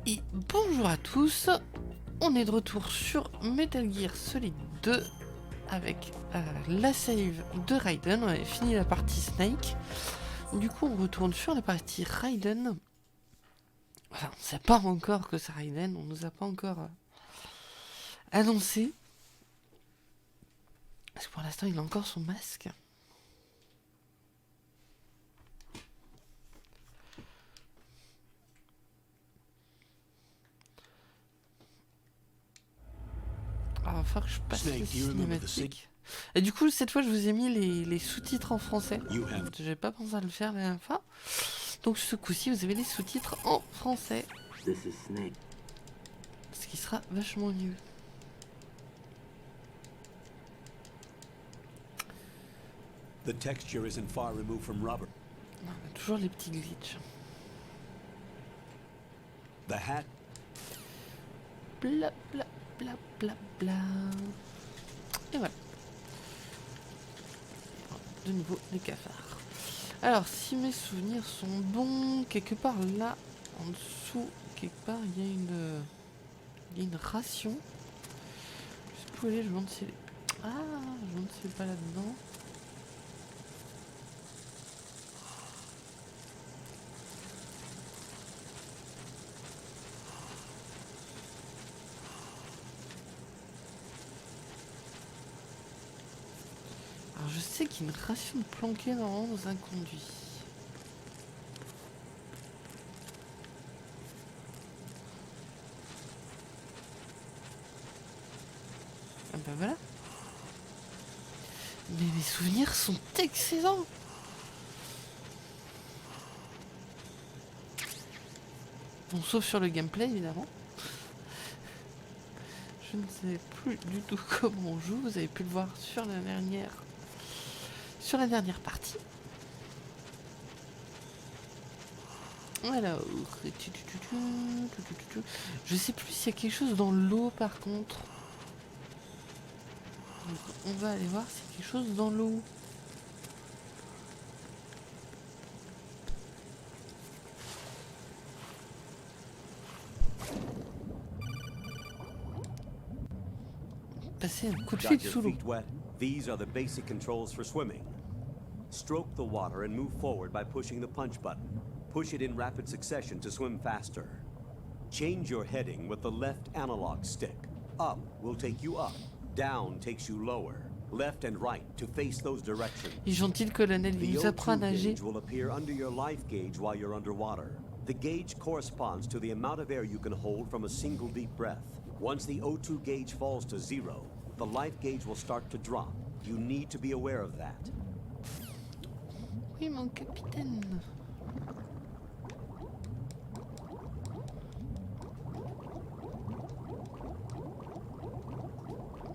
Et bonjour à tous, on est de retour sur Metal Gear Solid 2 avec la save de Raiden. On avait fini la partie Snake, du coup on retourne sur la partie Raiden. Enfin, on ne sait pas encore que c'est Raiden, on nous a pas encore annoncé. Parce que pour l'instant il a encore son masque. Alors, il va falloir que je passe les cinématiques. Et du coup, cette fois, je vous ai mis les sous-titres en français. J'avais pas pensé à le faire la dernière fois. Donc, ce coup-ci, vous avez les sous-titres en français. Ce qui sera vachement mieux. The texture isn't far removed from rubber. On a toujours les petits glitches. The hat. Bla bla bla bla bla. Et voilà. De nouveau les cafards. Alors si mes souvenirs sont bons, quelque part là en dessous, quelque part il y a une ration. Je sais plus où elle est, je me demande si elle est... Ah, je me demande si elle est pas là-dedans. Alors je sais qu'il y a une ration planquée normalement dans un conduit. Ah bah voilà. Mais mes souvenirs sont excellents. Bon, sauf sur le gameplay évidemment. Je ne sais plus du tout comment on joue. Vous avez pu le voir sur la dernière partie. Alors, je sais plus s'il y a quelque chose dans l'eau par contre. Donc, on va aller voir s'il y a quelque chose dans l'eau. Passer un coup de fil sous l'eau. These are the basic controls for swimming. Stroke the water and move forward by pushing the punch button. Push it in rapid succession to swim faster. Change your heading with the left analog stick. Up will take you up. Down takes you lower. Left and right to face those directions. Il est gentil le colonel, il nous apprend à nager. The O2 gauge will appear under your life gauge while you're underwater. The gauge corresponds to the amount of air you can hold from a single deep breath. Once the O2 gauge falls to zero, the life gauge will start to drop. You need to be aware of that. Oui, mon capitaine.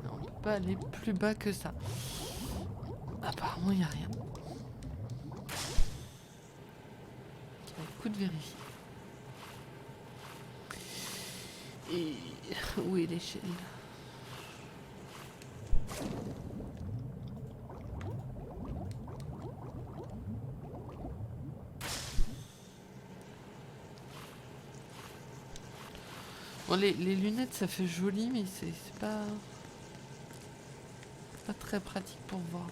Non, on peut pas aller plus bas que ça. Apparemment, il n'y a rien. Ça vaut le coup de vérifier. Et où est l'échelle ? Bon, les lunettes ça fait joli, mais c'est pas très pratique pour voir.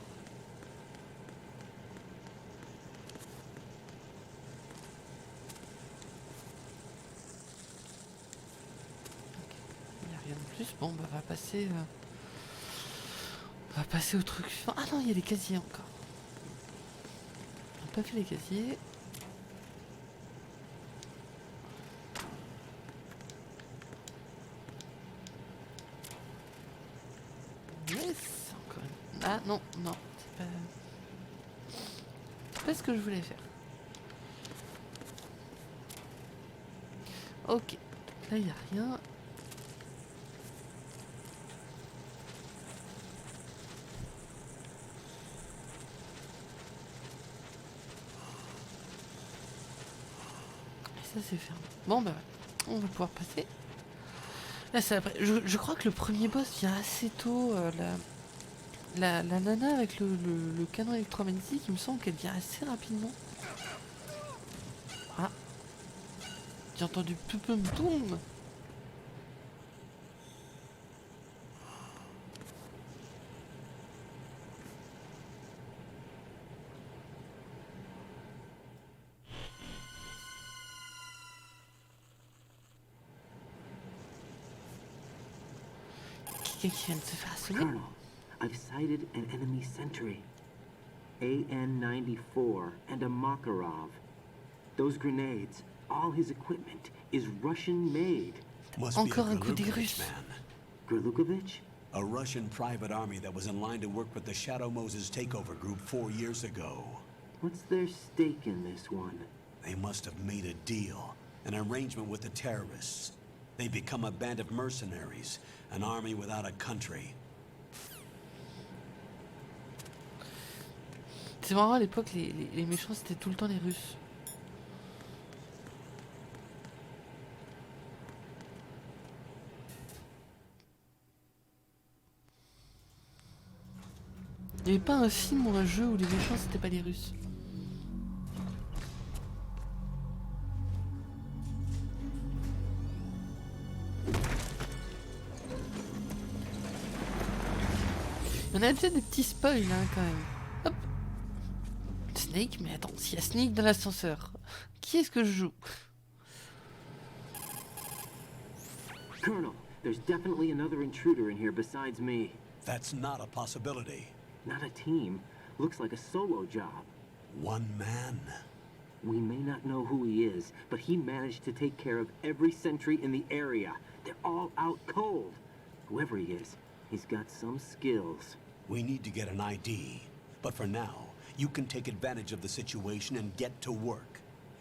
Il n'y a rien de plus. Bon, bah, on va passer au truc suivant. Ah non, il y a les casiers encore. On n'a pas fait les casiers. Yes, encore une... Ah non, non, c'est pas ce que je voulais faire. Ok, là il n'y a rien. Et ça c'est fermé. Bon bah on va pouvoir passer. Là c'est après. Je crois que le premier boss vient assez tôt. La nana avec le canon électromagnétique, il me semble qu'elle vient assez rapidement. Ah, J'ai entendu pum pum pum. Quelqu'un qui vient de se faire assommer. Colonel, I've sighted an enemy sentry. AN-94 and a Makarov. Those grenades, all his equipment is Russian-made. Encore un coup des Russes. Gralukovich? A Russian private army that was in line to work with the Shadow Moses takeover group 4 years ago. What's their stake in this one? They must have made a deal, an arrangement with the terrorists. They become a band of mercenaries, an army without a country. C'est marrant, à l'époque, les méchants, c'était tout le temps les Russes. Il n'y avait pas un film ou un jeu où les méchants, c'était pas les Russes. On a déjà des petits spoils, hein, quand même. Hop. Snake, mais attends, s'il y a Snake dans l'ascenseur, qui est-ce que je joue? Colonel, there's definitely another intruder in here besides me. That's not a possibility. Not a team. Looks like a solo job. One man. We may not know who he is, but he managed to take care of every sentry in the area. They're all out cold. Whoever he is, he's got some skills. We need to get an ID. But for now, you can take advantage of the situation and get to work.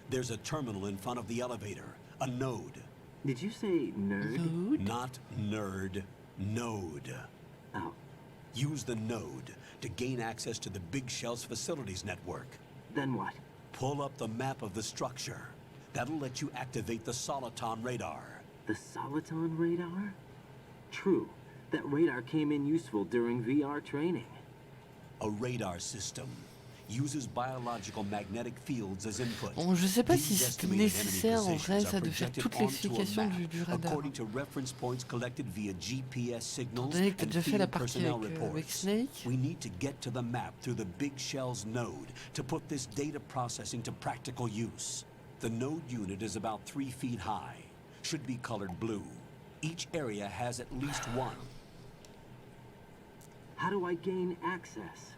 There's a terminal in front of the elevator. A node. Did you say nerd? Node? Not nerd. Node. Oh, Use the node to gain access to the Big Shell's facilities network. then what? Pull up the map of the structure. That'll let you activate the Soliton radar. The Soliton radar? True. That radar came in useful during VR training. A radar system uses biological magnetic fields as input. Bon, je sais pas si These c'était estimated enemy nécessaire en vrai, positions ça are de faire projected toute onto a l'explication map du radar. according to reference points collected via GPS signals Étant donné que t'as and déjà fait la field partie personnel avec reports. Snake. We need to get to the map through the Big Shell's node to put this data processing to practical use. The node unit is about 3 feet high, should be colored blue. Each area has at least one. How do I gain access?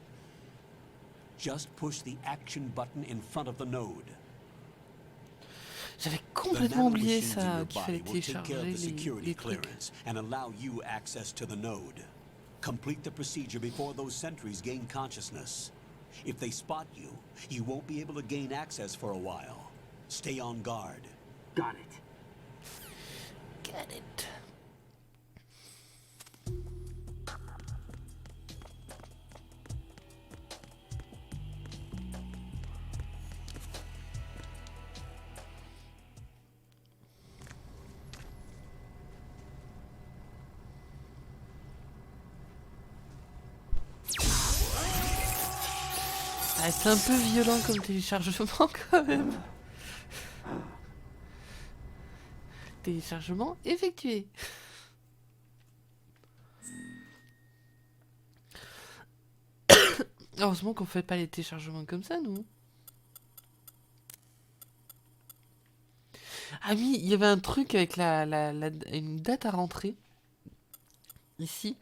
Just push the action button in front of the node. J'avais The complètement oublié nanomachines in ça, your qu'il fallait body will take care télécharger of the security les trucs. clearance and allow you access to the node. Complete the procedure before those sentries gain consciousness. If they spot you, you won't be able to gain access for a while. Stay on guard. Got it. Get it. Ah, c'est un peu violent comme téléchargement quand même. Téléchargement effectué. Heureusement qu'on fait pas les téléchargements comme ça, nous. Ah oui, il y avait un truc avec une date à rentrer. Ici.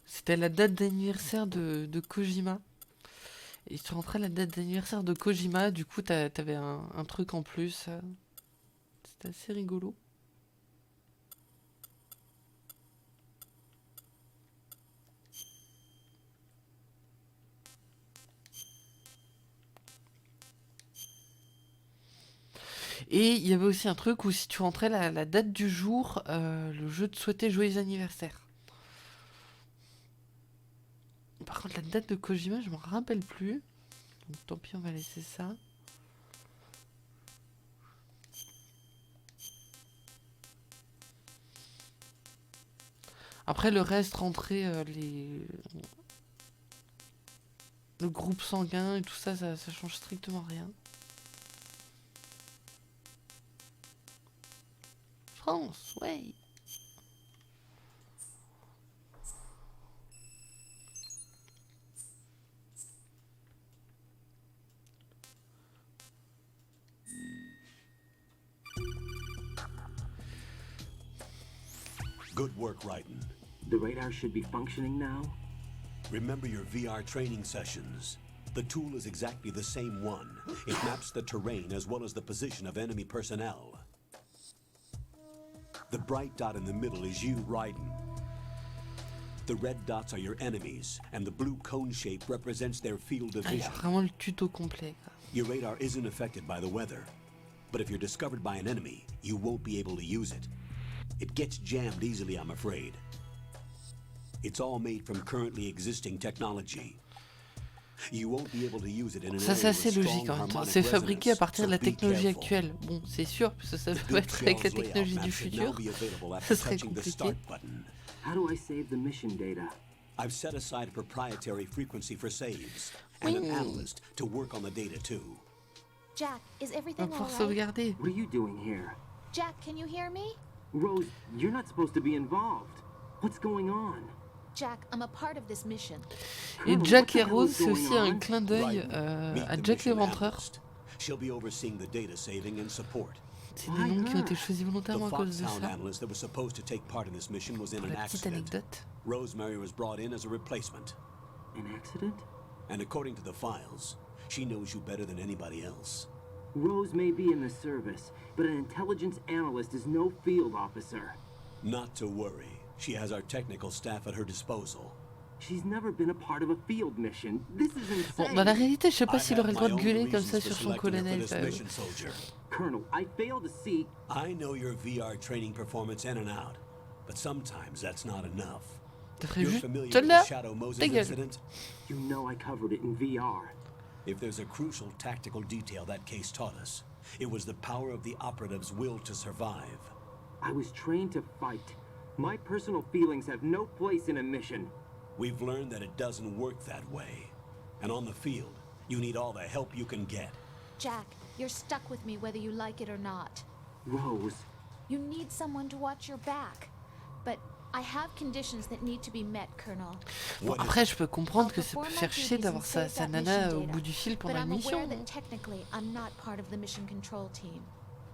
C'était la date d'anniversaire de Kojima. Et tu rentrais la date d'anniversaire de Kojima, du coup t'avais un truc en plus. C'était assez rigolo. Et il y avait aussi un truc où si tu rentrais la date du jour, le jeu te souhaitait joyeux anniversaire. Par contre, la date de Kojima, je m'en rappelle plus. Donc tant pis, on va laisser ça. Après, le reste, rentrer le groupe sanguin et tout ça, ça change strictement rien. France, ouais. Good work, Raiden. The radar should be functioning now? Remember your VR training sessions. The tool is exactly the same one. It maps the terrain as well as the position of enemy personnel. The bright dot in the middle is you, Raiden. The red dots are your enemies, and the blue cone shape represents their field of Ah, il y a vision. vraiment le tuto complet, quoi. Your radar isn't affected by the weather, but if you're discovered by an enemy, you won't be able to use it. It gets jammed easily, I'm afraid. It's all made from currently existing technology. You won't be able to use it in an Ça, c'est area assez with logique strong en même temps. harmonic C'est fabriqué à resonance, partir de so la be technologie careful. actuelle. Bon, c'est sûr, parce que ça The peut good être avec la Shell's layout technologie map du should futur. now be available Ça after serait touching the compliqué. start button. How do I save the mission data? I've set aside a proprietary frequency for saves, and an Oui. analyst to work on the data too. Jack, is On va everything pouvoir alright? sauvegarder. What are you doing here? Jack, can you hear me? Rose, you're not supposed to be involved. What's going on? Jack, I'm a part of this mission. Et Colonel, Jack what the et hell Rose, is c'est going aussi un on? clin d'œil Meet à the Jack mission l'éventreur. analyst. She'll be overseeing the data saving and support. C'est des noms qui ont été choisis The volontairement à cause de Foxhound ça. analyst that was supposed to take part in this mission was in Pour an la petite accident. anecdote. Rosemary was brought in as a replacement. An accident? And according to the files, she knows you better than anybody else. Rose may be in the service, but an intelligence analyst is no field officer. Not to worry. She has our technical staff at her disposal. She's never been a part of a field mission. This is Bon, insane. dans la réalité, je sais pas I s'il have aurait le my droit de own gueuler comme reasons ça for sur son selecting her for colonel. this mission, soldier. Colonel, I fail to see. I know your VR training performance in and out, but sometimes that's not enough. Ça ferait You're juste familiar with celle-là. the Shadow Moses Ta gueule. incident? You know I covered it in VR. If there's a crucial tactical detail that case taught us, it was the power of the operative's will to survive. I was trained to fight. My personal feelings have no place in a mission. We've learned that it doesn't work that way. And on the field, you need all the help you can get. Jack, you're stuck with me whether you like it or not. Rose, You need someone to watch your back. But I have conditions that need to be met, Colonel. Bon, What is- après, je peux comprendre que ça peut I'll perform faire my chier duties d'avoir and sa, save sa that nana mission au data. bout du fil But pendant une I'm mission. aware that technically I'm not part of the mission control team.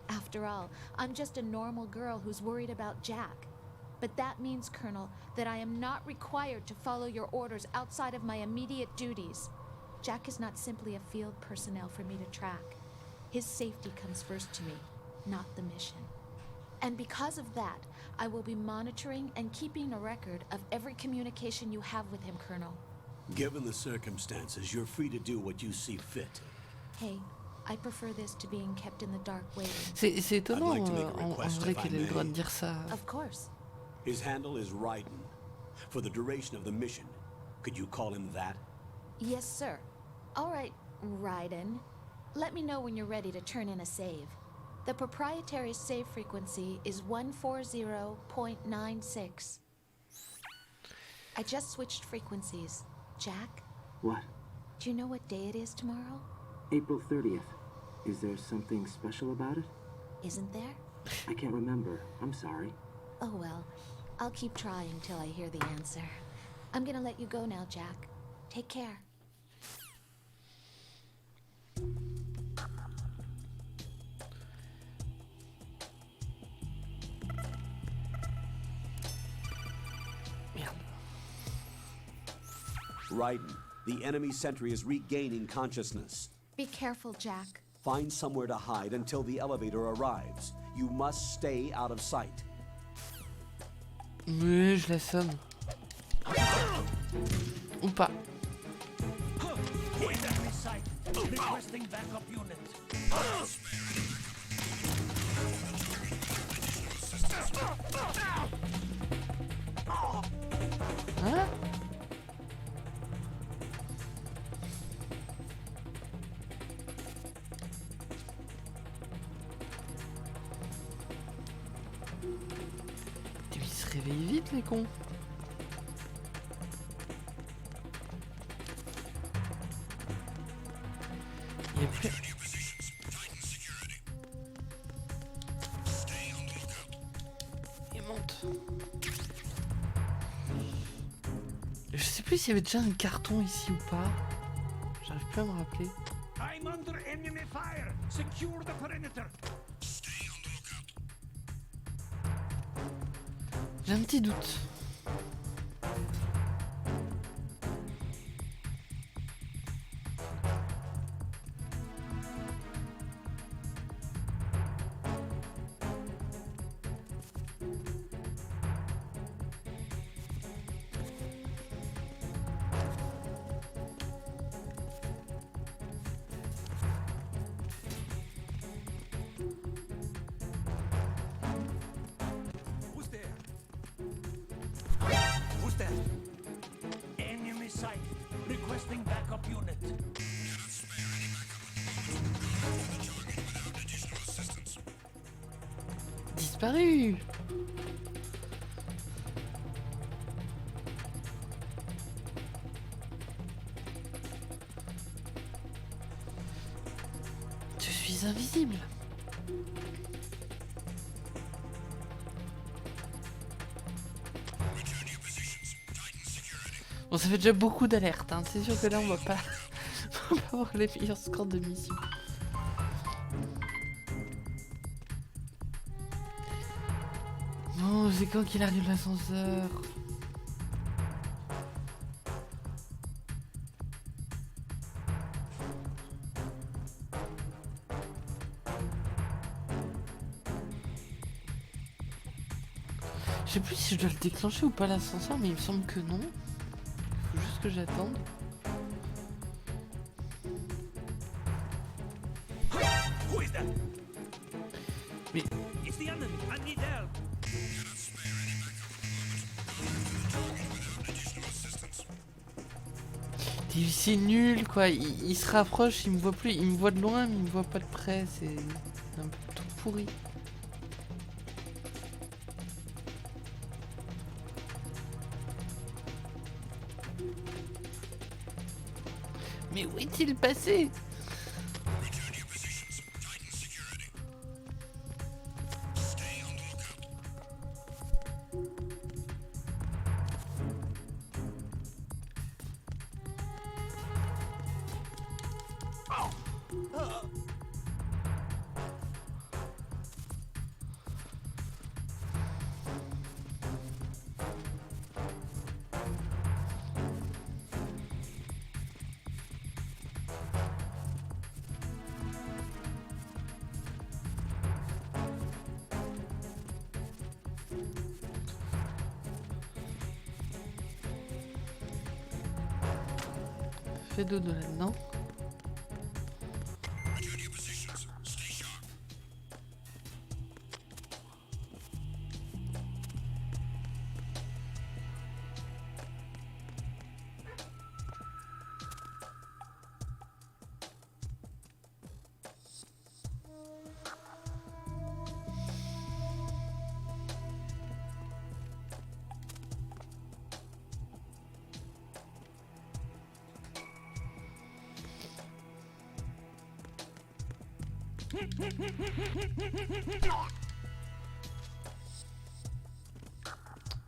After all, I'm just a normal girl who's worried about Jack. But that means, Colonel, that I am not required to follow your orders outside of my immediate duties. Jack is not simply a field personnel for me to track. His safety comes first to me, not the mission. And because of that, I will be monitoring and keeping a record of every communication you have with him, Colonel. Given the circumstances, you're free to do what you see fit. Hey, I prefer this to being kept in the dark waiting. C'est étonnant I'd like to make a en request, vrai if I qu'elle ait le droit de may. dire ça. Of course. His handle is Raiden. For the duration of the mission, could you call him that? Yes, sir. All right, Raiden. Let me know when you're ready to turn in a save. The proprietary save frequency is 140.96. I just switched frequencies. Jack, what? do you know what day it is tomorrow? April 30th. Is there something special about it? Isn't there? I can't remember. I'm sorry. Oh well, I'll keep trying till I hear the answer. I'm gonna let you go now, Jack. Take care. Merde. Raiden, the enemy sentry is regaining consciousness. Be careful, Jack. Find somewhere to hide until the elevator arrives. You must stay out of sight. Mais je l'assomme. Ou pas. Hein? Putain, ils se réveillent vite les cons. Il y a plus... porte. Je sais plus s'il y avait déjà un carton ici ou pas. J'arrive plus à me rappeler. I'm under enemy fire. Secure the perimeter. J'ai un petit doute. Who's there? Who's there? Enemy sight. Requesting backup unit. Disparu. Je suis invisible. Bon, ça fait déjà beaucoup d'alertes, hein. C'est sûr que là on va pas, on va pas avoir les meilleurs scores de mission. Non, c'est quand qu'il arrive l'ascenseur? Je sais plus si je dois le déclencher ou pas l'ascenseur, mais il me semble que non. Faut juste que j'attende. Who is that? Mais It's the enemy. I need help. c'est nul quoi, il se rapproche, il me voit plus, il me voit de loin mais il me voit pas de près, c'est un peu tout pourri. Mais où est-il passé? Fais dodo là-dedans.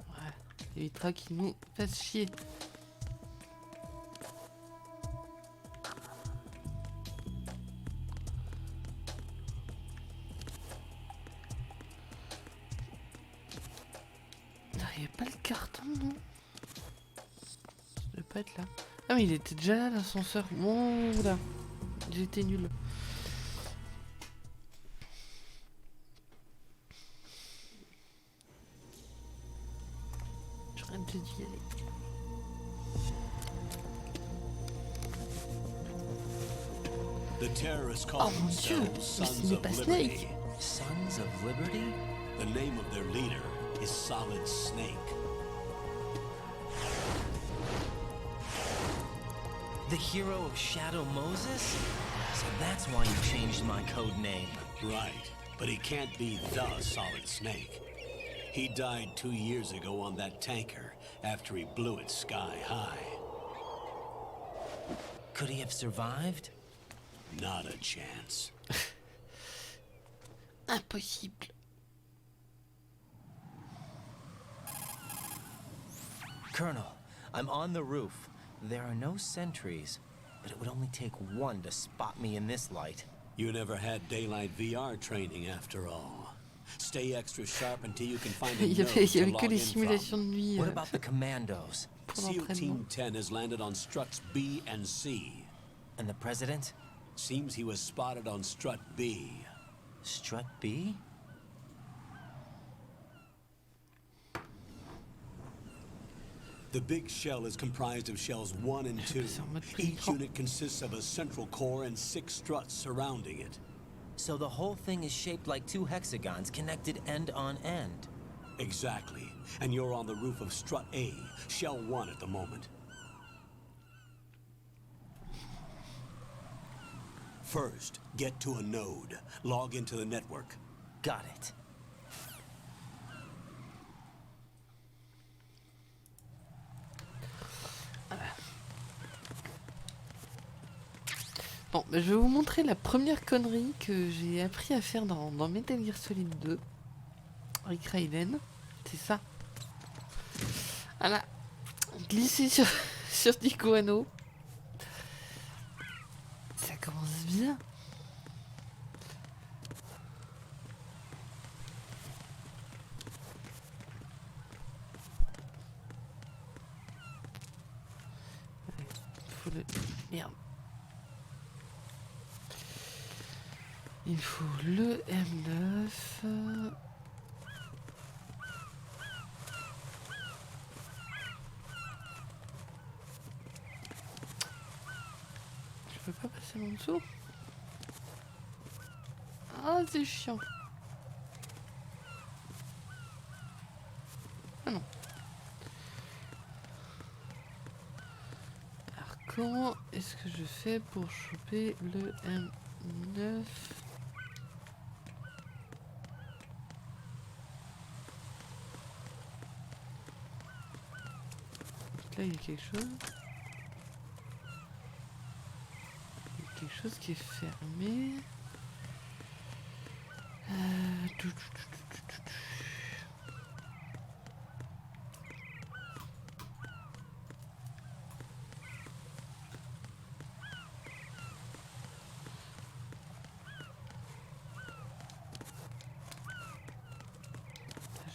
Ouais, évitera qu'il nous fasse chier. Il n'y a pas le carton, non? Ça doit pas être là. Ah mais il était déjà là l'ascenseur. Bon là, j'étais nul. J'aurais dû y aller. The terrorists call Oh mon Dieu, themselves mais Sons ce n'est of pas Liberty. Snake. Sons of Liberty? The name of their leader is Solid Snake. The hero of Shadow Moses? So that's why you changed my code name. Right, but he can't be the Solid Snake. He died 2 years ago on that tanker after he blew it sky high. Could he have survived? Not a chance. Impossible. Colonel, I'm on the roof. There are no sentries, but it would only take one to spot me in this light. You never had daylight VR training after all. Stay extra sharp until you can find a Il y node avait to que log les in simulations from. de nuit What about the commandos? pour SEAL l'entraînement. Team 10 has landed on struts B and C. And the president? Seems he was spotted on strut B. Strut B? The big shell is comprised of shells 1 and 2. C'est en mode Each écran. unit consists of a central core and 6 struts surrounding it. So the whole thing is shaped like 2 hexagons connected end on end. Exactly. And you're on the roof of strut A, shell 1 at the moment. First, get to a node. Log into the network. Got it. Bon, bah, je vais vous montrer la première connerie que j'ai appris à faire dans Metal Gear Solid 2 avec Raiden. C'est ça. Voilà. Glisser sur du guano. Ça commence bien. Faut le... Merde. Il faut le M9. Je peux pas passer en dessous. Ah, c'est chiant. Ah non. Alors comment est-ce que je fais pour choper le M9? Là, il y a quelque chose. Il y a quelque chose qui est fermé. Je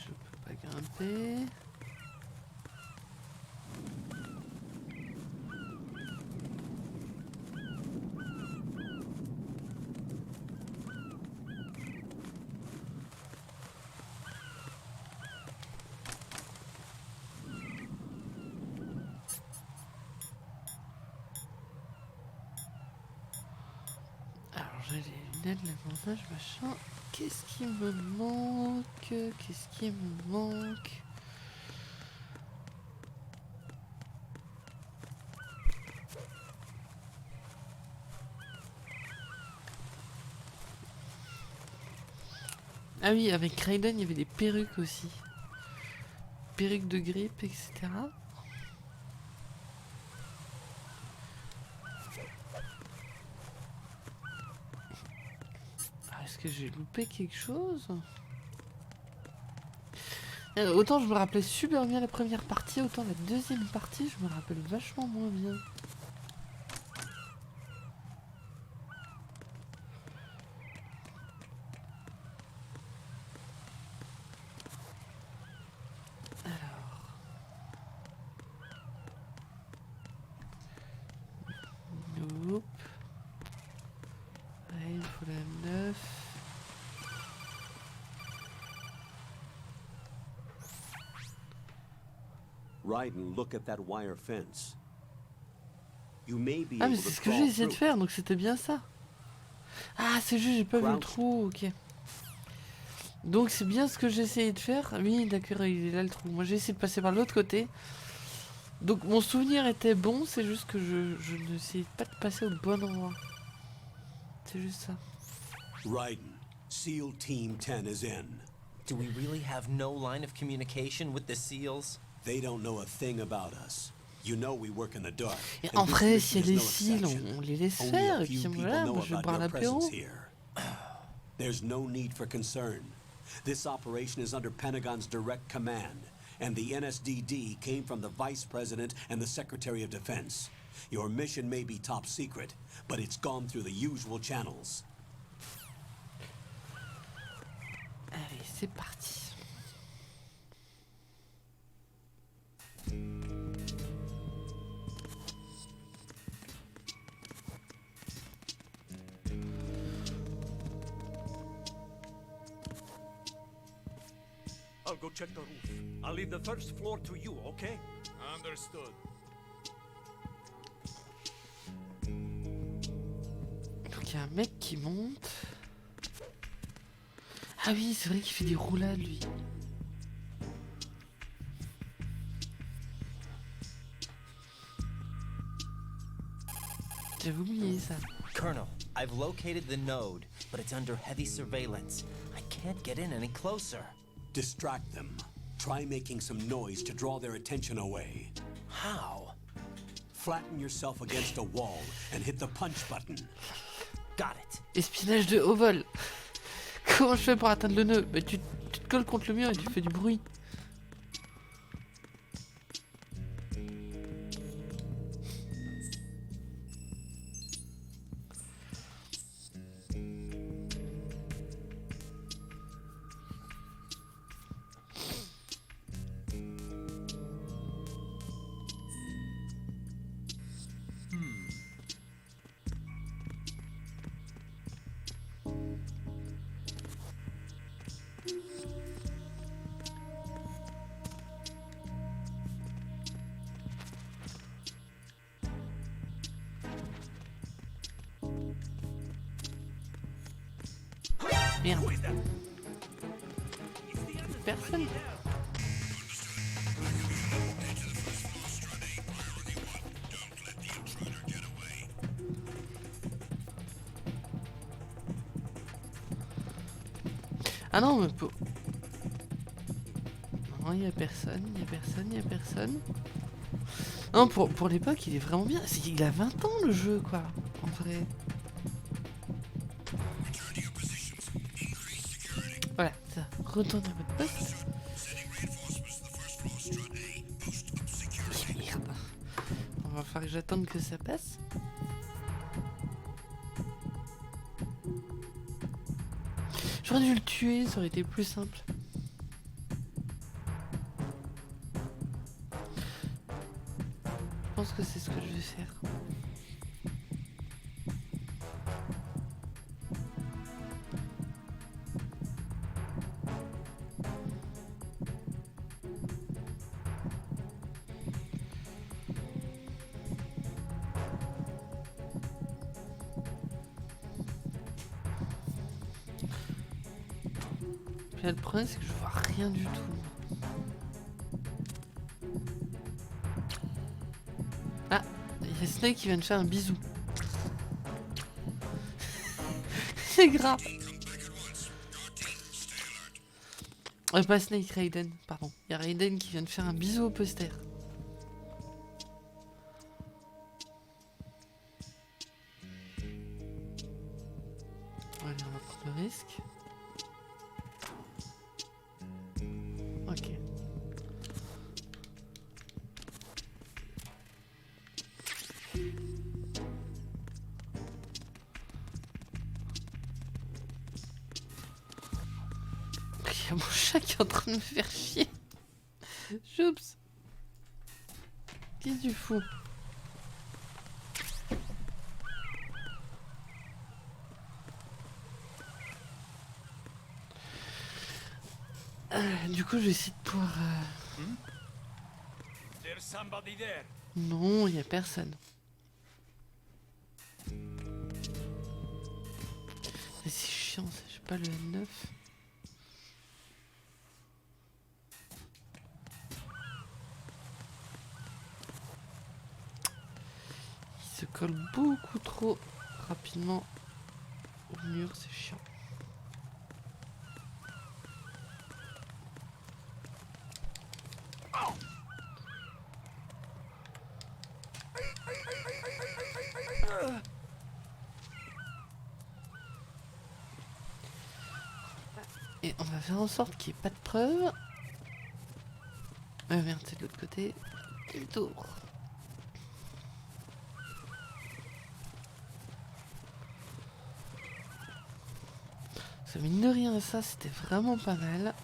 peux pas grimper. J'ai les lunettes, l'avantage, machin. Qu'est-ce qui me manque? Qu'est-ce qui me manque? Ah oui, avec Raiden, il y avait des perruques aussi. Perruques de grippe, etc. Est-ce que j'ai loupé quelque chose? Autant je me rappelais super bien la première partie, autant la deuxième partie, je me rappelle vachement moins bien. Alors... Nope. Ouais, il faut la 9. Raiden, look at that wire fence. You may be Ah mais able c'est to ce que j'ai crawl essayé de through. faire, donc c'était bien ça. Ah c'est juste j'ai pas vu le trou, ok. Donc c'est bien ce que j'ai essayé de faire. Oui d'accord, il est là le trou. Moi j'ai essayé de passer par l'autre côté. Donc mon souvenir était bon, c'est juste que je n'essayais pas de passer au bon endroit. C'est juste ça. Raiden, SEAL Team 10 is in. Do we really have no line of communication with the SEALs? They don't know a thing about us. You know we work in the dark. Et and en this vrai, mission s'il y a is des no cils, exception. on les laisse Only faire. a Et puis few people voilà, know moi je vais about boire your l'apéro. presence here. There's no need for concern. This operation is under Pentagon's direct command, and the NSDD came from the Vice President and the Secretary of Defense. Your mission may be top secret, but it's gone through the usual channels. Allez, c'est parti. I'll go check the roof. I'll leave the first floor to you, okay? Understood. Donc il y a un mec qui monte. Ah oui, c'est vrai qu'il fait des roulades lui. J'avais oublié ça. Colonel, I've located the node, but it's under heavy surveillance. I can't get in any closer. Distract them. Try making some noise to draw their attention away. How? Flatten yourself against a wall and hit the punch button. Got it. Espionnage de haut vol. Comment je fais pour atteindre le nœud? Bah tu te colles contre le mur et tu fais du bruit. Merde. Personne. Ah non, mais pour... Non, il y a personne, il y a personne, il y a personne. Non, pour l'époque, il est vraiment bien. Il a 20 ans le jeu, quoi, en vrai. Voilà, ça. Retournez à votre poste. Merde. On va falloir que j'attende que ça passe. J'aurais dû le tuer, ça aurait été plus simple. Je pense que c'est ce que je vais faire. Puis là, le problème, c'est que je vois rien du tout. Ah, il y a Snake qui vient de faire un bisou. C'est grave. Pas Snake, Raiden, pardon. Il y a Raiden qui vient de faire un bisou au poster. Allez, on va prendre le risque. Ok. Il y a mon chat qui est en train de me faire chier. Choups. Qu'est-ce que tu fous? Du coup, je vais essayer de pouvoir... There's somebody there. Non, il n'y a personne. Mais c'est chiant, ça. J'ai pas le N9. Il se colle beaucoup trop rapidement au mur, c'est chiant. Et on va faire en sorte qu'il n'y ait pas de preuves. Merde, c'est de l'autre côté. Et tour. Ça mine de rien, ça c'était vraiment pas mal.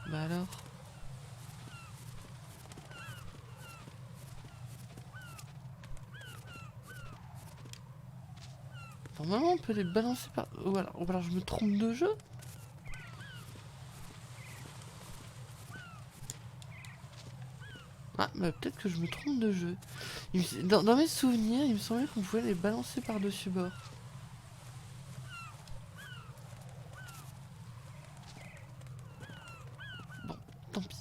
Bah alors. Normalement on peut les balancer par... ou alors je me trompe de jeu. Ah, bah peut-être que je me trompe de jeu. Dans mes souvenirs, il me semblait qu'on pouvait les balancer par-dessus bord. Bon, tant pis.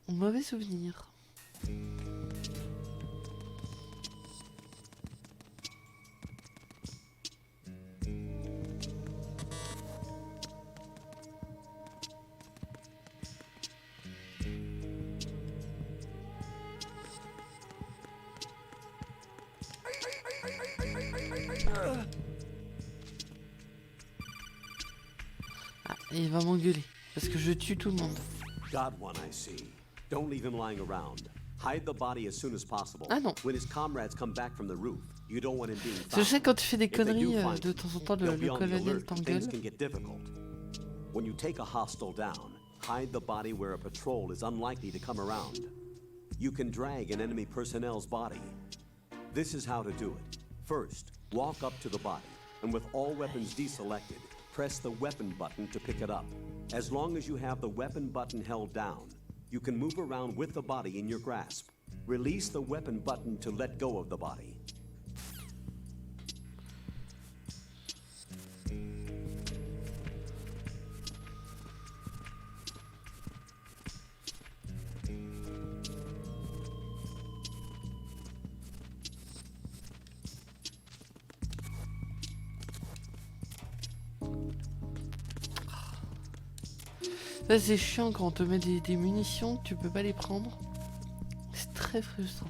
Mauvais souvenir. Ah, il va m'engueuler parce que je tue tout le monde. Got one, I see. Don't leave him lying around. Hide the body as soon as possible. Ah non. When his comrades come back from the roof, you don't want him being Parce que je sais found. quand tu fais des If they do conneries, find de him, temps en temps they'll le be on the colonel alert and t'engueule. things can get difficult. When you take a hostile down, hide the body where a patrol is unlikely to come around. You can drag an enemy personnel's body. This is how to do it. First, walk up to the body, and with all weapons deselected, press the weapon button to pick it up. As long as you have the weapon button held down, you can move around with the body in your grasp. Release the weapon button to let go of the body. Ça c'est chiant quand on te met des munitions, tu peux pas les prendre. C'est très frustrant.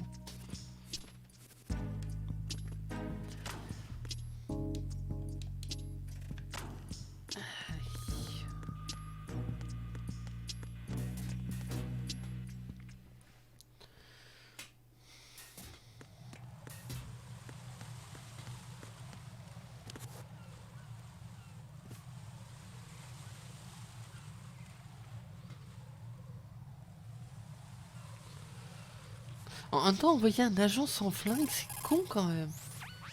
En même temps, envoyer un agent sans flingue, c'est con quand même.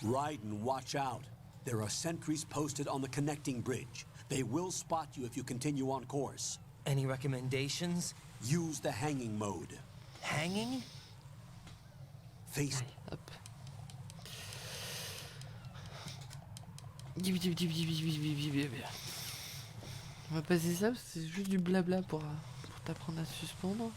Raiden, watch out. There are sentries posted on the connecting bridge. They will spot you if you continue on course. Any recommendations? Use the hanging mode. Hanging? Face Hop. On va passer ça parce que c'est juste du blabla pour t'apprendre à suspendre.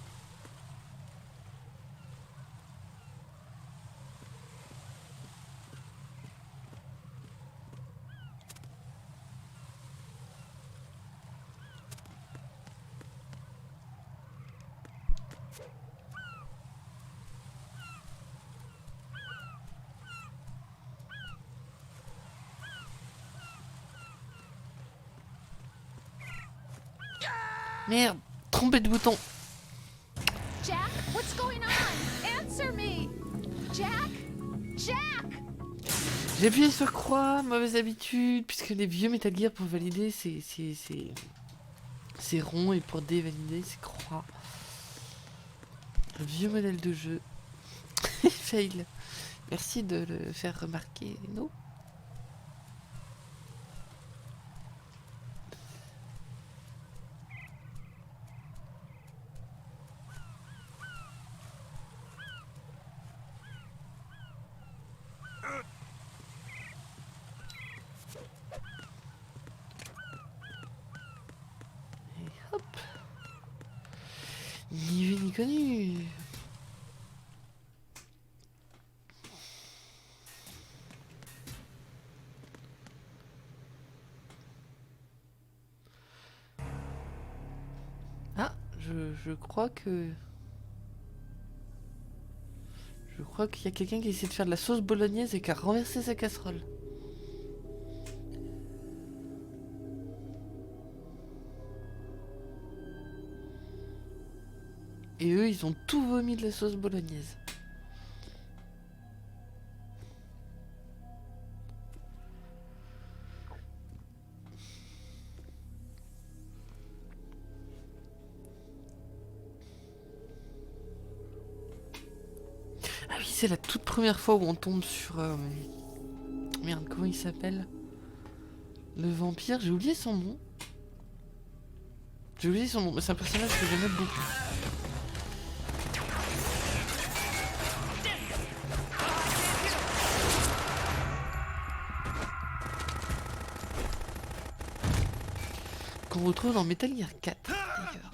Merde, trompé de bouton. Jack, what's going on? Answer me! Jack? Jack! J'ai appuyé sur croix, mauvaise habitude, puisque les vieux Metal Gear pour valider c'est rond et pour dévalider c'est croix. Un vieux modèle de jeu. Fail. Merci de le faire remarquer, non? Hop. Ni vu ni connu. Je crois que... Je crois qu'il y a quelqu'un qui essaie de faire de la sauce bolognaise et qui a renversé sa casserole. Et eux, ils ont tout vomi de la sauce bolognaise. Ah oui, c'est la toute première fois où on tombe sur... Merde, comment il s'appelle? Le vampire, j'ai oublié son nom. J'ai oublié son nom, mais c'est un personnage que j'aime beaucoup. Qu'on retrouve dans Metal Gear 4, d'ailleurs.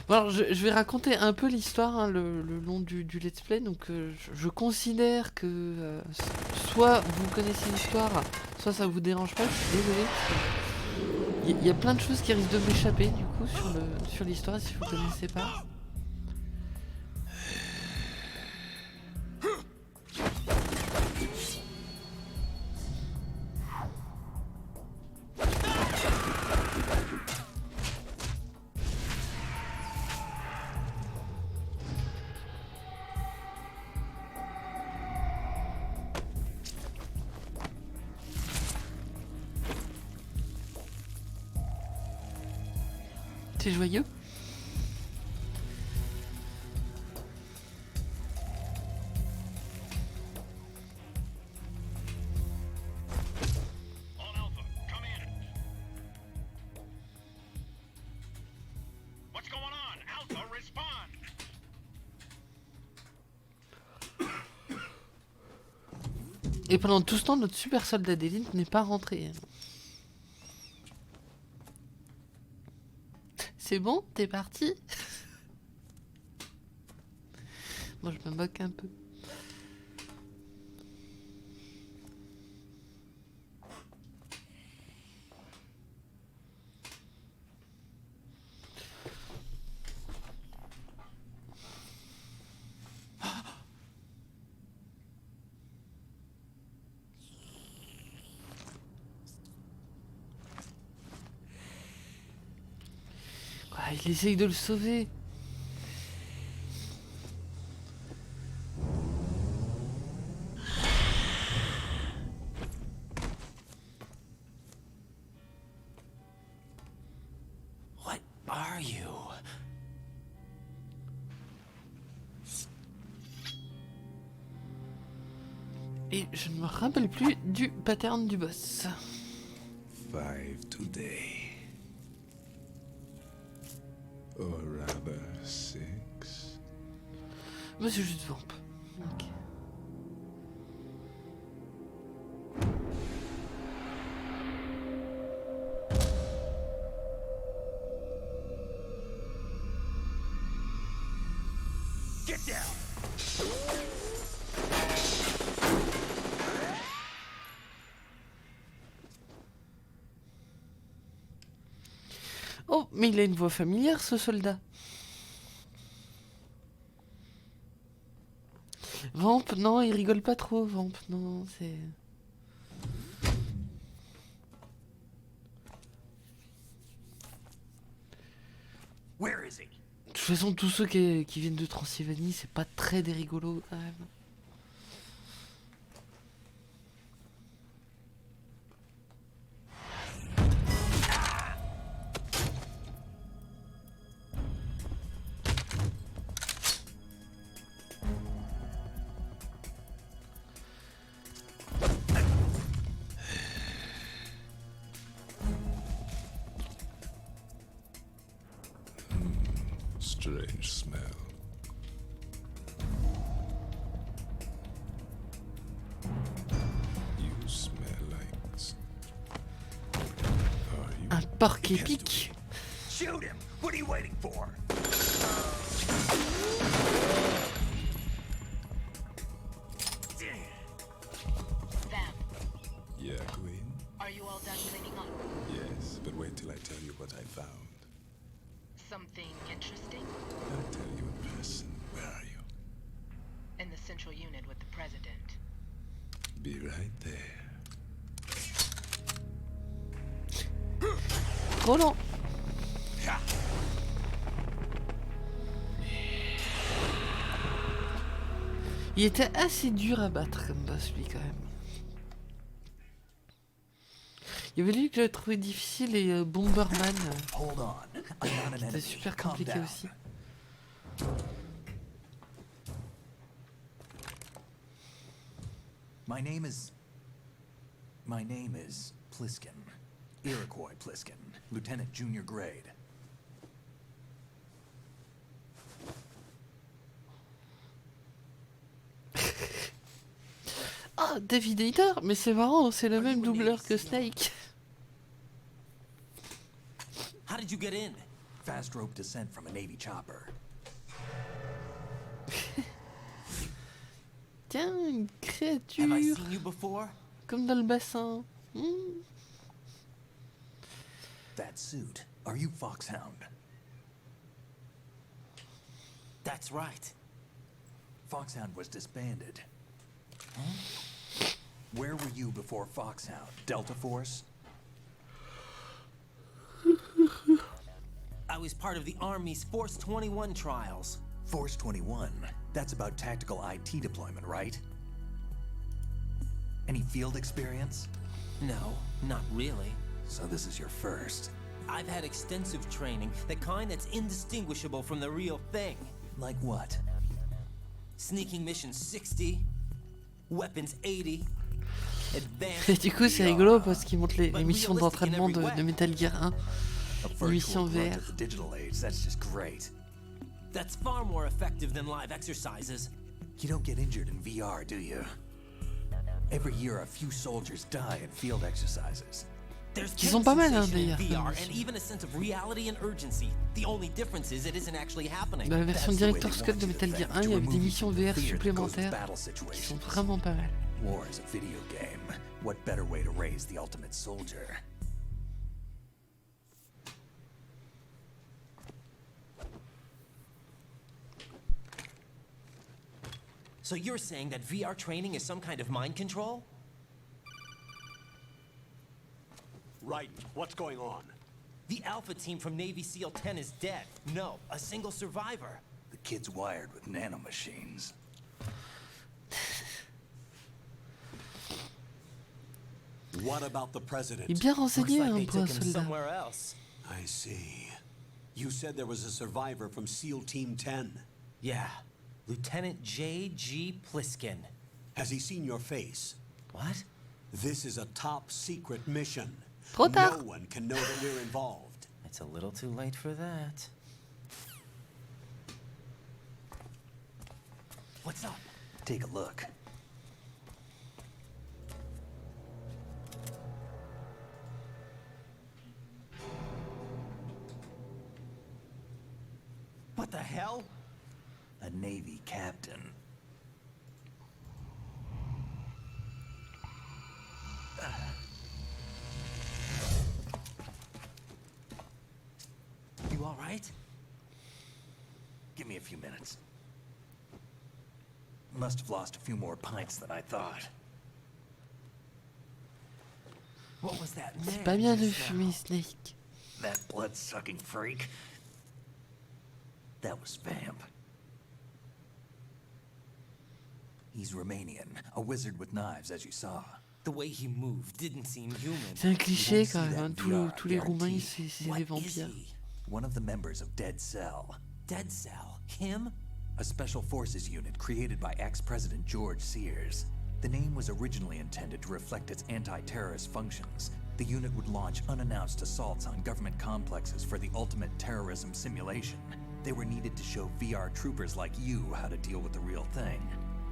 Bon alors, je vais raconter un peu l'histoire hein, le long du let's play. Donc je considère que soit vous connaissez l'histoire, soit ça vous dérange pas, je suis désolé. Il y a plein de choses qui risquent de m'échapper du coup sur l'histoire si vous connaissez pas. C'est joyeux. All Alpha, come in. What's going on? Alpha, respond. Et pendant tout ce temps, notre super soldat d'élite n'est pas rentré. C'est bon? T'es parti? Moi, je me moque un peu. Ah, il essaye de le sauver. What are you? Et je ne me rappelle plus du pattern du boss. 5 today. Or rather 6. Moi, c'est juste vamp. Ok. Get down. Oh, mais il a une voix familière, ce soldat. Vamp, non, il rigole pas trop, Vamp. Non, c'est... Where is he? De toute façon, tous ceux qui viennent de Transylvanie, c'est pas très des rigolos, quand même. Strange smell. You smell like... Are you... Un porc épique. Shoot him. What are you waiting for? what I found. Something interesting? I'll tell you in person. Where are you? In the central unit with the president. Be right there. Trop lent. Il était assez dur à battre comme boss lui quand même. Il y avait lui que j'avais trouvé difficile et Bomberman. C'était super compliqué aussi. My name is Pliskin. Iroquois Pliskin, Lieutenant Junior Grade. Ah, David Hayter, mais c'est marrant, c'est le même doubleur que Snake. How did you get in? Fast rope descent from a Navy chopper. Tiens, une Have I créature, seen you before? comme dans le bassin. That suit. Are you Foxhound? That's right. Foxhound was disbanded. Where were you before Foxhound? Delta Force? I was part of the Army's Force 21 trials. Force 21. That's about tactical IT deployment, right? Any field experience? No, not really. So this is your first. I've had extensive training, the kind that's indistinguishable from the real thing. Like what? Sneaking mission 60, weapons 80, advanced Et du coup, c'est rigolo parce qu'ils montrent les missions d'entraînement de Metal Gear 1. A Les missions virtual grunt VR. of the digital age. That's just great. That's far more effective than live exercises. You don't get injured in VR, do you? Every year, a few soldiers die in field exercises. There's Qui sont pas mal, hein, sensation in d'ailleurs. VR and even a sense of reality and urgency. The only difference is it isn't actually happening. Dans la version That's the way Director's they Cut want de you to Metal Gear think, 1, il to y avait des remove missions the VR fear that goes with supplémentaires battle qui sont situations. vraiment pas mal. War is a video game. What better way to raise the ultimate soldier? So you're saying that VR training is some kind of mind control? Raiden, what's going on? The Alpha team from Navy SEAL 10 is dead. No, a single survivor. The kid's wired with nanomachines. What about the president? Il est bien Looks renseigné like hein, they pour un took him soldat. somewhere else. I see. You said there was a survivor from SEAL Team 10. Yeah, Lieutenant J.G. Pliskin. Has he seen your face? What? This is a top secret mission. Trop No tard. one can know that we're involved. It's a little too late for that. What's up? Take a look. What the hell? A Navy captain. You all right? Give me a few minutes. Must have lost a few more pints than I thought. What was that C'est man pas bien de just now? fumer Snake. That blood-sucking freak. That was Vamp. He's Romanian, a wizard with knives, as you saw. The way he moved didn't seem human. C'est un cliché see quand même. that Hein. VR, Tous les Roumains, guaranteed. c'est des What is vampires. he? One of the members of Dead Cell, Dead Cell? Him? a special forces unit created by ex-President George Sears. The name was originally intended to reflect its anti-terrorist functions. The unit would launch unannounced assaults on government complexes for the ultimate terrorism simulation. They were needed to show VR troopers like you how to deal with the real thing.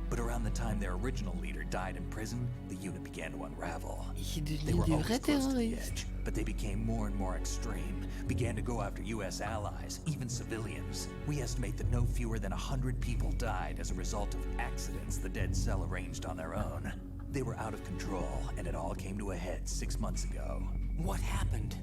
But around the time their original leader died in prison, the unit began to unravel. Il est They devenu were des always vrais close to the terroristes. edge, but they became more and more extreme, began to go after US allies, even civilians. We estimate that no fewer than 100 people died as a result of accidents the Dead Cell arranged on their own. They were out of control, and it all came to a head 6 months ago. What happened?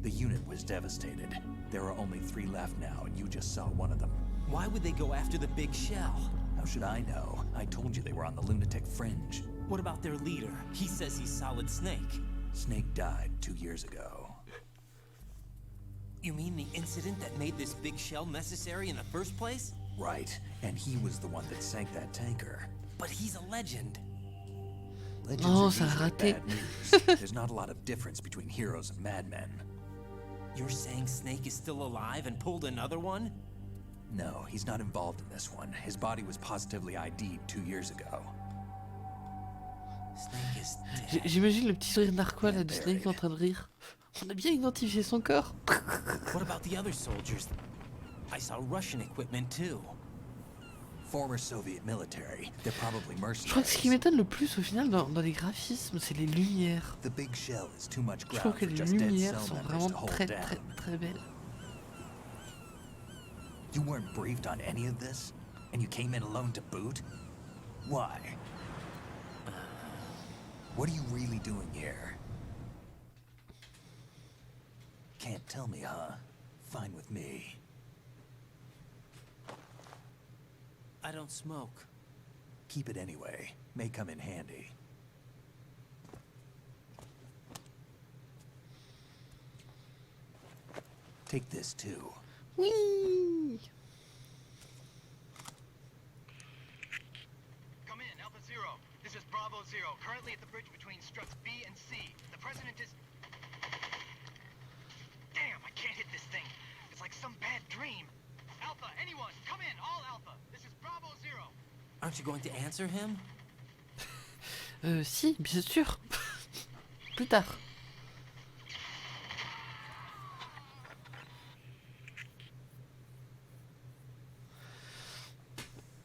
The unit was devastated. There are only 3 left now, and you just saw one of them. Why would they go after the big shell? How should I know? I told you they were on the lunatic fringe. What about their leader? He says he's Solid Snake. Snake died 2 years ago. You mean the incident that made this big shell necessary in the first place? Right, and he was the one that sank that tanker. But he's a legend. Legends Oh, are ça a usually raté. bad news. There's not a lot of difference between heroes and madmen. You're saying Snake is still alive and pulled another one? No, he's not involved in this one. His body was positively ID'd 2 years ago. Snake is dead. J'imagine le petit sourire narquois là de Snake en train de rire. On a bien identifié son corps. What about the other soldiers? I saw Russian equipment too. Former Soviet military. They're probably Je crois que ce qui mercenaries. m'étonne le plus au final dans les graphismes, c'est les lumières. The big shell is too much Je trouve ground que for les just dead lumières cell sont members vraiment to hold très down. très très belles. You weren't briefed on any of this? And you came in alone to boot? Why? What are you really doing here? Can't tell me, huh? Fine with me. I don't smoke. Keep it anyway. May come in handy. Take this too. Oui. Come in, Alpha Zero. This is Bravo Zero, currently at the bridge between struts B and C. The president is... Damn, I can't hit this thing. It's like some bad dream. Alpha, anyone, come in, all Alpha. This is Bravo Zero. Aren't you going to answer him? Si, bien sûr. Plus tard.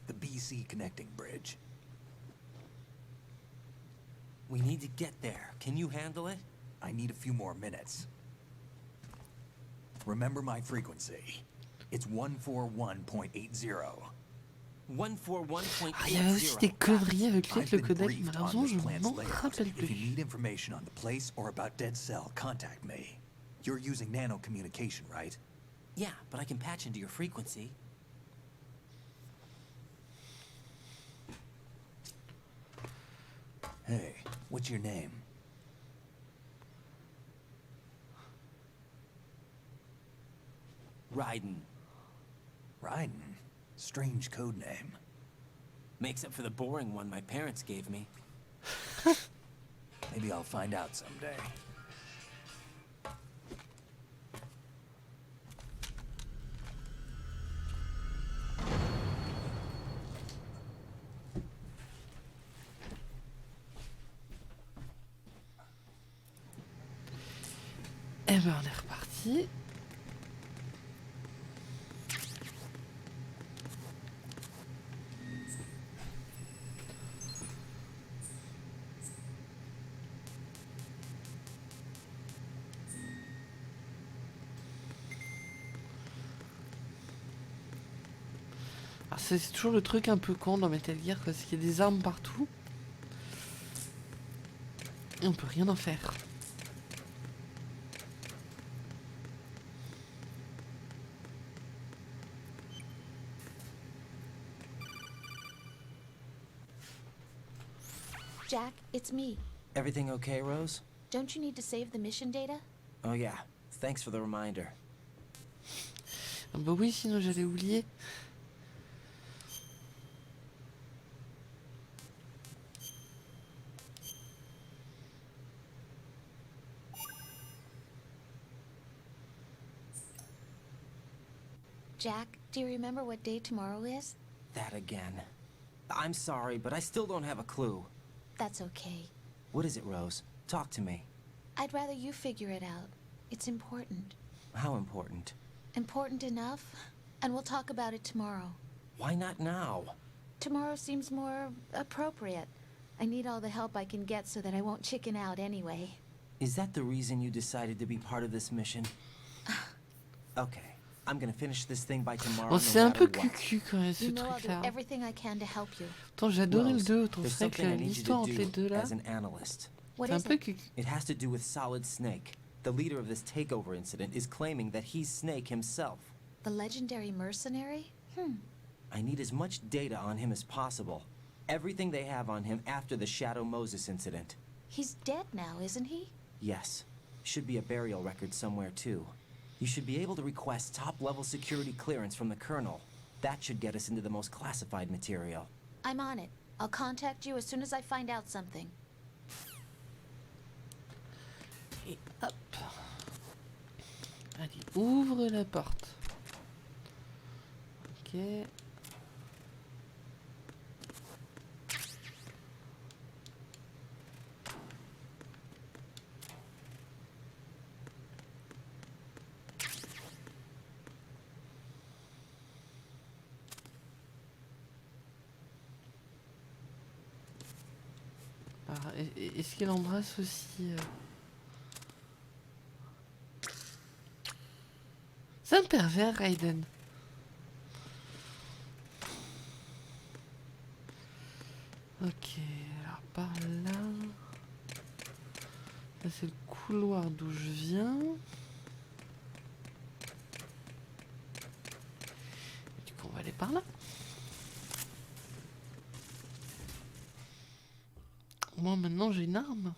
The BC connecting bridge. We need to get there. Can you handle it? I need a few more minutes. Remember my frequency. It's 141.80. 141.80. Ah, il y avait aussi des conneries avec lui, I've le been codec, briefed on malheureusement this je plant's m'en layout. rappelle If you plus. need information on the place or about Dead Cell, contact me. You're using nano communication, right? Yeah, but I can patch into your frequency. Hey, what's your name? Raiden. Raiden. Strange code name. Makes up for the boring one my parents gave me. Maybe I'll find out someday. Eh ben on est reparti. Alors c'est toujours le truc un peu con dans Metal Gear, quoi, c'est qu'il y a des armes partout. Et on peut rien en faire. Jack, it's me. Everything okay, Rose? Don't you need to save the mission data? Oh yeah. Thanks for the reminder. Ah bah oui, sinon j'allais oublier. Jack, do you remember what day tomorrow is? That again. I'm sorry, but I still don't have a clue. That's okay. What is it, Rose? Talk to me. I'd rather you figure it out. It's important. How important? Important enough? And we'll talk about it tomorrow. Why not now? Tomorrow seems more appropriate. I need all the help I can get so that I won't chicken out anyway. Is that the reason you decided to be part of this mission? Okay. I'm gonna finish this thing by tomorrow. Bon, No c'est un peu matter what. cucu quand même ce You know I'll do truc-là. everything I can to help you. Pourtant j'ai adoré le Rose, 2, autant there's c'est vrai que something I need you l'histoire to entre les deux do là, as an analyst. What c'est un is peu it? cucu. It has to do with Solid Snake. The leader of this takeover incident is claiming that he's Snake himself. The legendary mercenary? I need as much data on him as possible. Everything they have on him after the Shadow Moses incident. He's dead now, isn't he? Yes. Should be a burial record somewhere, too. You should be able to request top-level security clearance from the Colonel. That should get us into the most classified material. I'm on it. I'll contact you as soon as I find out something. Et hop. Allez, ouvre la porte. Ok. Alors, est-ce qu'il embrasse aussi C'est un pervers, Raiden. Ok, alors par là... Là c'est le couloir d'où je viens. Du coup on va aller par là. Moi maintenant j'ai une arme.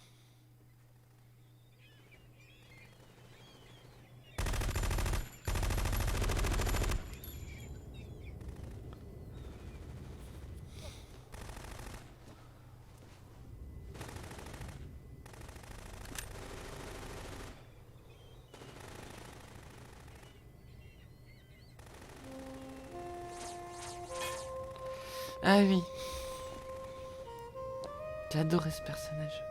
Ah oui. J'ai adoré ce personnage.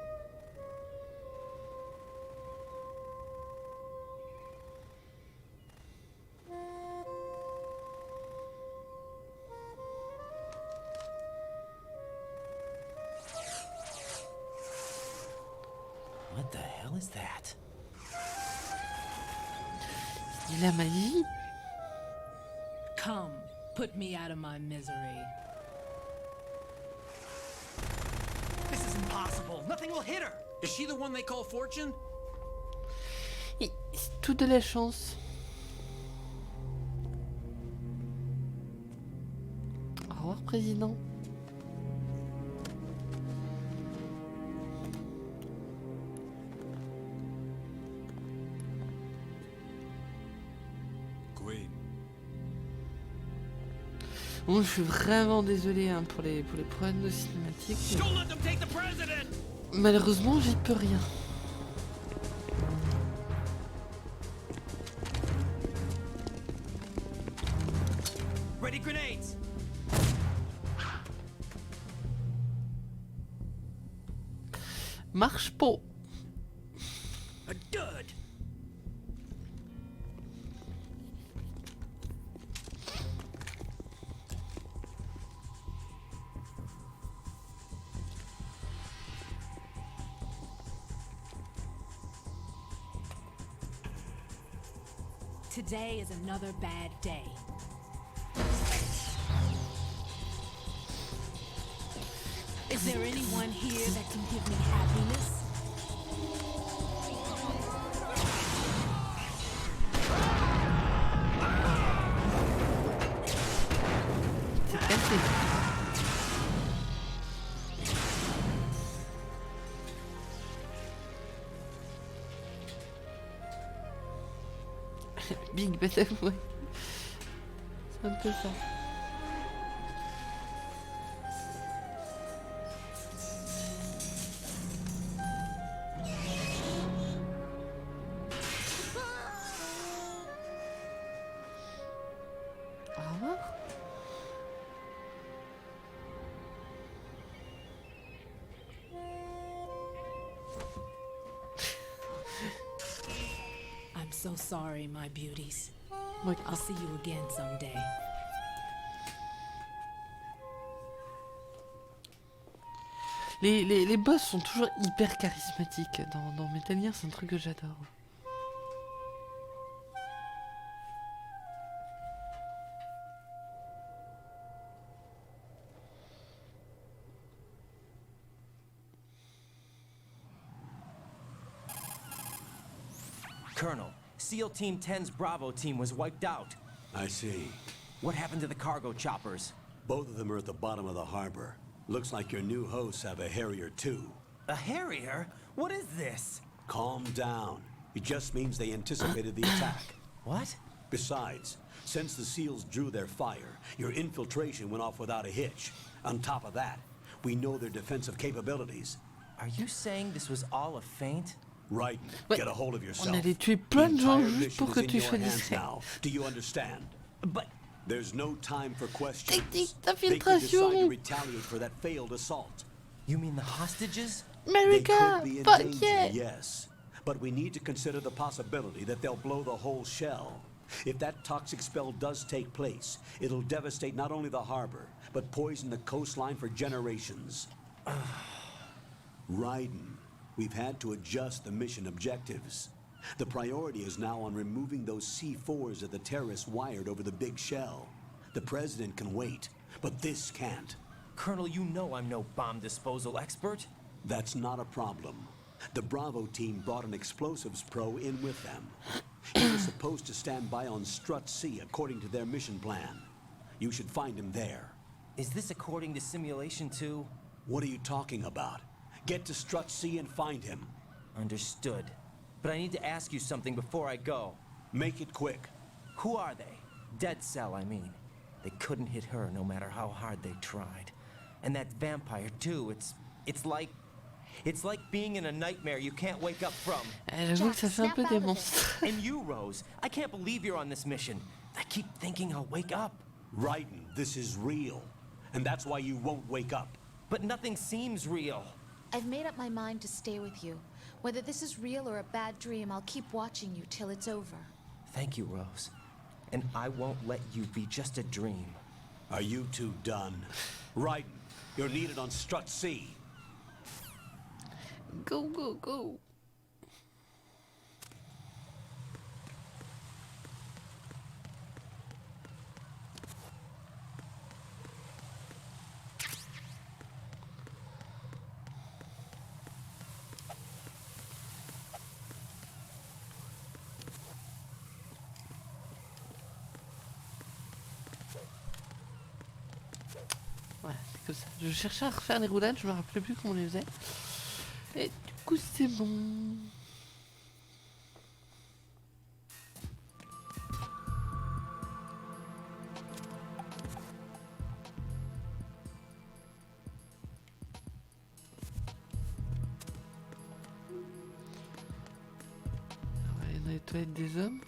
What the hell is that? Il a magie. Come, put me out of my misery. This is impossible. Nothing will hit her. Is she the one they call Fortune? C'est tout de la chance. Au revoir, président. Queen. Bon, je suis vraiment désolé hein, pour les problèmes de cinématique. Don't let them take the president! Malheureusement, j'y peux rien. Ready grenades. Marche pas. A dud. Today is another bad day. Is there anyone here that can give me happiness? C'est cassé. Big Bad ouais. C'est un peu ça. Au revoir. I'm so sorry, my beauties. Ouais, I'll see you again someday. les boss sont toujours hyper charismatiques dans Metal Gear, c'est un truc que j'adore. Colonel, SEAL Team 10's Bravo team was wiped out. I see. What happened to the cargo choppers? Both of them are at the bottom of the harbor. Looks like your new hosts have a Harrier too. A Harrier? What is this? Calm down. It just means they anticipated the attack. What? Besides, since the SEALs drew their fire, your infiltration went off without a hitch. On top of that, we know their defensive capabilities. Are you saying this was all a feint? Raiden, get a hold of yourself. On allait tuer plein de gens juste pour que tu sois distrait. Do you understand? But there's no time for questions. Technique They could decide to d'infiltration. retaliate for that failed assault. You mean the hostages? America, They could be in fuck danger, yeah. yes. But we need to consider the possibility that they'll blow the whole shell. If that toxic spell does take place, it'll devastate not only the harbor, but poison the coastline for generations. Raiden, we've had to adjust the mission objectives. The priority is now on removing those C4s that the terrorists wired over the big shell. The president can wait, but this can't. Colonel, you know I'm no bomb disposal expert. That's not a problem. The Bravo team brought an explosives pro in with them. He was supposed to stand by on Strut C according to their mission plan. You should find him there. Is this according to Simulation 2? What are you talking about? Get to Strut C and find him. Understood. But I need to ask you something before I go. Make it quick. Who are they? Dead Cell, I mean. They couldn't hit her no matter how hard they tried. And that vampire, too, it's like being in a nightmare you can't wake up from. J'avoue que ça fait un peu des monstres. And you, Rose, I can't believe you're on this mission. I keep thinking I'll wake up. Raiden, this is real. And that's why you won't wake up. But nothing seems real. I've made up my mind to stay with you. Whether this is real or a bad dream, I'll keep watching you till it's over. Thank you, Rose. And I won't let you be just a dream. Are you two done? Raiden, you're needed on Strut C. Go, go, go. Voilà, c'est comme ça. Je cherchais à refaire les roulades, je me rappelais plus comment on les faisait. Et du coup, c'est bon. On va aller dans les toilettes des hommes.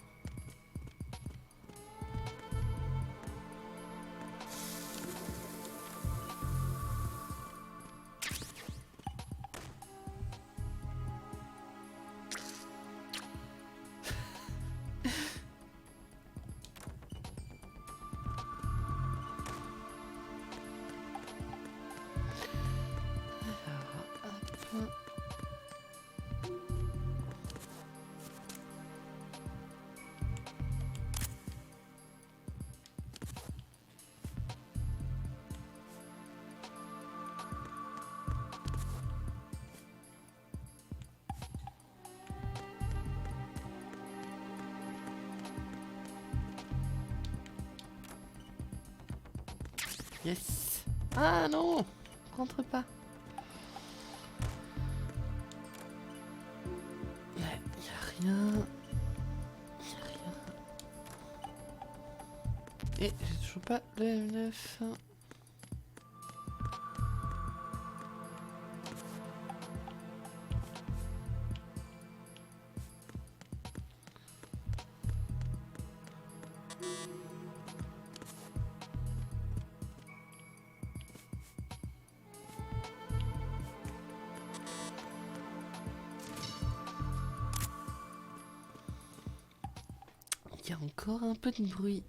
Yes. Ah non, rentre pas. Y a rien. Y a rien. Et j'ai toujours pas le M9. Il y a encore un peu de bruit.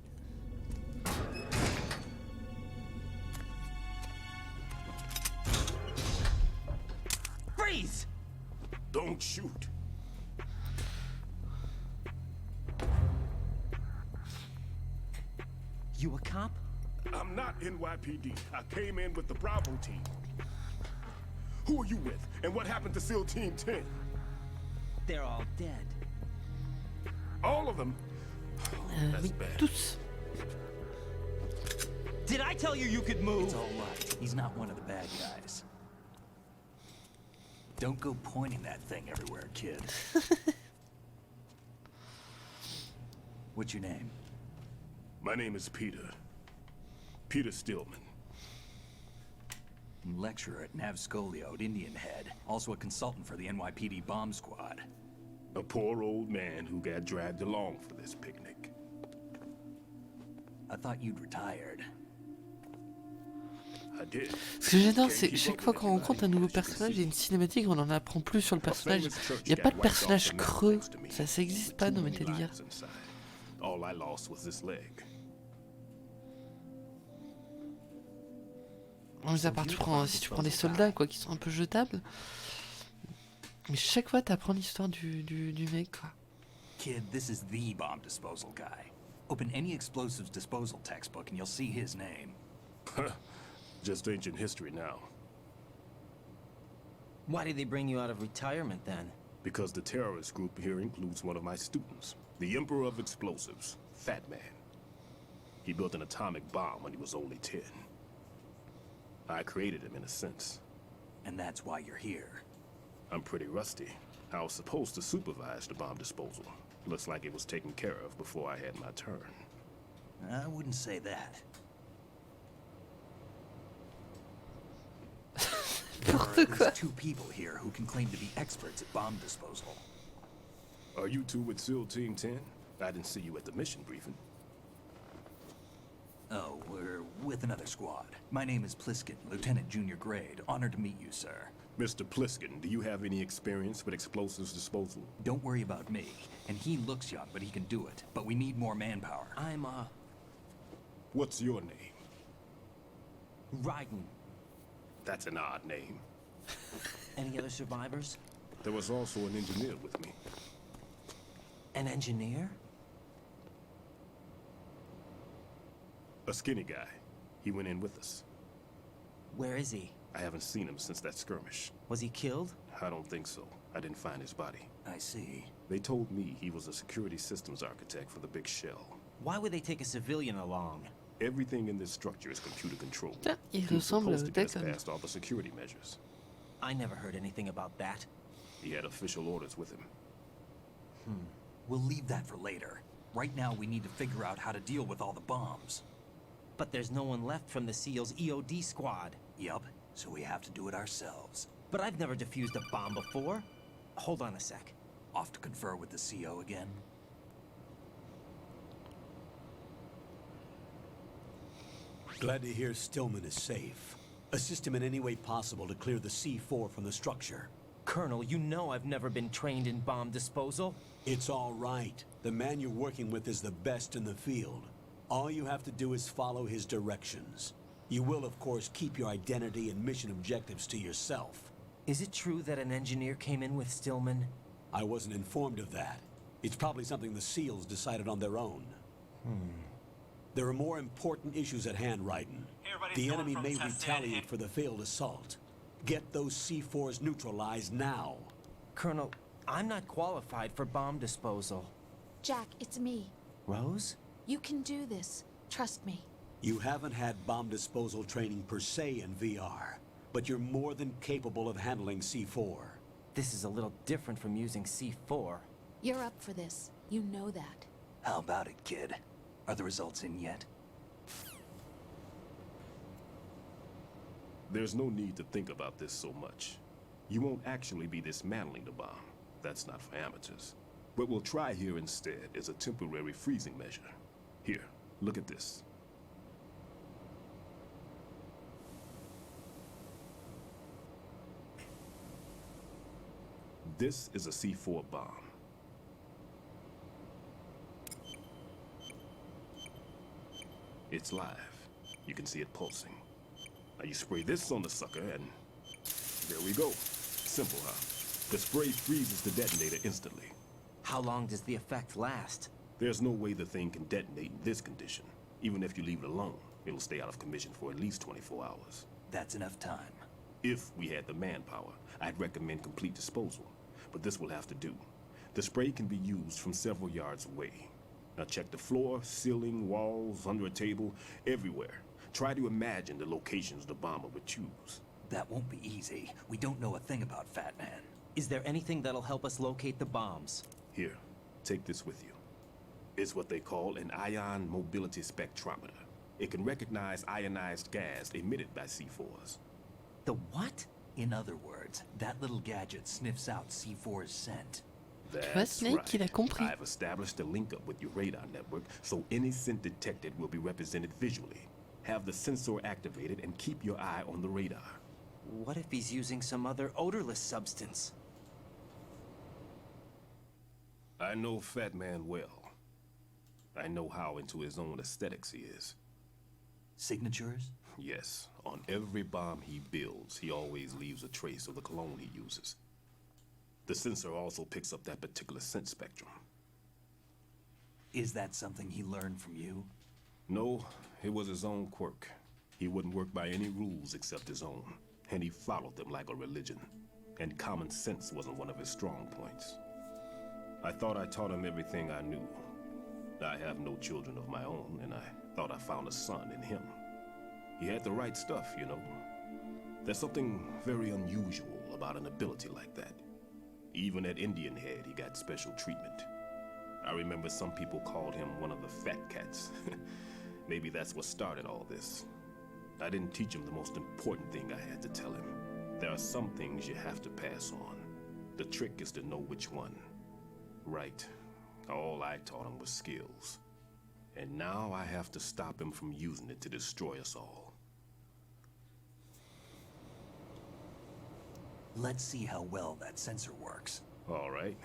Freeze! Don't shoot. You a cop? I'm not NYPD. I came in with the Bravo team. Who are you with? And what happened to SEAL Team 10? They're all dead. All of them? That's Oui, bad. tous. Did I tell you you could move? It's all right. He's not one of the bad guys. Don't go pointing that thing everywhere, kid. What's your name? My name is Peter. Peter Stillman. Lecturer at Navscolio at Indian Head. Also a consultant for the NYPD bomb squad. A poor old man who got dragged along for this picnic. I thought you'd retired. I did. Ce que j'adore, c'est chaque fois qu'on rencontre un nouveau personnage, il y a une cinématique, on en apprend plus sur le personnage. Il n'y a pas de personnage creux, ça n'existe pas dans Metal Gear. All I lost was this leg. À part si tu prends des soldats quoi, qui sont un peu jetables. Mais chaque fois t'apprends l'histoire du mec quoi. Kid, this is the bomb disposal guy. Open any explosives disposal textbook and you'll see his name. Just ancient history now. Why did they bring you out of retirement then? Because the terrorist group here includes one of my students, the Emperor of Explosives, Fat Man. He built an atomic bomb when he was only 10. I created him in a sense. And that's why you're here. I'm pretty rusty. I was supposed to supervise the bomb disposal. Looks like it was taken care of before I had my turn. I wouldn't say that. There's two people here who can claim to be experts at bomb disposal. Are you two with SEAL Team 10? I didn't see you at the mission briefing. Oh, we're with another squad. My name is Pliskin, Lieutenant Junior Grade. Honored to meet you, sir. Mr. Pliskin, do you have any experience with explosives disposal? Don't worry about me. And he looks young, but he can do it. But we need more manpower. I'm, What's your name? Raiden. That's an odd name. Any other survivors? There was also an engineer with me. An engineer? A skinny guy. He went in with us. Where is he? I haven't seen him since that skirmish. Was he killed? I don't think so. I didn't find his body. I see. They told me he was a security systems architect for the big shell. Why would they take a civilian along? Everything in this structure is computer controlled. Ah, il He was ressemble supposed au to get us Declan. past all the security measures. I never heard anything about that. He had official orders with him. We'll leave that for later. Right now, we need to figure out how to deal with all the bombs. But there's no one left from the SEAL's EOD squad. Yup, so we have to do it ourselves. But I've never defused a bomb before. Hold on a sec. Off to confer with the CO again? Glad to hear Stillman is safe. Assist him in any way possible to clear the C4 from the structure. Colonel, you know I've never been trained in bomb disposal. It's all right. The man you're working with is the best in the field. All you have to do is follow his directions. You will, of course, keep your identity and mission objectives to yourself. Is it true that an engineer came in with Stillman? I wasn't informed of that. It's probably something the SEALs decided on their own. There are more important issues at hand, Raiden. The enemy may retaliate for the failed assault. Get those C4s neutralized now. Colonel, I'm not qualified for bomb disposal. Jack, it's me. Rose? You can do this. Trust me. You haven't had bomb disposal training per se in VR, but you're more than capable of handling C4. This is a little different from using C4. You're up for this. You know that. How about it, kid? Are the results in yet? There's no need to think about this so much. You won't actually be dismantling the bomb. That's not for amateurs. What we'll try here instead is a temporary freezing measure. Here, look at this. This is a C4 bomb. It's live. You can see it pulsing. Now you spray this on the sucker and there we go. Simple, huh? The spray freezes the detonator instantly. How long does the effect last? There's no way the thing can detonate in this condition. Even if you leave it alone, it'll stay out of commission for at least 24 hours. That's enough time. If we had the manpower, I'd recommend complete disposal. But this will have to do. The spray can be used from several yards away. Now check the floor, ceiling, walls, under a table, everywhere. Try to imagine the locations the bomber would choose. That won't be easy. We don't know a thing about Fat Man. Is there anything that'll help us locate the bombs? Here, take this with you. It's what they call an ion mobility spectrometer. It can recognize ionized gas emitted by C4s. The what? In other words, that little gadget sniffs out C4's scent. That's Snake, il a compris. I've established a link up with your radar network, so any scent detected will be represented visually. Have the sensor activated and keep your eye on the radar. What if he's using some other odorless substance? I know Fat Man well. I know how into his own aesthetics he is. Signatures? Yes. On every bomb he builds, he always leaves a trace of the cologne he uses. The sensor also picks up that particular scent spectrum. Is that something he learned from you? No, it was his own quirk. He wouldn't work by any rules except his own, and he followed them like a religion. And common sense wasn't one of his strong points. I thought I taught him everything I knew. I have no children of my own, and I thought I found a son in him. He had the right stuff, you know. There's something very unusual about an ability like that. Even at Indian Head, he got special treatment. I remember some people called him one of the fat cats. Maybe that's what started all this. I didn't teach him the most important thing I had to tell him. There are some things you have to pass on. The trick is to know which one. Right. All I taught him was skills. And now I have to stop him from using it to destroy us all. Let's see how well that sensor works. All right.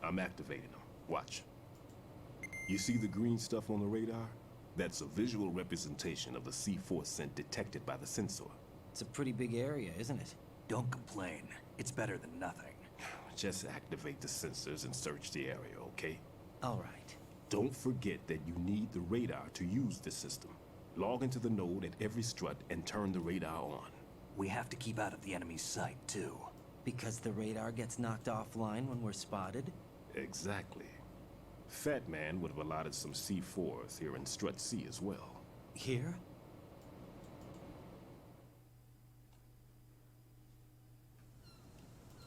I'm activating them. Watch. You see the green stuff on the radar? That's a visual representation of the C4 scent detected by the sensor. It's a pretty big area, isn't it? Don't complain. It's better than nothing. Just activate the sensors and search the area, okay? All right. Don't forget that you need the radar to use the system. Log into the node at every strut and turn the radar on. We have to keep out of the enemy's sight, too. Because the radar gets knocked offline when we're spotted? Exactly. Fat Man would have allotted some C4s here in Strut C as well. Here?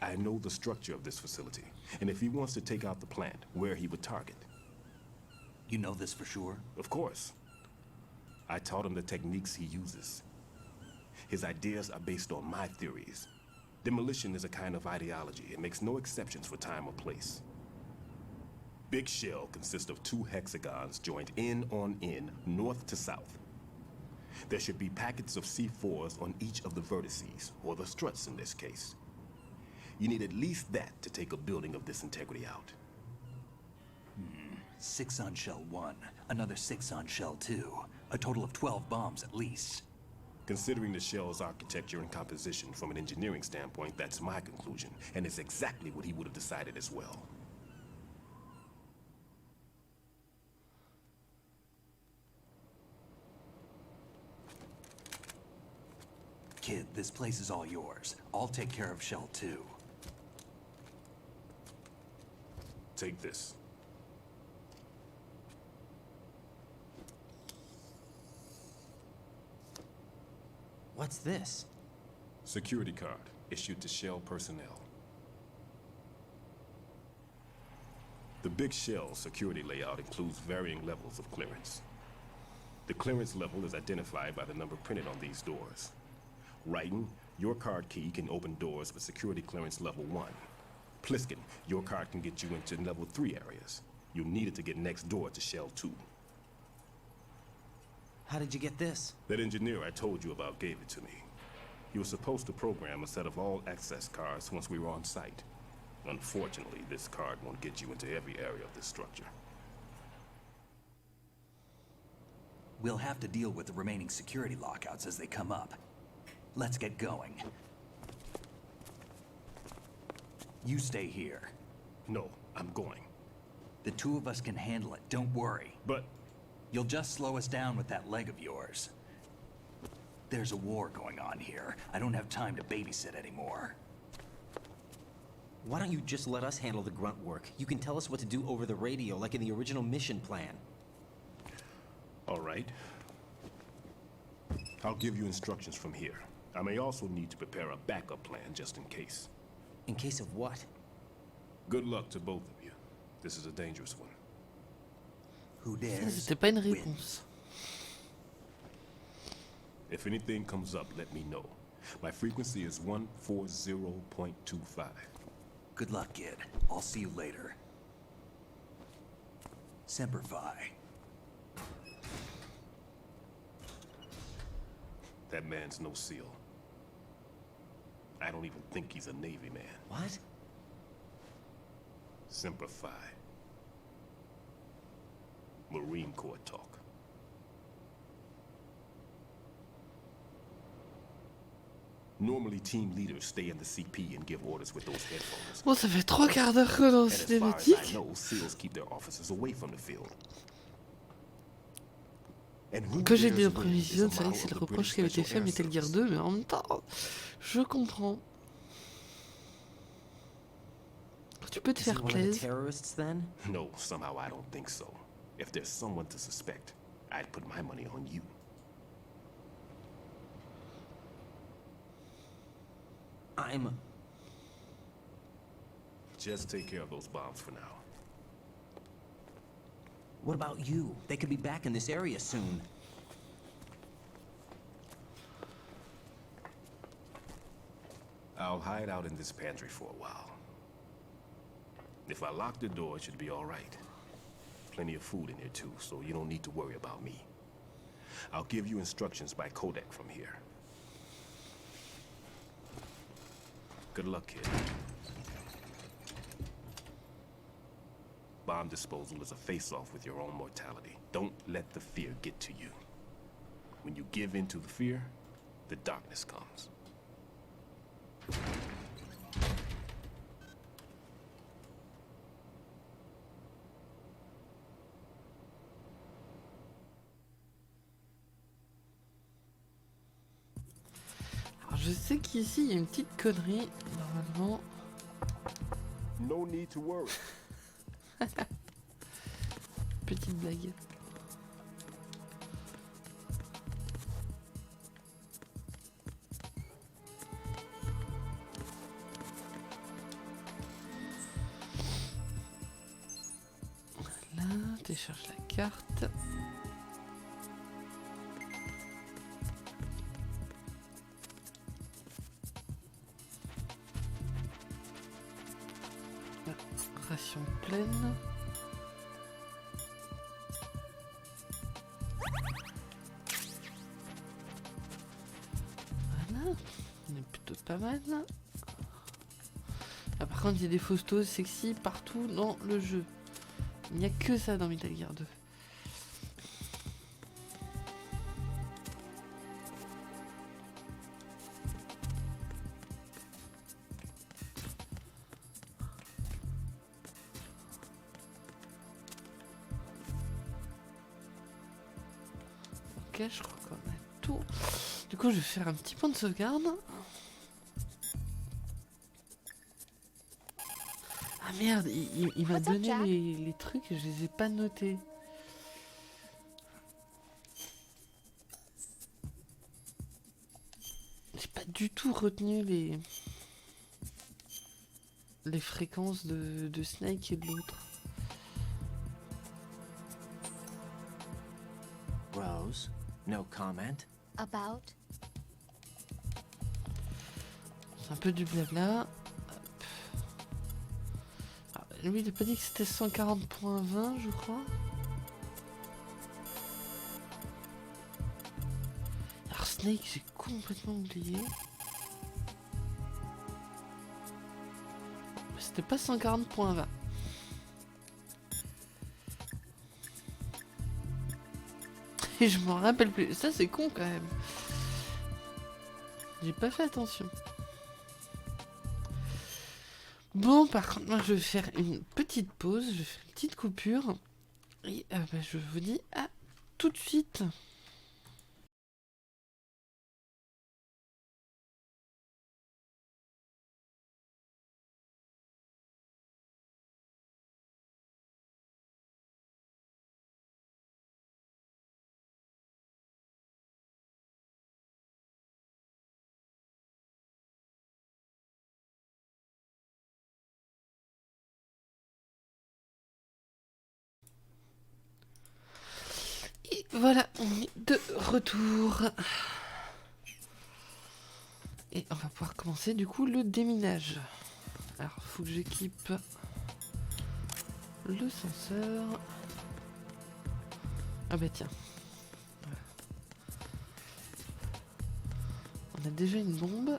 I know the structure of this facility, and if he wants to take out the plant, where he would target. You know this for sure? Of course. I taught him the techniques he uses. His ideas are based on my theories. Demolition is a kind of ideology. It makes no exceptions for time or place. Big shell consists of 2 hexagons joined end on end, north to south. There should be packets of C4s on each of the vertices, or the struts in this case. You need at least that to take a building of this integrity out. 6 on shell 1, another 6 on shell 2. A total of 12 bombs at least. Considering the shell's architecture and composition from an engineering standpoint, that's my conclusion, and it's exactly what he would have decided as well. Kid, this place is all yours. I'll take care of shell 2. Take this. What's this? Security card, issued to Shell personnel. The Big Shell security layout includes varying levels of clearance. The clearance level is identified by the number printed on these doors. Raiden, your card key can open doors with security clearance level 1. Pliskin, your card can get you into level 3 areas. You'll need it to get next door to Shell 2. How did you get this? That engineer I told you about gave it to me. He was supposed to program a set of all access cards once we were on site. Unfortunately, this card won't get you into every area of this structure. We'll have to deal with the remaining security lockouts as they come up. Let's get going. You stay here. No, I'm going. The 2 of us can handle it, don't worry. But... You'll just slow us down with that leg of yours. There's a war going on here. I don't have time to babysit anymore. Why don't you just let us handle the grunt work? You can tell us what to do over the radio, like in the original mission plan. All right. I'll give you instructions from here. I may also need to prepare a backup plan just in case. In case of what? Good luck to both of you. This is a dangerous one. Who Ça, dares c'était pas une réponse. If anything comes up, let me know. My frequency is 140.25. Good luck, kid. I'll see you later. Semper Fi. That man's no SEAL. I don't even think he's a Navy man. What? Semper Fi. Marine Corps talk. Normally, team leaders stay in the CP and give orders with those headphones. Bon, ça fait 3 quarts d'heure que dans And cette as far as I cinématique. know, SEALs keep their officers away from the field. And who Que j'ai dares dit au win premier is a épisode, c'est vrai que model c'est of le the reproche British qui avait été Special fait à Air Metal Gear Service. 2, mais en même temps, je comprends. Tu peux te Is he faire one of the plaisir. terrorists then? No, somehow I don't think so. If there's someone to suspect, I'd put my money on you. Just take care of those bombs for now. What about you? They could be back in this area soon. I'll hide out in this pantry for a while. If I lock the door, it should be all right. Plenty of food in here too, so you don't need to worry about me. I'll give you instructions by codec from here. Good luck, kid. Bomb disposal is a face-off with your own mortality. Don't let the fear get to you. When you give in to the fear, the darkness comes. Alors, je sais qu'ici, il y a une petite connerie, normalement. No need to worry. Petite blague. Voilà, télécharge la carte. Ration pleine. Voilà, on est plutôt pas mal. Ah, par contre, il y a des fausses sexy partout dans le jeu. Il n'y a que ça dans Metal Gear 2. Ok, je crois qu'on a tout. Du coup, je vais faire un petit point de sauvegarde. Ah merde, il m'a What's up, donné Jack? les trucs et je les ai pas notés. J'ai pas du tout retenu les fréquences de Snake et de l'autre. Rose, no comment. About? C'est un peu du blabla. Hop. Ah, lui, il a pas dit que c'était 140.20, je crois. Alors Snake, j'ai complètement oublié. C'était pas 140.20. Et je m'en rappelle plus. Ça, c'est con quand même. J'ai pas fait attention. Bon, par contre, moi, je vais faire une petite pause. Je vais faire une petite coupure. Et je vous dis à tout de suite. Voilà, on est de retour. Et on va pouvoir commencer du coup le déminage. Alors, faut que j'équipe le senseur. Ah bah tiens. Voilà. On a déjà une bombe.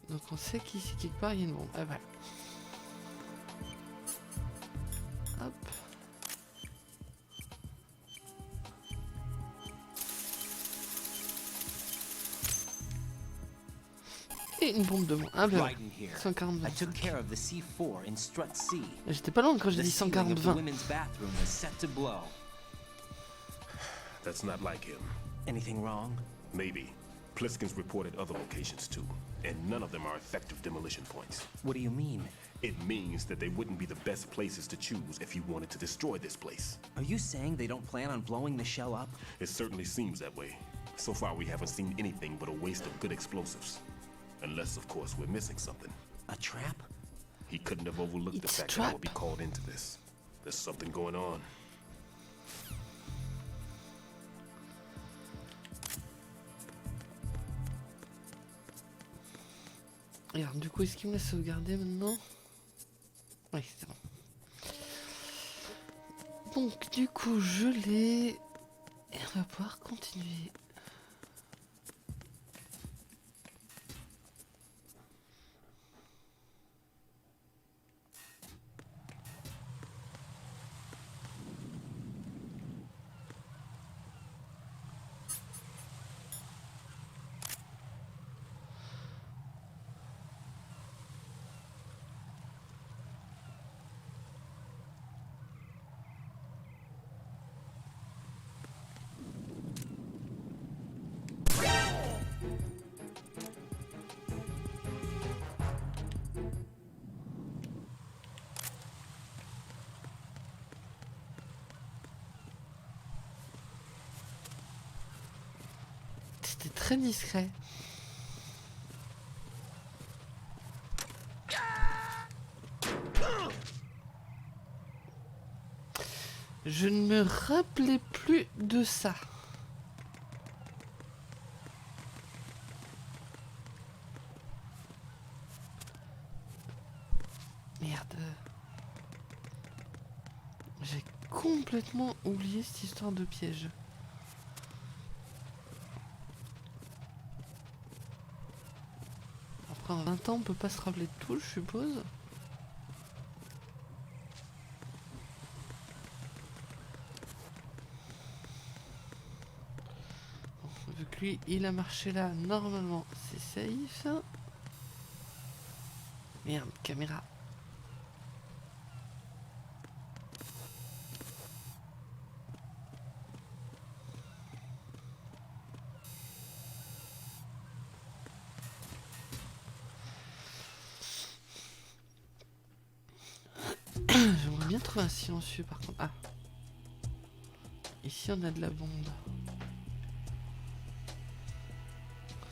Donc on sait qu'ici quelque part il y a une bombe. Ah voilà. Hop. Et une bombe de moins. Ah ben, 140. J'étais pas loin quand j'ai dit 140-20. That's not like him. Anything wrong? Maybe. Pliskin's reported other locations too, and none of them are effective demolition points. What do you mean? It means that they wouldn't be the best places to choose if you wanted to destroy this place. Are you saying they don't plan on blowing the shell up? It certainly seems that way. So far we haven't seen anything but a waste of good explosives. Unless, of course, we're missing something. A trap? He couldn't have overlooked the fact that I would be called into this. There's something going on. Et alors, du coup, est-ce qu'il me laisse sauvegarder maintenant? Oui, c'est bon. Donc, du coup, je l'ai. Et on va pouvoir continuer. C'était très discret. Je ne me rappelais plus de ça. Merde. J'ai complètement oublié cette histoire de piège. Après, en 20 ans, on peut pas se rappeler de tout, je suppose. Bon, vu que lui, il a marché là, normalement, c'est safe. Merde, caméra. J'aimerais bien trouver un silencieux par contre. Ah. Ici on a de la bombe.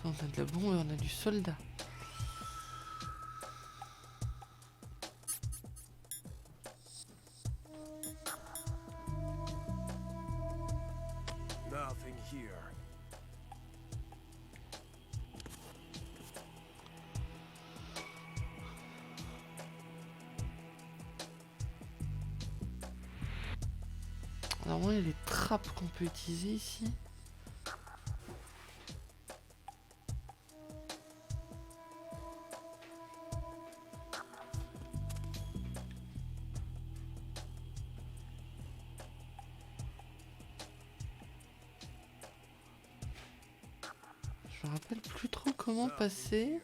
On a de la bombe et on a du soldat. Nothing here. Alors moi il y a les trappes qu'on peut utiliser ici. Je me rappelle plus trop comment passer.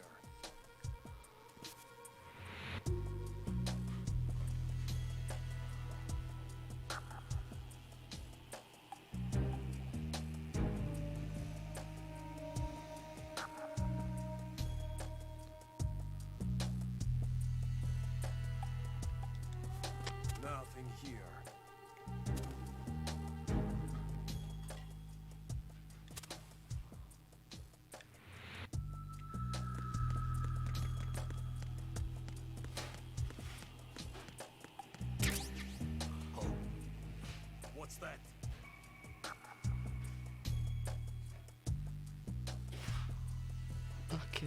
Nothing here.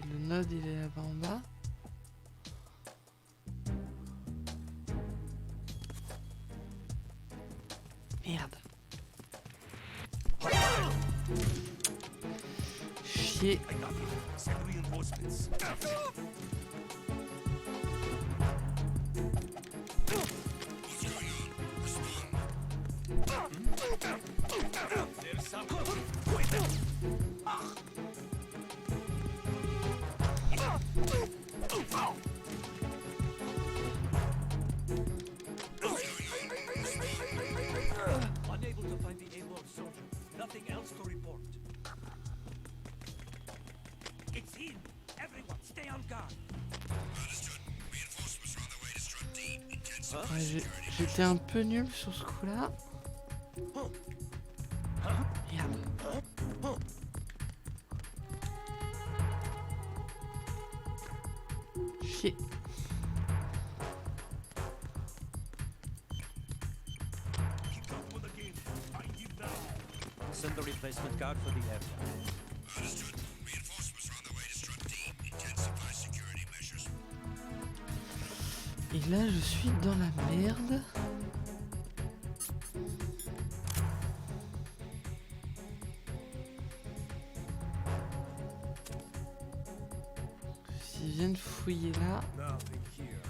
Le node il est là-bas en bas. Merde. Chier. Unable to find the airborne soldier. Nothing else to report. It's him. Everyone, stay on guard. Ouais, j'étais un peu nul sur ce coup-là. Merde. Chier. Send the replacement guard for the area. Understood. Reinforcements are on the way to Strut D. Intensify security measures. Et là, je suis dans la merde. S'ils viennent fouiller là. Nothing here.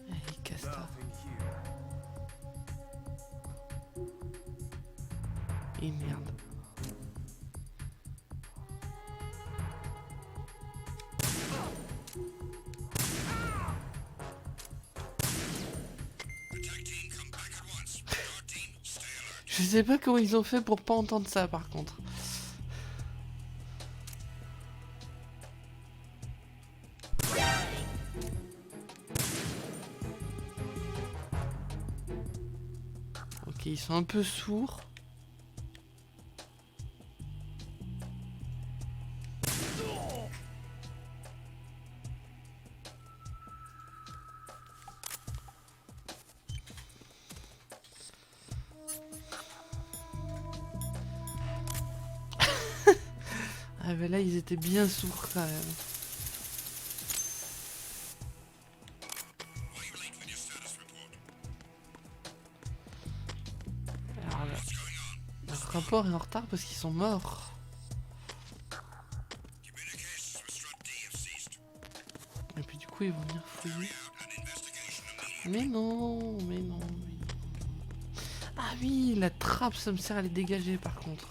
Allez, casse-toi. Nothing here. Et merde. Je sais pas comment ils ont fait pour pas entendre ça par contre. Ok, ils sont un peu sourds. Ah bah là ils étaient bien sourds quand même. Alors là, leur rapport est en retard parce qu'ils sont morts. Et puis du coup ils vont venir fouiller. Mais non, mais non, mais non. Ah oui, la trappe ça me sert à les dégager par contre.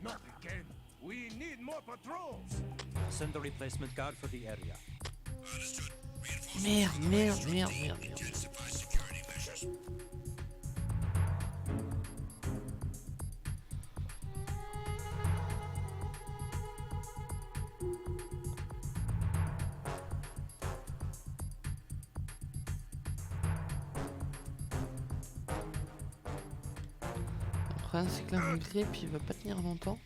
Not again. We need more patrols. Send the replacement guard for the area. Merde, merde, merde, merde, merde. Le problème c'est que là mon grip il va pas tenir longtemps.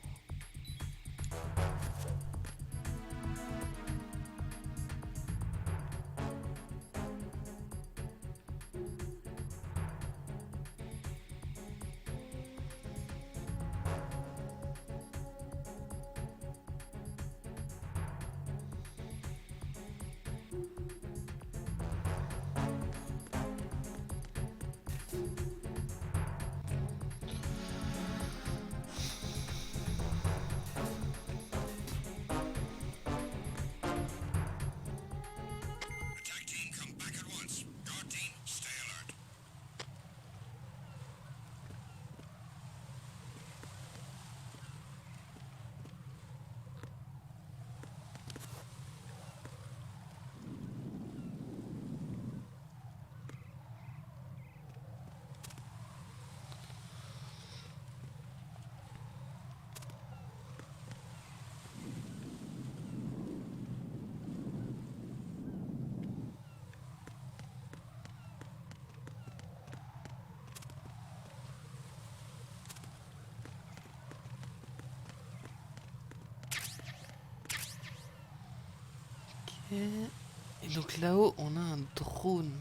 Et donc là-haut, on a un drone.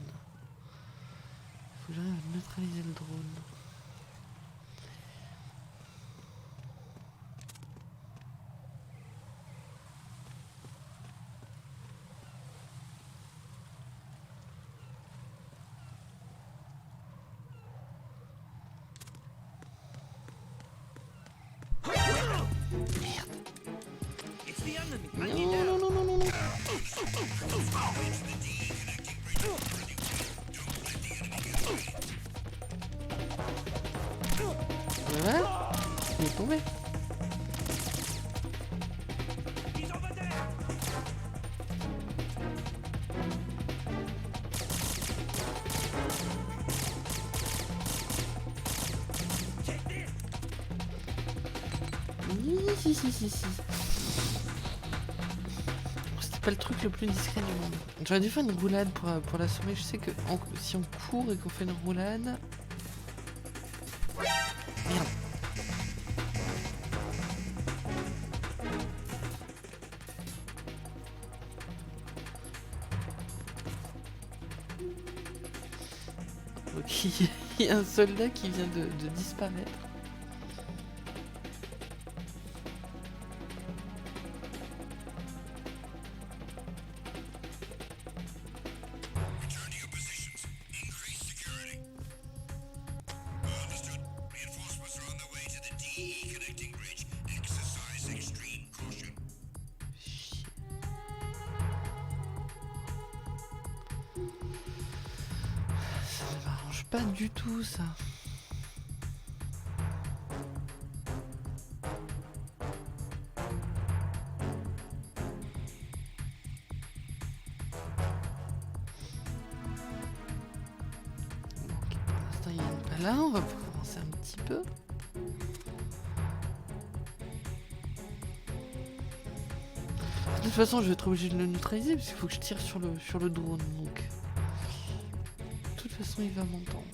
Faut que j'arrive à neutraliser le drone. Non, non, non, non, non, non. Voilà, il est tombé. Si. C'était pas le truc le plus discret du monde. J'aurais dû faire une roulade pour l'assommer. Je sais que si on court et qu'on fait une roulade... Merde. Ok, il y a un soldat qui vient de disparaître. Pas du tout ça. Ok, pour l'instant il n'est pas là, on va pouvoir avancer un petit peu. De toute façon je vais être obligé de le neutraliser parce qu'il faut que je tire sur le drone, donc de toute façon il va m'entendre.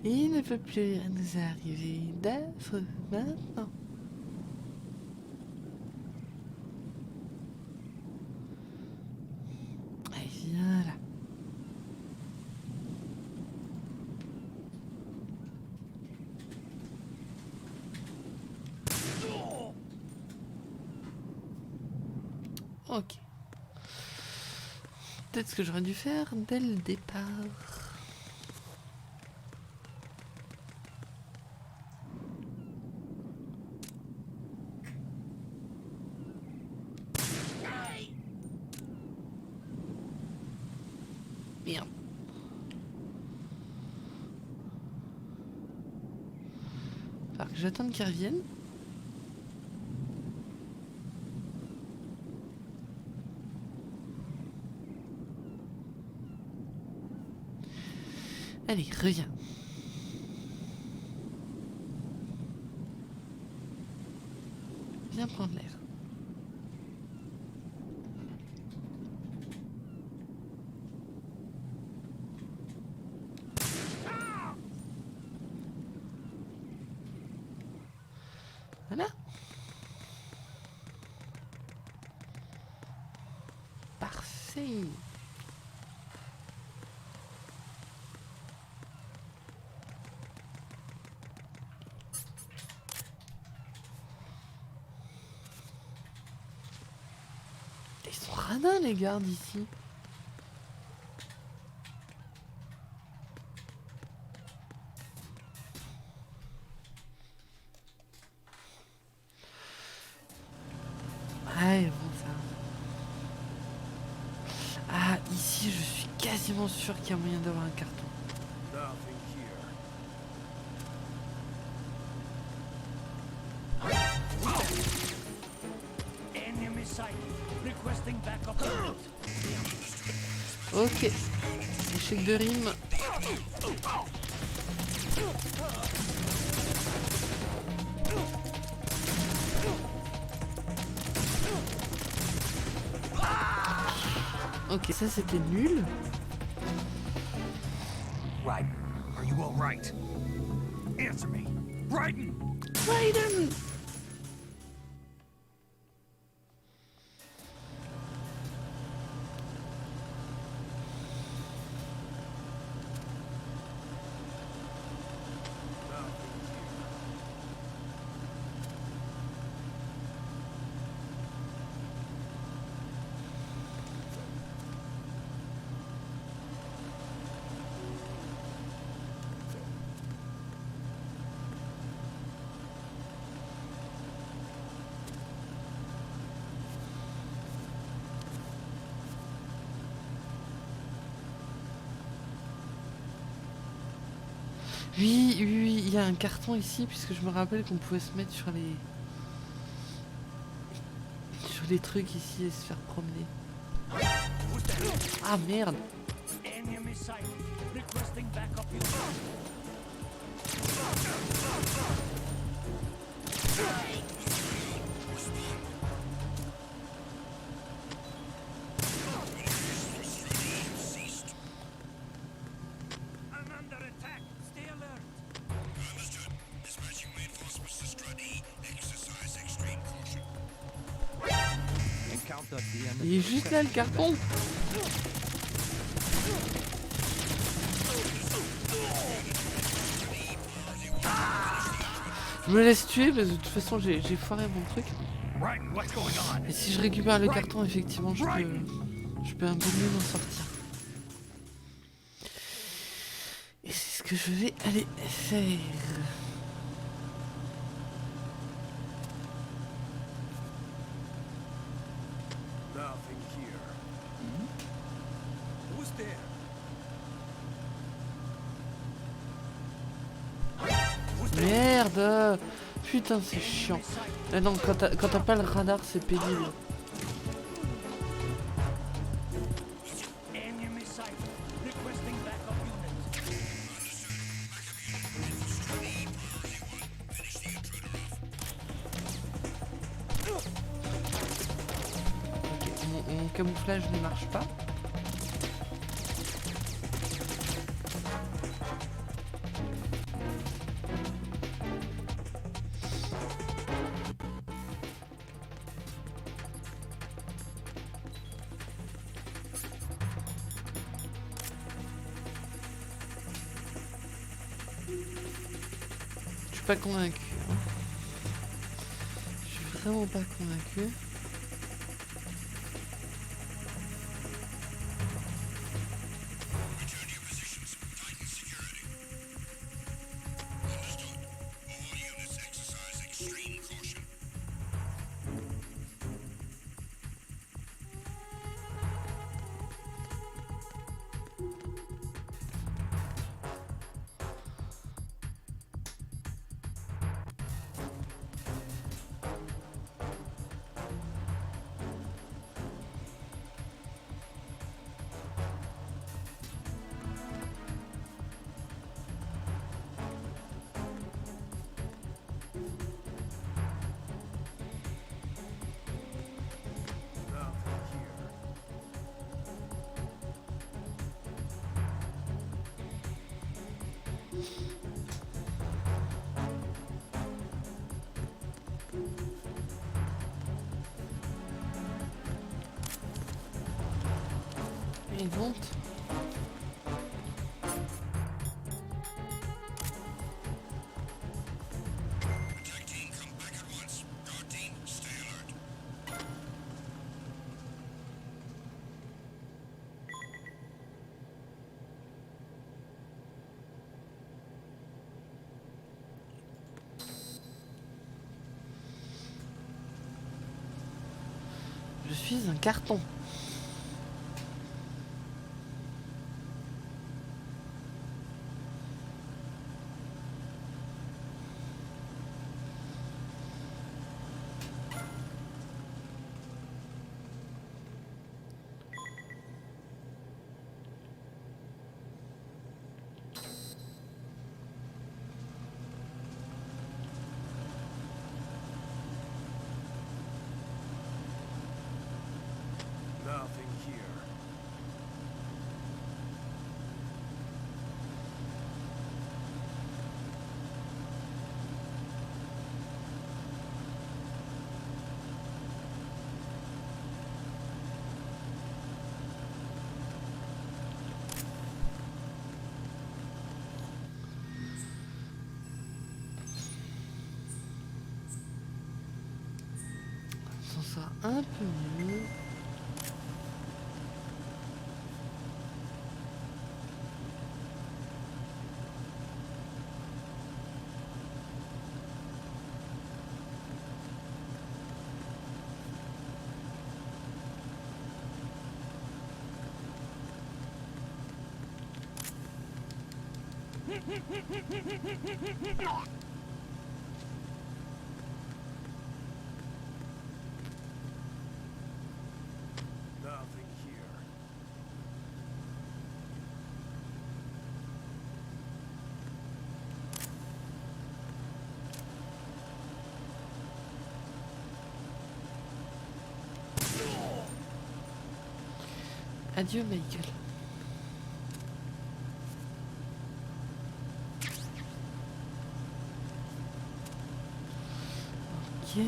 Il ne peut plus rien nous arriver d'affreux maintenant. Allez, viens là. Ok. Peut-être ce que j'aurais dû faire dès le départ. Merde. Alors que j'attends qu'ils reviennent. Allez, reviens. Viens prendre l'air. Voilà. Parfait. Ils sont radins les gardes ici. Ouais, bon ça. Ah, ici je suis quasiment sûr qu'il y a moyen d'avoir un carton. Ok. Échec de rime. Ok, ça c'était nul. Raiden, are you all right? Answer me. Raiden! Raiden! Oui, il y a un carton ici, puisque je me rappelle qu'on pouvait se mettre sur les trucs ici et se faire promener. Ah merde! Il est juste là le carton. Je me laisse tuer parce que de toute façon j'ai foiré mon truc. Et si je récupère le carton, effectivement je peux un peu mieux m'en sortir. Et c'est ce que je vais aller faire. Merde! Putain, c'est chiant. Mais non, quand t'as pas le radar, c'est pénible. Mon camouflage ne marche pas. Je suis pas convaincu. Hein. Je suis vraiment pas convaincu. Une honte. Je suis un carton. un peu mieux. Nothing here. Adieu Michael. Ok.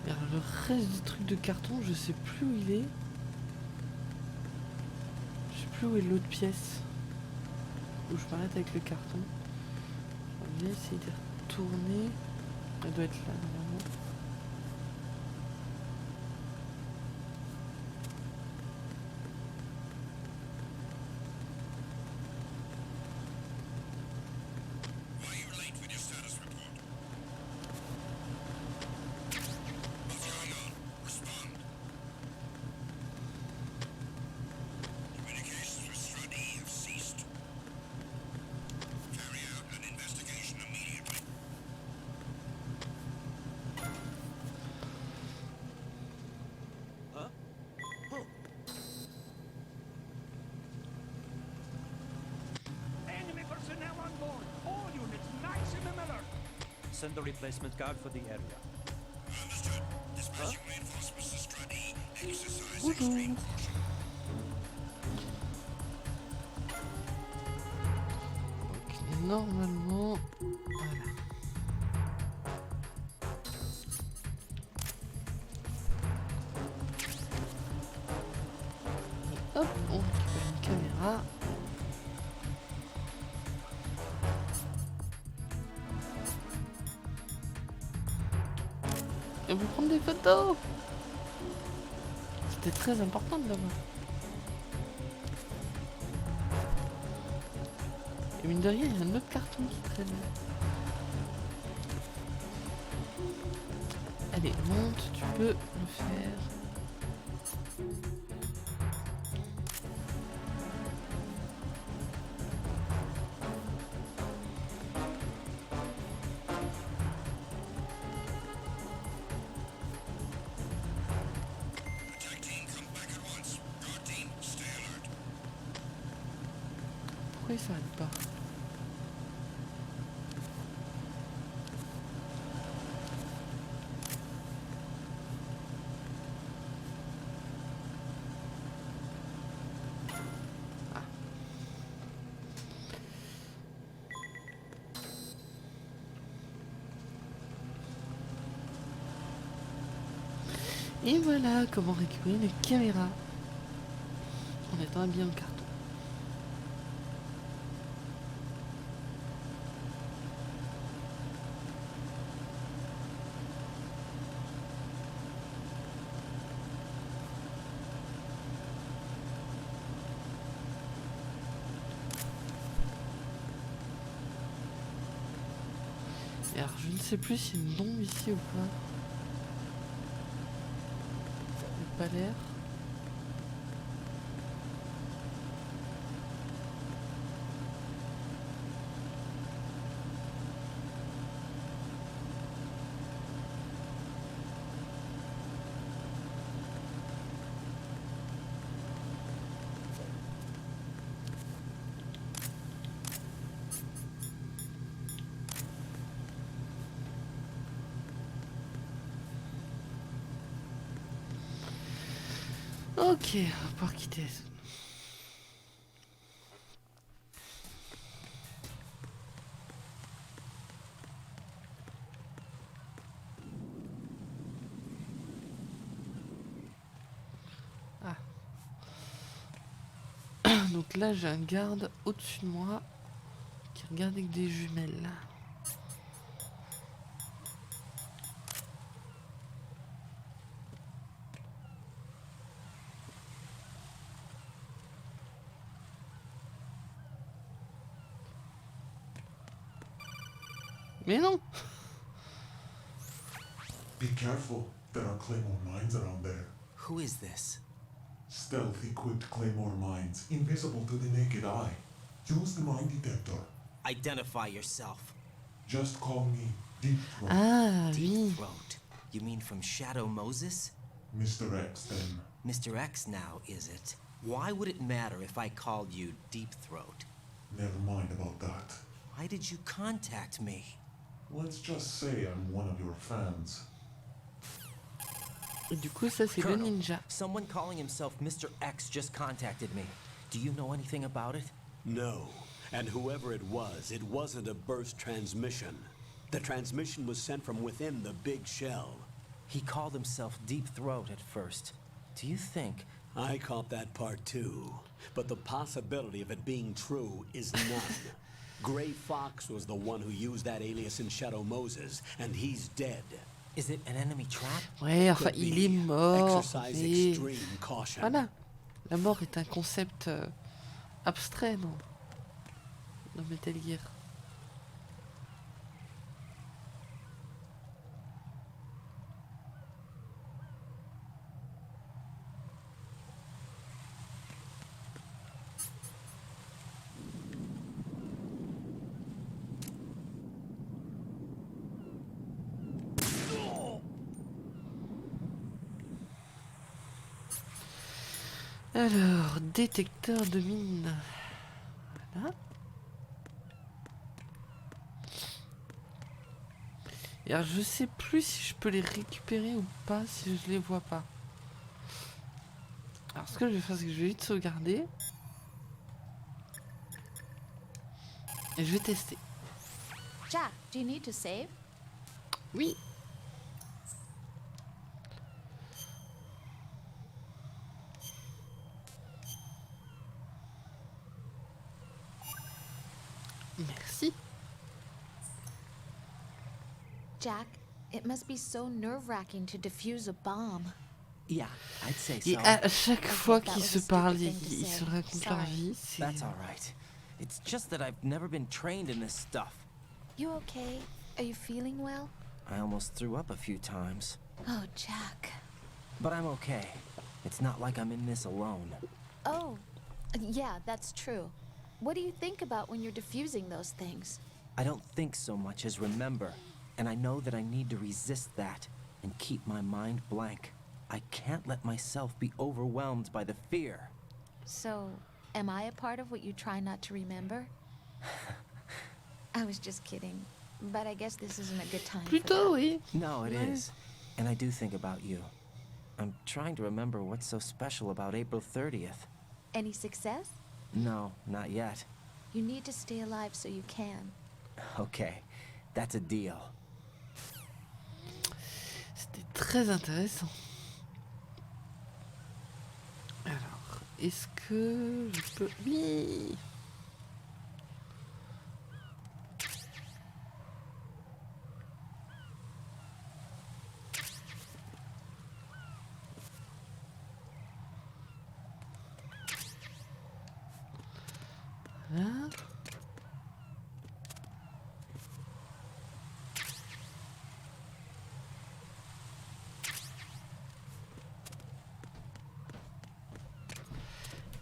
Alors, le reste du truc de carton, je sais plus où il est. Je sais plus où est l'autre pièce. Où je m'arrête avec le carton. Je vais essayer d'y retourner. Elle doit être là normalement. Why are you late with your status report? What's going on? Respond. Communications with Aujourd'hui have ceased. Carry out an investigation immediately. Enemy personnel on board. All units, nice in the miller. Send the replacement guard for the area. Understood. Dispatching reinforcements to Aujourd'hui. Exercise Bonjour. extreme caution. Donc normalement, voilà. Et hop, on récupère une caméra. Et vous prendre des photos. C'était très important de l'avoir. Et mine de rien, il y a un autre carton qui traîne. Allez, monte, tu peux le faire. Attack team, come back at once. Guard team, stay alert. Pourquoi il s'arrête pas? Ah. Et voilà comment récupérer une caméra en étant habillé en carton. Et alors je ne sais plus s'il y a une bombe ici ou pas. Ça n'a pas l'air. Ok, on va pouvoir quitter la zone. Ah. Donc là j'ai un garde au-dessus de moi qui regarde avec des jumelles. Mais non! Be careful. There are Claymore mines around there. Who is this? Stealth-equipped Claymore mines, invisible to the naked eye. Use the mine detector. Identify yourself. Just call me Deep Throat. Ah, Deep oui. Throat. You mean from Shadow Moses? Mr. X, then. Mr. X now, is it? Why would it matter if I called you Deep Throat? Never mind about that. Why did you contact me? Let's just say I'm one of your fans. Et du coup, ça, c'est le Colonel, ninja. someone calling himself Mr. X just contacted me. Do you know anything about it? No. And whoever it wasn't a burst transmission. The transmission was sent from within the big shell. He called himself Deep Throat at first. Do you think... I caught that part too. But the possibility of it being true is none. Gray Fox was the one who used that alias in Shadow Moses, and he's dead. Is it an enemy trap? Ouais, enfin, il est mort. Exercise Mais... extreme caution. Voilà. La mort est un concept abstrait, non? Dans Metal Gear. Alors, détecteur de mine. Voilà. Et alors, je sais plus si je peux les récupérer ou pas, si je les vois pas. Alors, ce que je vais faire, c'est que je vais vite sauvegarder. Et je vais tester. Jack, do you need to save? Oui. Merci. Jack, it must be so nerve-wracking to defuse a bomb. Yeah, I'd say Et so. à chaque fois that qu'ils was se a stupid parlent, thing to ils say. se racontent leur Sorry. vie. C'est... That's all right. It's just that I've never been trained in this stuff. You okay? Are you feeling well? I almost threw up a few times. Oh, Jack. But I'm okay. It's not like I'm in this alone. Oh, yeah, that's true. What do you think about when you're defusing those things? I don't think so much as remember, and I know that I need to resist that and keep my mind blank. I can't let myself be overwhelmed by the fear. So, am I a part of what you try not to remember? I was just kidding, but I guess this isn't a good time for Plutôt, that. oui. No, it Ouais. is. And I do think about you. I'm trying to remember what's so special about April 30th. Any success? No, not yet. You need to stay alive so you can. Okay, that's a deal. C'était très intéressant. Alors, est-ce que je peux... Oui. Voilà.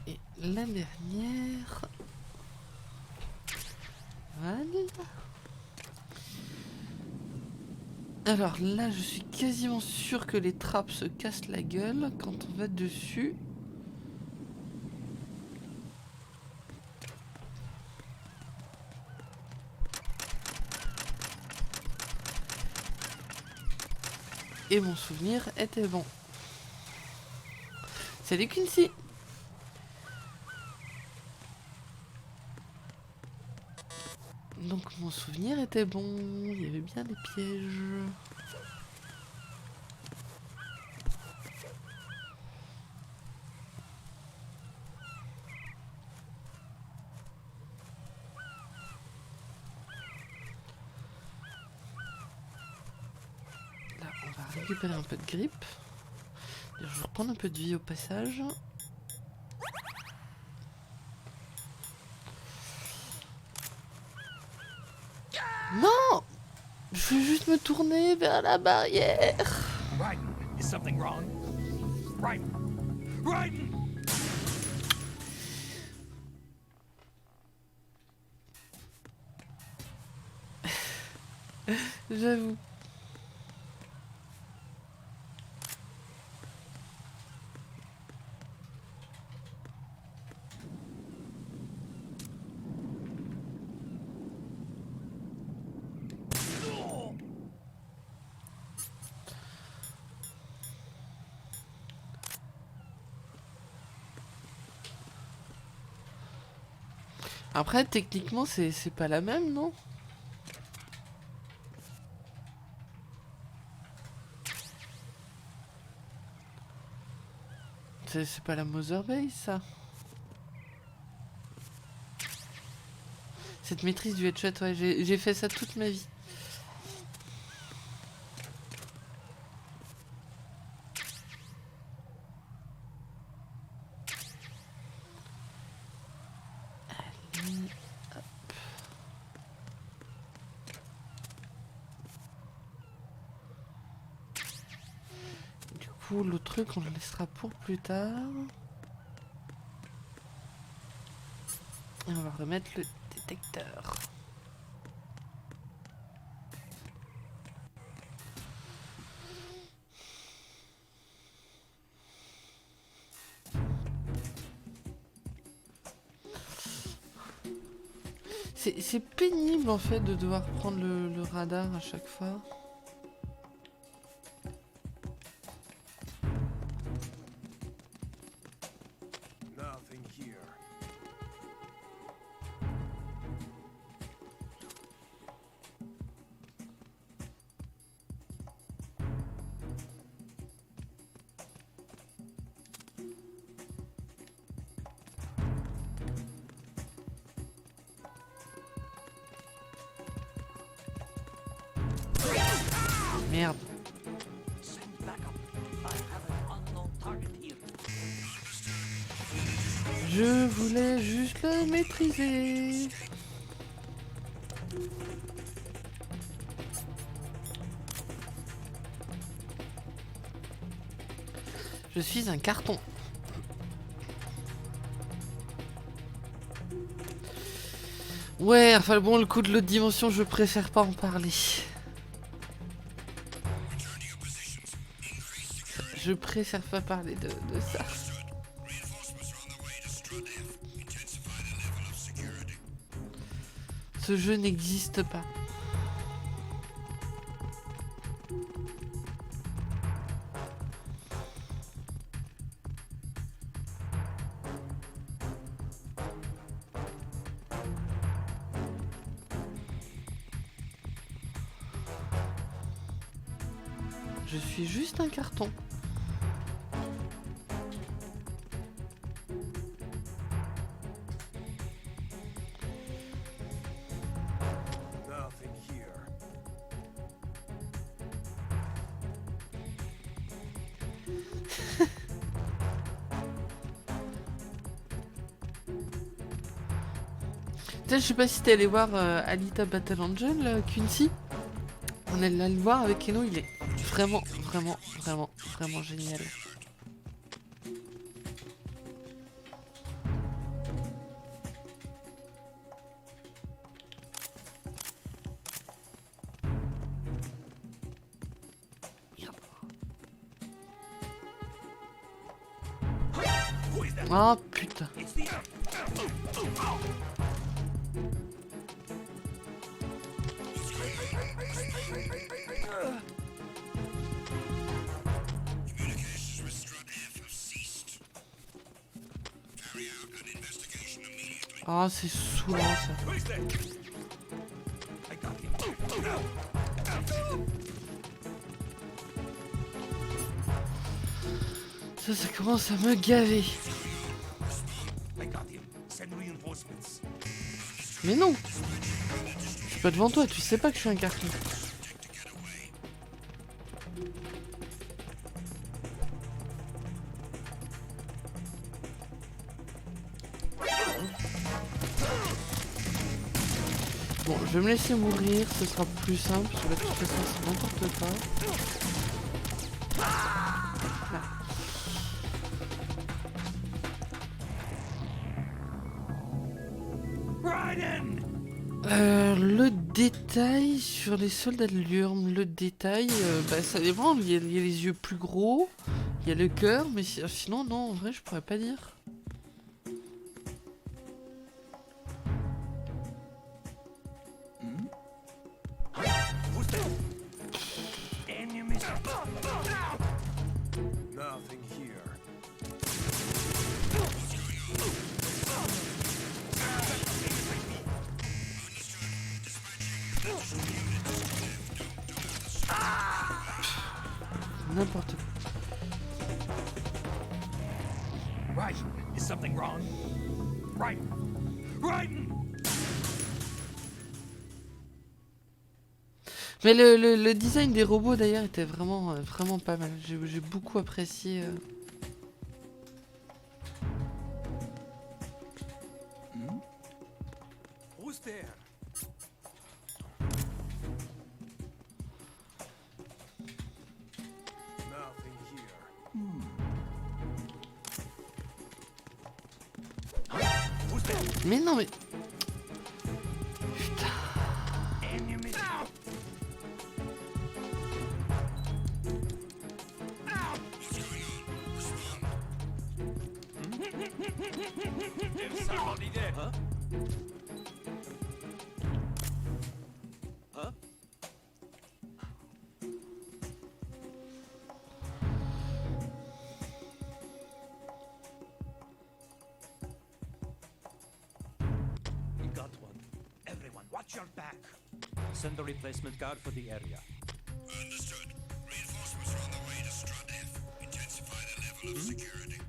Et la dernière... Voilà. Alors là, je suis quasiment sûr que les trappes se cassent la gueule quand on va dessus. Et mon souvenir était bon. Salut Quincy. Donc mon souvenir était bon, il y avait bien des pièges. récupérer un peu de grippe. Je vais reprendre un peu de vie au passage. Non! Je vais juste me tourner vers la barrière. Raiden, is something wrong? Raiden! Raiden! J'avoue. Après, techniquement, c'est pas la même, non? C'est pas la Mother Base, ça? Cette maîtrise du headshot, ouais, j'ai fait ça toute ma vie. L'autre truc, on le laissera pour plus tard. Et on va remettre le détecteur. C'est pénible en fait de devoir prendre le radar à chaque fois. Merde. Je voulais juste le maîtriser. Je suis un carton. Ouais, enfin bon, le coup de l'autre dimension, je préfère pas en parler. Je préfère pas parler de ça. Ce jeu n'existe pas. Je suis juste un carton. Je sais pas si t'es allé voir Alita Battle Angel, Quincy. On est allé le voir avec Eno, il est vraiment génial. Oh putain. Ah, c'est saoulant ça. Ça commence à me gaver. Mais non, je suis pas devant toi, tu sais pas que je suis un carton. Bon, je vais me laisser mourir, ce sera plus simple, parce que là, de toute façon, c'est n'importe quoi. Le détail sur les soldats de l'Urme, le détail, bah, ça dépend, il y a les yeux plus gros, il y a le cœur, mais sinon, non, en vrai, je pourrais pas dire. N'importe quoi. Right. Is something wrong? Right. Raiden! Mais le design des robots d'ailleurs était vraiment pas mal. J'ai beaucoup apprécié. Who's there? Nothing here. Who's there? Mais non mais. There's somebody there. Huh? Huh? We got one. Everyone, watch your back. Send a replacement guard for the area. Understood. Reinforcements are on the way to Strut F. Intensify the level of security.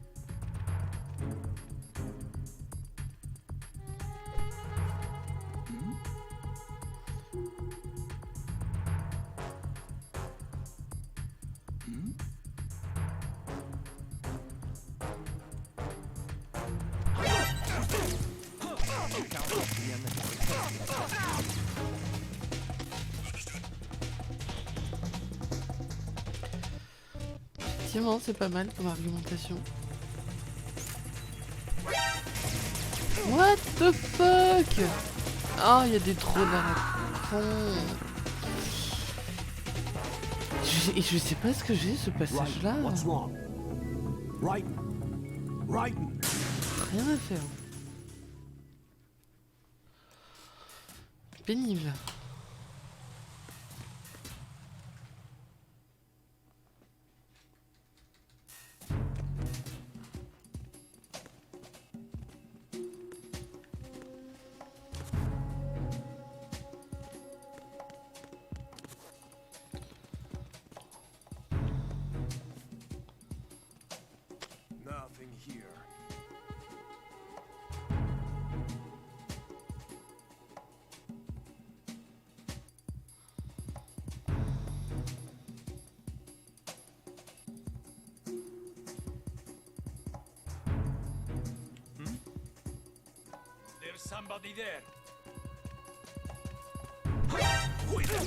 Effectivement, c'est pas mal comme argumentation. What the fuck? Ah, il y a des trolls à la con. Je sais pas ce que j'ai ce passage-là. Rien à faire. Pénible. Nothing here. There's somebody there. Who is it?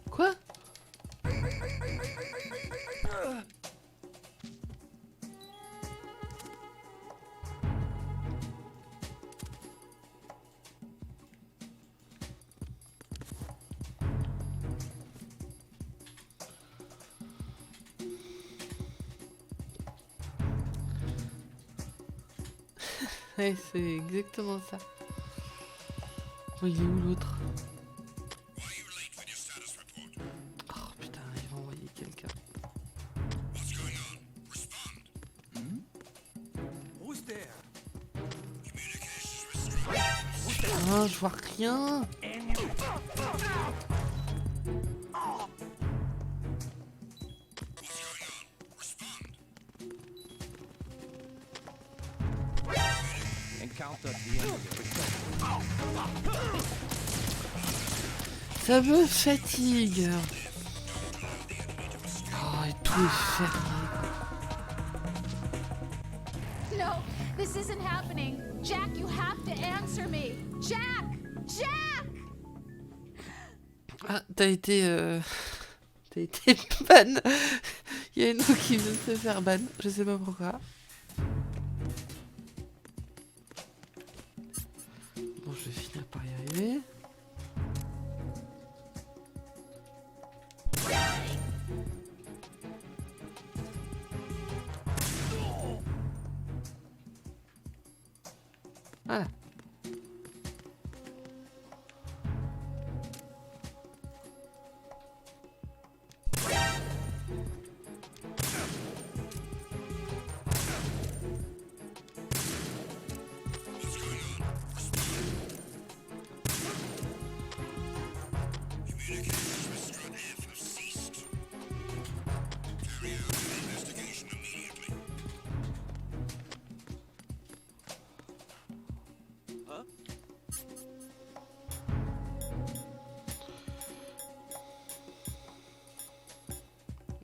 Quoi? Ouais, c'est exactement ça. Oh, il est où l'autre? Oh putain, il va envoyer quelqu'un. Who's there? Ah, je vois rien. Encounter the enemy. Ça me fatigue. Oh, et tout est fermé. No, this isn't happening. Jack, you have to answer me. Jack! Jack! Ah, t'as été ban. Il y a une eau qui vient de se faire ban. Je sais pas pourquoi. Bon, je vais finir par y arriver. Voilà.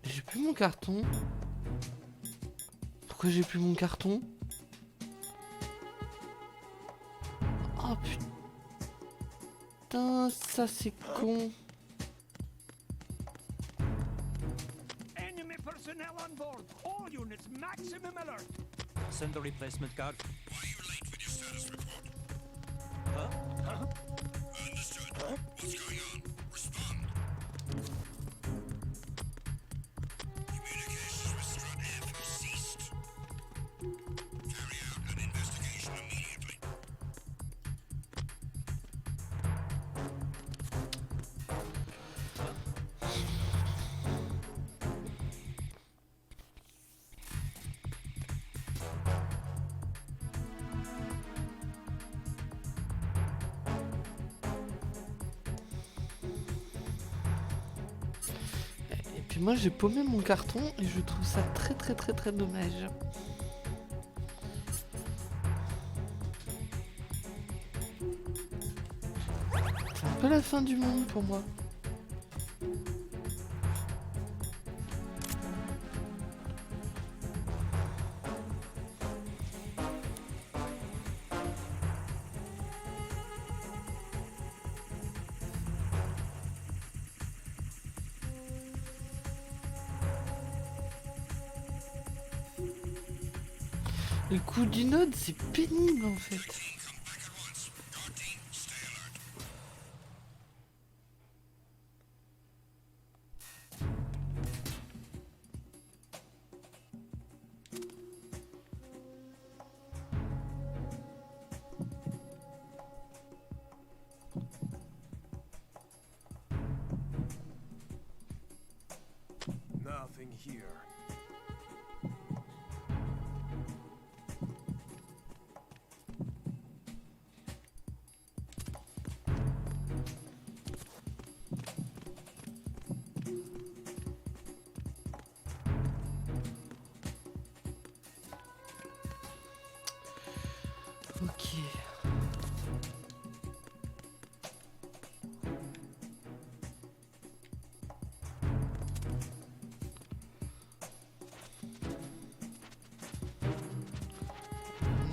J'ai plus mon carton. Pourquoi j'ai plus mon carton? Oh putain, ça c'est con. Enemy personnel on board. All units, maximum alert. Send the replacement guard. Why are you late with your status report? Huh? Understood. What's going on? Respond. Communications with Strut F have ceased. Carry out an investigation immediately. Et puis moi j'ai paumé mon carton et je trouve ça très dommage. C'est un peu la fin du monde pour moi. Le coup du node, c'est pénible en fait. Nothing here. Ok.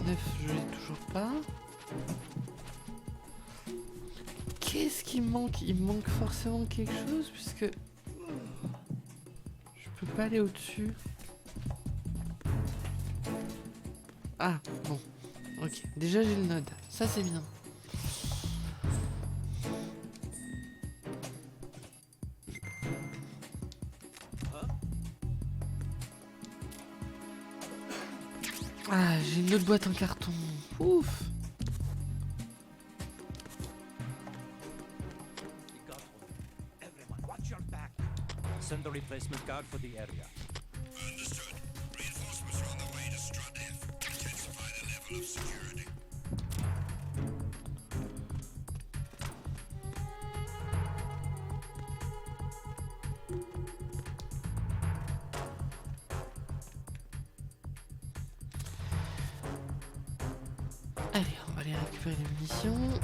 Neuf, je l'ai toujours pas. Qu'est-ce qui me manque? Il me manque forcément quelque chose puisque je peux pas aller au-dessus. Ah, bon. Ok, déjà j'ai le node. Ça c'est bien. Ah, j'ai une autre boîte en carton. Ouf. Everyone, watch your back. Send the replacement guard for the area. Understood. Reinforcements are on the way to Strut F. Intensify the level of security. Allez, on va aller récupérer les munitions.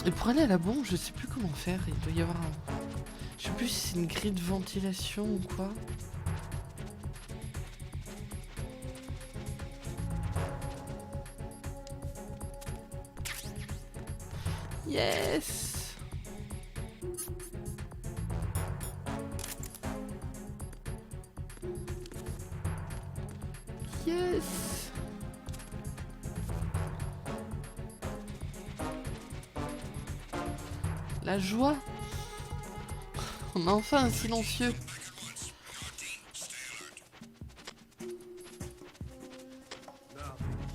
Et pour aller à la bombe, je sais plus comment faire. Il doit y avoir un... Je sais plus si c'est une grille de ventilation ou quoi. Yes! Yes! La joie! On a enfin un silencieux!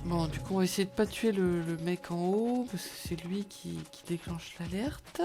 Bon, du coup, on va essayer de pas tuer le mec en haut, parce que c'est lui qui déclenche l'alerte.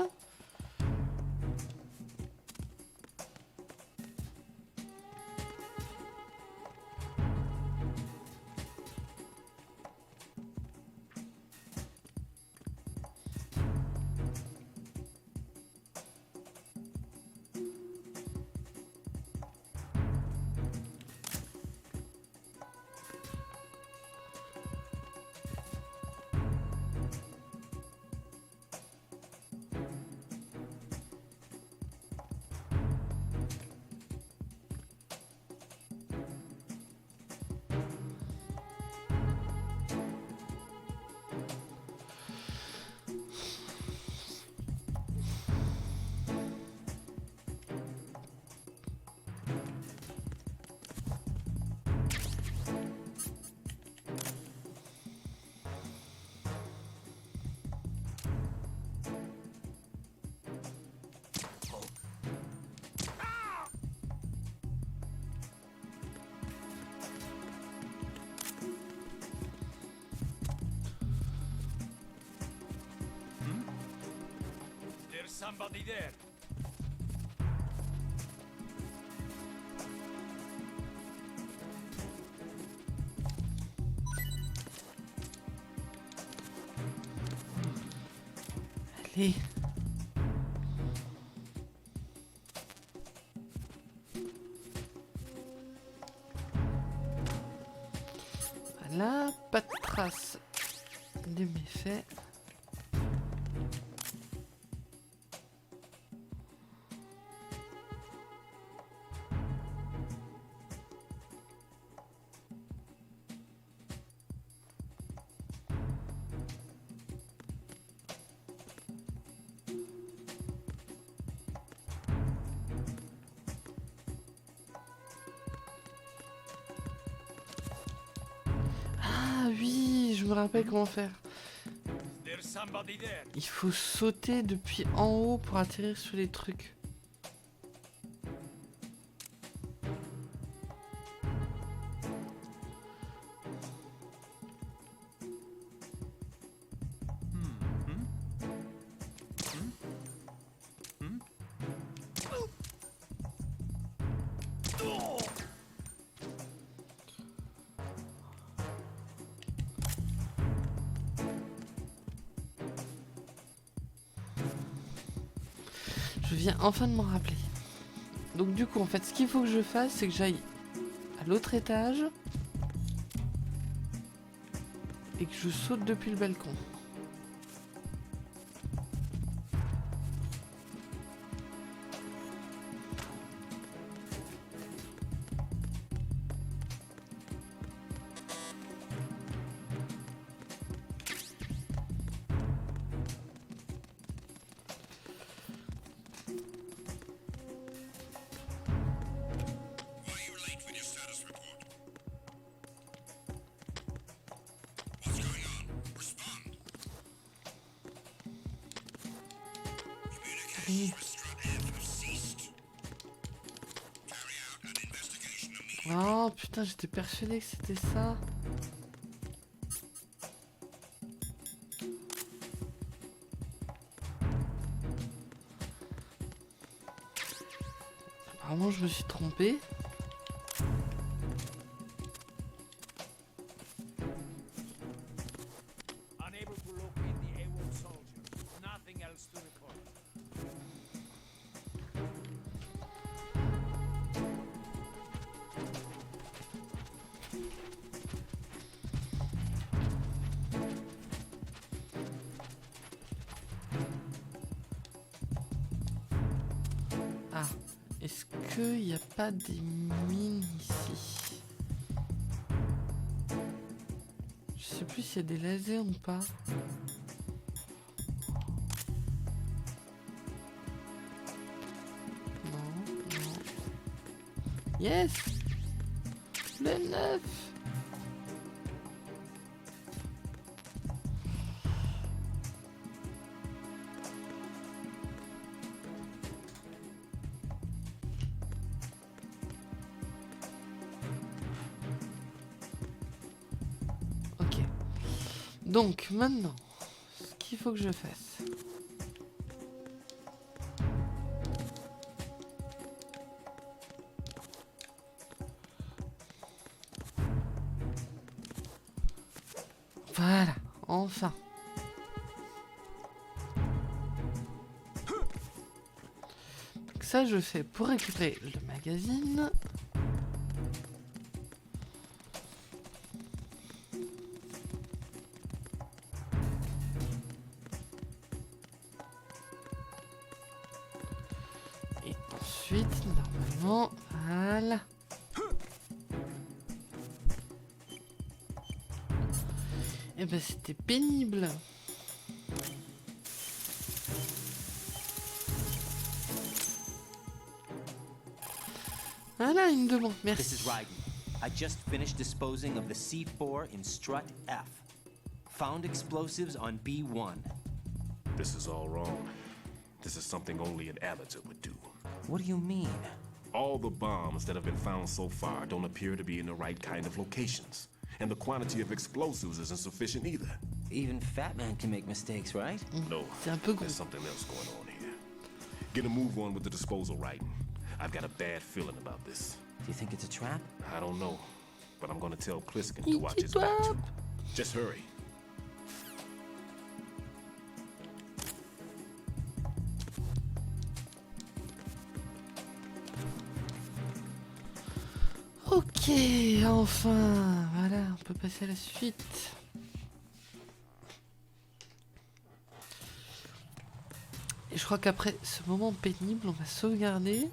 There's somebody there. Allez. Voilà, pas de trace des méfaits. Ah oui, je me rappelle comment faire. There's somebody there. Il faut sauter depuis en haut pour atterrir sur les trucs. Je viens enfin de m'en rappeler. Donc du coup, en fait, ce qu'il faut que je fasse, c'est que j'aille à l'autre étage et que je saute depuis le balcon. Why are you late with your status report? What's going on? Respond. Communications with Strut F have ceased. Carry out an investigation immediately. Oh putain, j'étais persuadé que c'était ça. Apparemment, je me suis trompé. Unable to locate the AWOL soldier. Nothing else to report. qu'il n'y a pas des mines ici? Je sais plus s'il y a des lasers ou pas. Non, non. Yes! Le 9! Ok. Donc maintenant, ce qu'il faut que je fasse. Voilà, enfin. Donc ça, je fais pour récupérer le magazine. Et ensuite, normalement, voilà. Eh ben, c'était pénible. Voilà, une demande, merci. This is Raiden. I just finished disposing of the C4 in strut F. Found explosives on B1. This is all wrong. This is something only an amateur would do. What do you mean? All the bombs that have been found so far don't appear to be in the right kind of locations. And the quantity of explosives isn't sufficient either. Even Fat Man can make mistakes, right? No, there's something else going on here. Get a move on with the disposal, Raiden. I've got a bad feeling about this. Do you think it's a trap? I don't know, but I'm gonna tell Pliskin to watch his back too. Just hurry. Ok, enfin, voilà, on peut passer à la suite. Et je crois qu'après ce moment pénible, on va sauvegarder.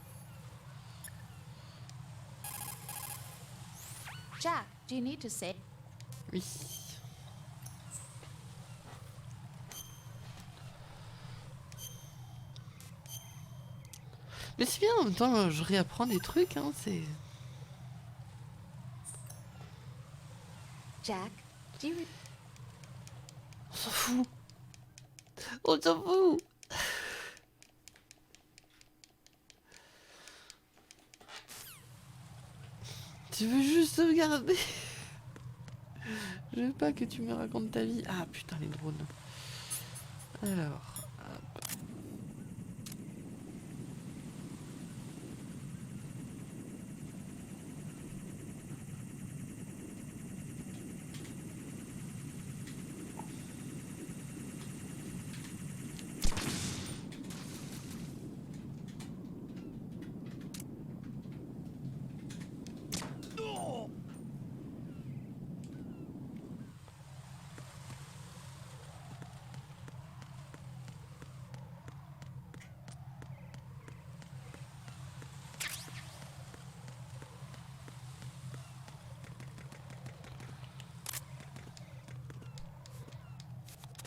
Jack, do you need to say? Oui. Mais c'est bien, en même temps, je réapprends des trucs, hein, c'est... Jack, do you... On s'en fout. On s'en fout. Tu veux juste sauvegarder. Je veux pas que tu me racontes ta vie. Ah putain, les drones. Alors, hop.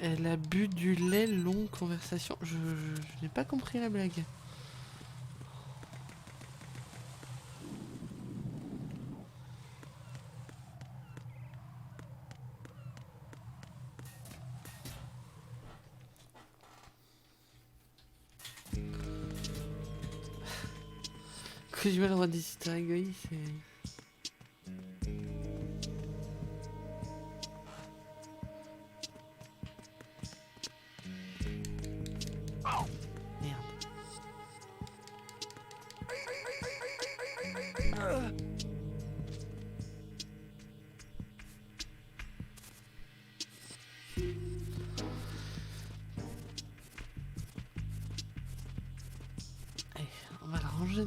Elle a bu du lait, longue conversation. Je n'ai pas compris la blague. Que je me le redis, c'est un égoïste, c'est...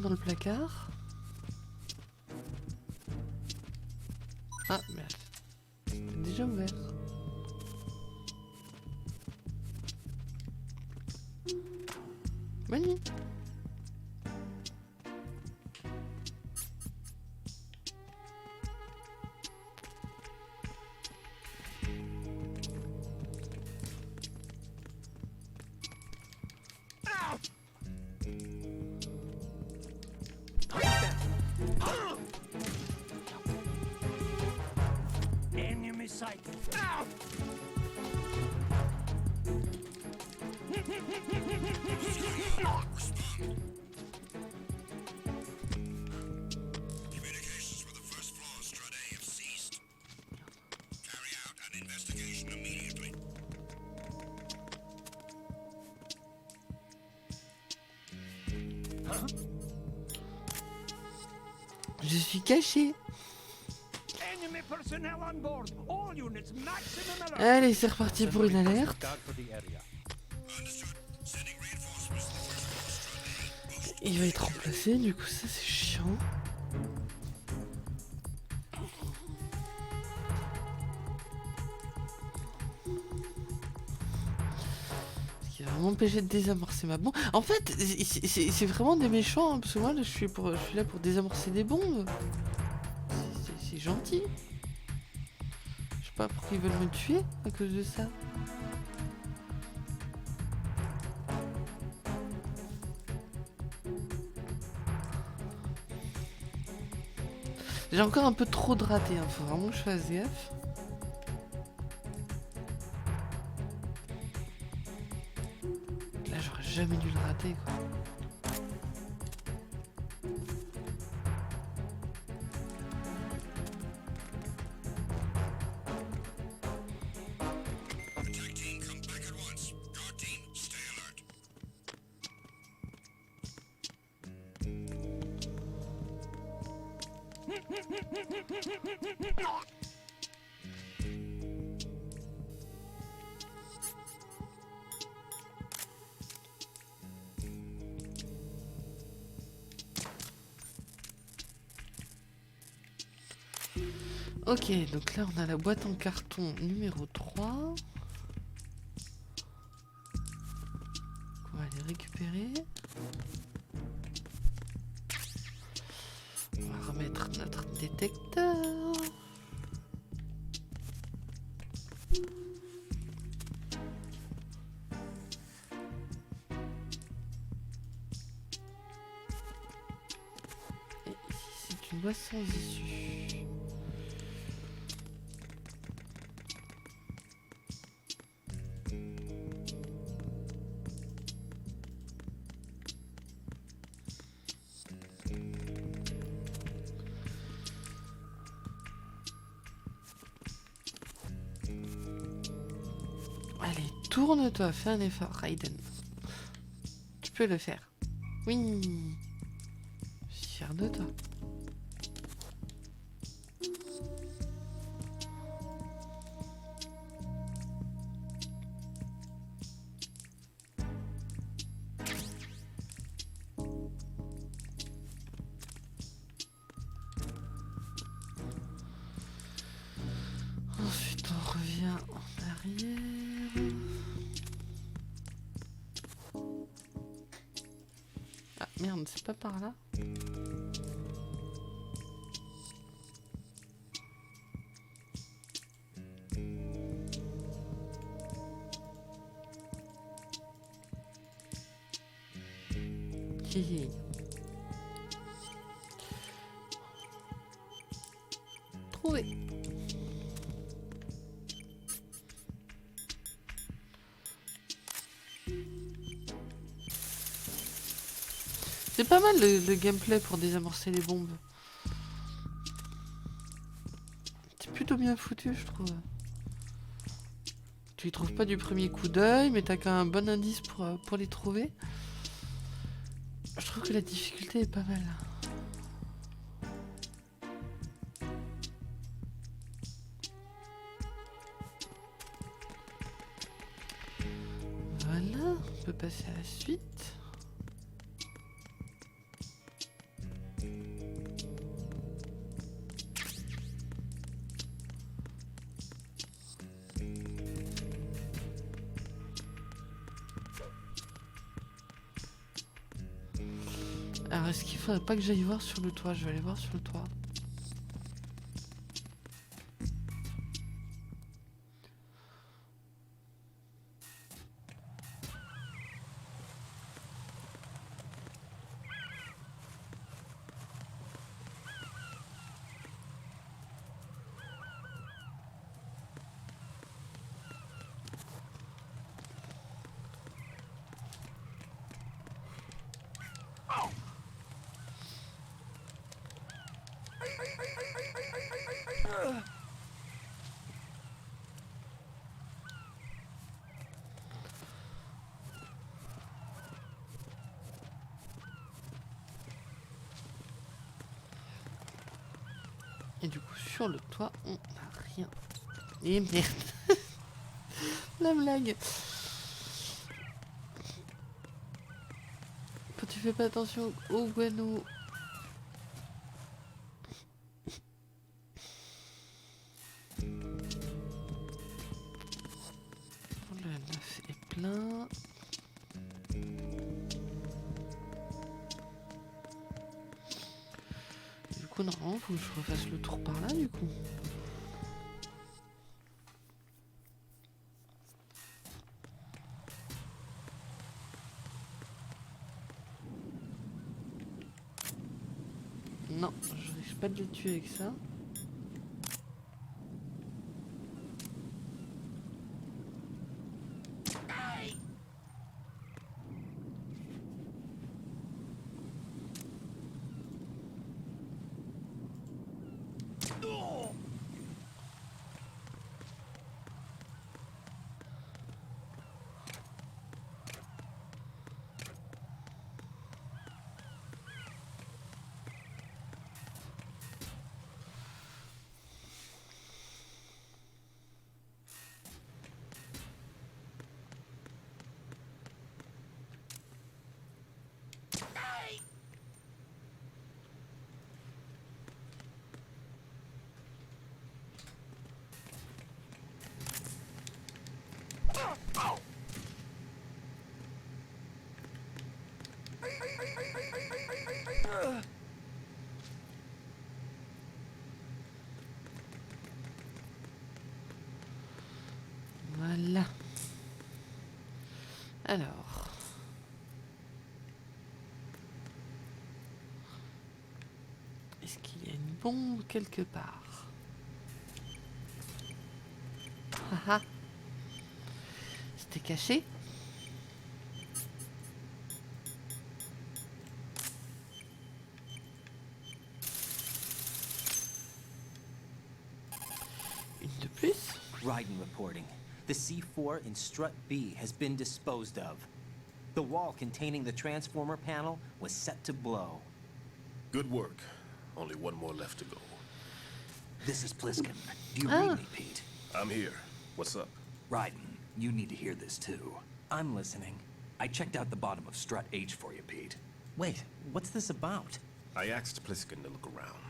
Dans le placard. Ah merde. C'est déjà ouvert. Bonne nuit. sight. Communications with the first floor Strut A have ceased. Carry out an investigation immediately. Je suis caché. Enemy personnel on board. All units maximum alert. Allez, c'est reparti pour une alerte. Guard for the area. Il va être remplacé, du coup ça c'est chiant. Ce qui va m'empêcher de désamorcer ma bombe. En fait, c'est vraiment des méchants, hein, parce que moi là, je suis là pour désamorcer des bombes. C'est gentil. Je sais pas pourquoi ils veulent me tuer à cause de ça. J'ai encore un peu trop de raté, hein. Faut vraiment que je fasse gaffe. Là, j'aurais jamais dû le rater, quoi. Ok, donc là on a la boîte en carton numéro 3. On va aller récupérer. On va remettre notre détecteur. Et ici c'est une voie sans issue. Allez, tourne-toi, fais un effort, Raiden. Tu peux le faire. Oui. Je suis fier de toi. Ensuite, on revient en arrière. Ah merde, c'est pas par là. Hihi. Trouvé. C'est pas mal le gameplay pour désamorcer les bombes. C'est plutôt bien foutu, je trouve. Tu les trouves pas du premier coup d'œil, mais t'as qu'un bon indice pour les trouver. Je trouve que la difficulté est pas mal. Voilà, on peut passer à la suite. Alors, est-ce qu'il faudrait pas que j'aille voir sur le toit? Je vais aller voir sur le toit. Et du coup, sur le toit, on n'a rien. Et merde. La blague. Quand tu fais pas attention aux guano. Le 9 est plein. Du coup, normalement, faut que je refasse le tour par là, du coup. Non, je risque pas de les tuer avec ça. Voilà. Alors. Est-ce qu'il y a une bombe quelque part? Haha. C'était caché. Une de plus. Raiden reporting. The C4 in strut B has been disposed of. The wall containing the transformer panel was set to blow. Good work. Only one more left to go. This is Pliskin. Do you read me, Pete? I'm here. What's up? Raiden, you need to hear this too. I'm listening. I checked out the bottom of strut H for you, Pete. Wait, what's this about? I asked Pliskin to look around.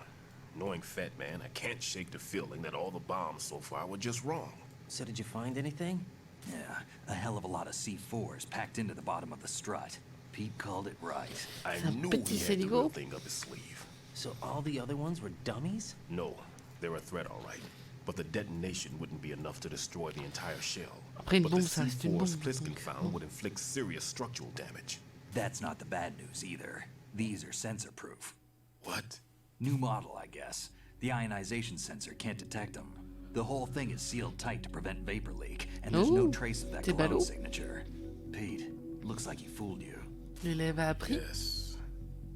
Knowing Fat Man, I can't shake the feeling that all the bombs so far were just wrong. So did you find anything? Yeah, a hell of a lot of C4s packed into the bottom of the strut. Pete called it right. I knew he had the real thing up his sleeve. So all the other ones were dummies? No, they're a threat, all right. But the detonation wouldn't be enough to destroy the entire shell. Après, une but the bombe, ça reste une C4s bombe, Pliskin donc, found would inflict serious structural damage. That's not the bad news either. These are sensor-proof. What? New model, I guess. The ionization sensor can't detect them. The whole thing is sealed tight to prevent vapor leak, and there's no trace of that clone signature. Pete, looks like he fooled you. L'élève a appris. Yes.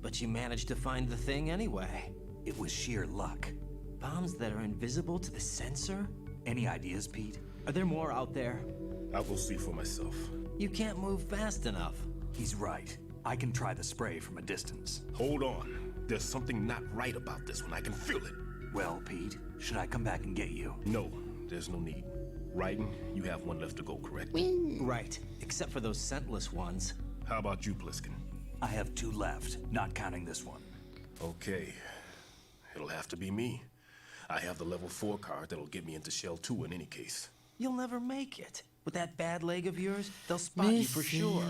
But you managed to find the thing anyway. It was sheer luck. Bombs that are invisible to the sensor? Any ideas, Pete? Are there more out there? I'll go see for myself. You can't move fast enough. He's right. I can try the spray from a distance. Hold on. There's something not right about this one. I can feel it. Well, Pete, should I come back and get you? No, there's no need. Raiden, you have one left to go, correct? Right, except for those scentless ones. How about you, Pliskin? I have 2 left, not counting this one. Okay. It'll have to be me. I have the level 4 card that'll get me into Shell 2 in any case. You'll never make it. With that bad leg of yours, they'll spot you for sure.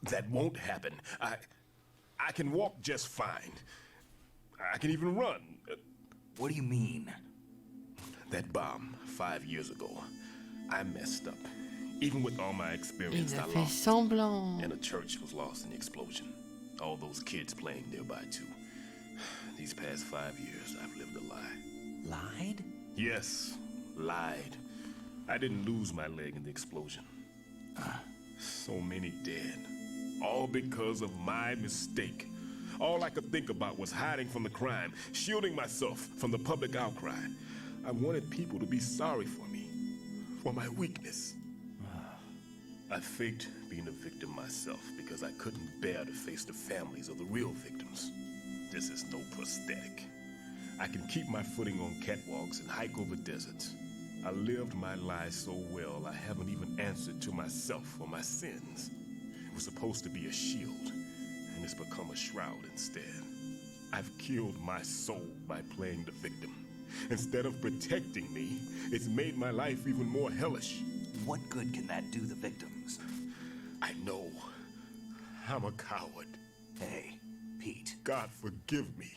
That won't happen. I can walk just fine. I can even run. What do you mean? That bomb 5 years ago, I messed up. Even with all my experience, Il a I fait lost. semblant. And a church was lost in the explosion. All those kids playing nearby too. These past 5 years, I've lived a lie. Lied? Yes, lied. I didn't lose my leg in the explosion. So many dead. All because of my mistake. All I could think about was hiding from the crime, shielding myself from the public outcry. I wanted people to be sorry for me, for my weakness. I faked being a victim myself because I couldn't bear to face the families of the real victims. This is no prosthetic. I can keep my footing on catwalks and hike over deserts. I lived my life so well, I haven't even answered to myself for my sins. It was supposed to be a shield, and it's become a shroud instead. I've killed my soul by playing the victim. Instead of protecting me, it's made my life even more hellish. What good can that do the victims? I know. I'm a coward. Hey, Pete. God forgive me.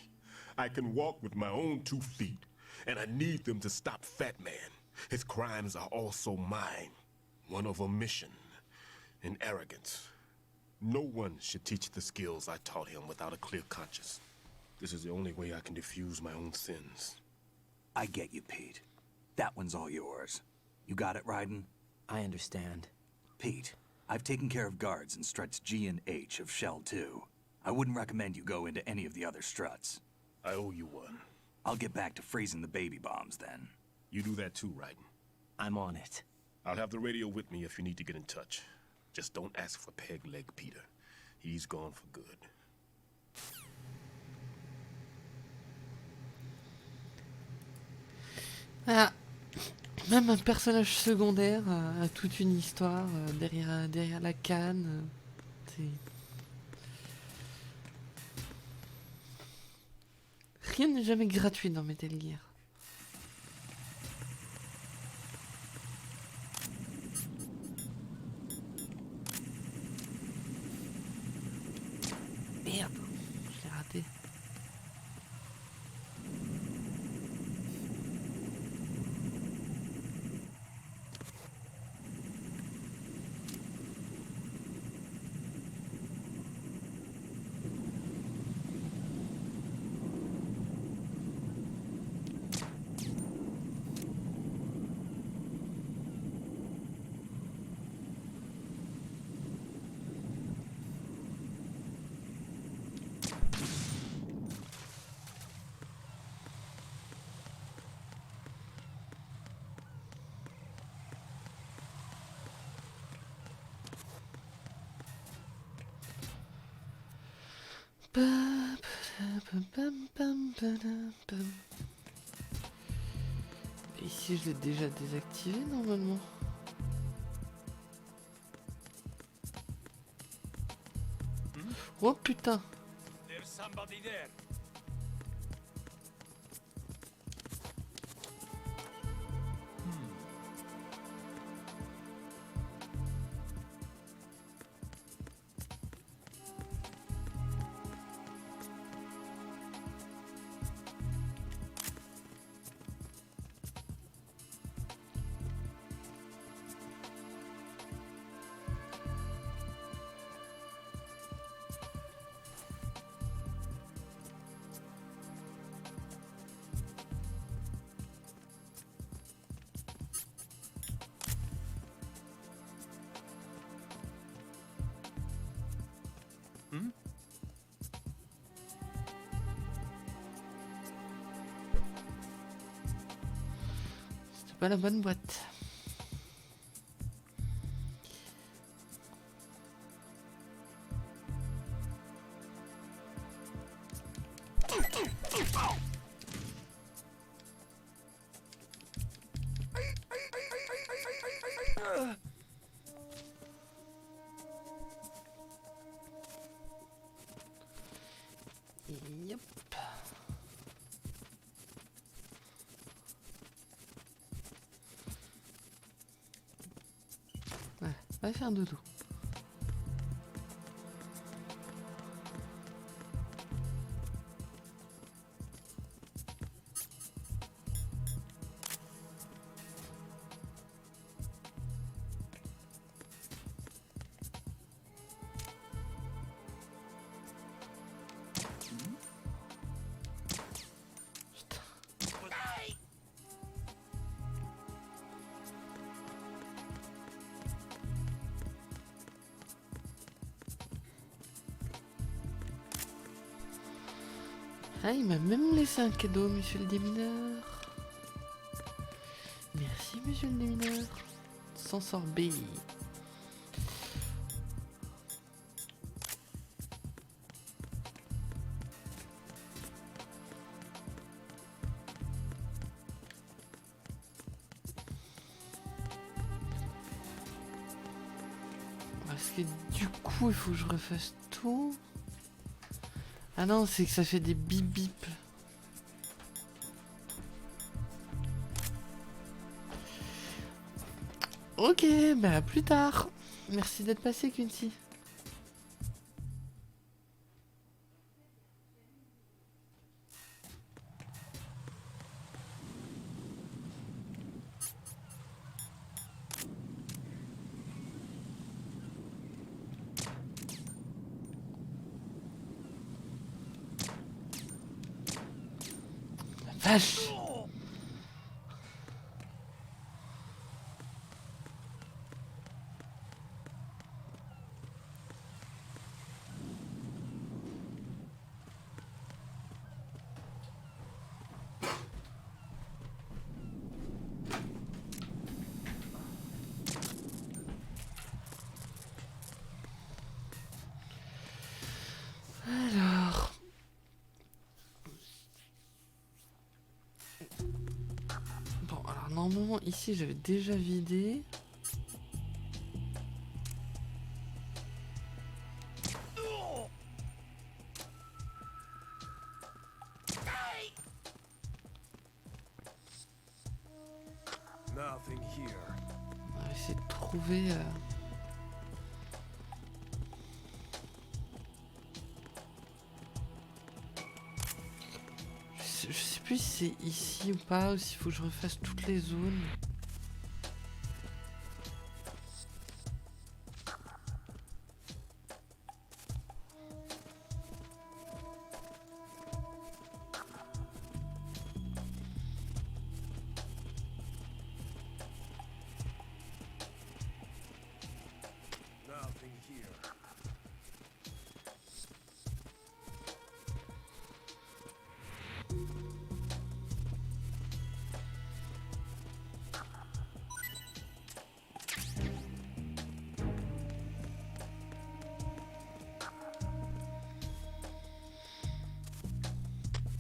I can walk with my own 2 feet, and I need them to stop Fat Man. His crimes are also mine. One of omission and arrogance. No one should teach the skills I taught him without a clear conscience. This is the only way I can diffuse my own sins. I get you, Pete. That one's all yours. You got it, Raiden? I understand. Pete, I've taken care of guards in struts G and H of Shell 2. I wouldn't recommend you go into any of the other struts. I owe you one. I'll get back to freezing the baby bombs then. You do that too, Raiden. I'm on it. I'll have the radio with me if you need to get in touch. Just don't ask for Peg Leg Peter. He's gone for good. Ah, même un personnage secondaire a toute une histoire derrière la canne. Rien n'est jamais gratuit dans Metal Gear. Merde, je l'ai raté. Ici je l'ai déjà désactivé normalement. Oh putain. There's somebody there. Pas la bonne boîte. Yep. Ouais, va faire dodo. Ah, il m'a même laissé un cadeau, monsieur le démineur. Monsieur le démineur. Sans sorbet. Parce que du coup, il faut que je refasse tout. Ah non, c'est que ça fait des bip bip. Ok, bah à plus tard. Merci d'être passé, Quincy. La vache. Alors... Bon, alors normalement ici j'avais déjà vidé. Nothing here. On va essayer de trouver... Je sais plus si c'est ici ou pas, ou s'il faut que je refasse toutes les zones. Nothing here.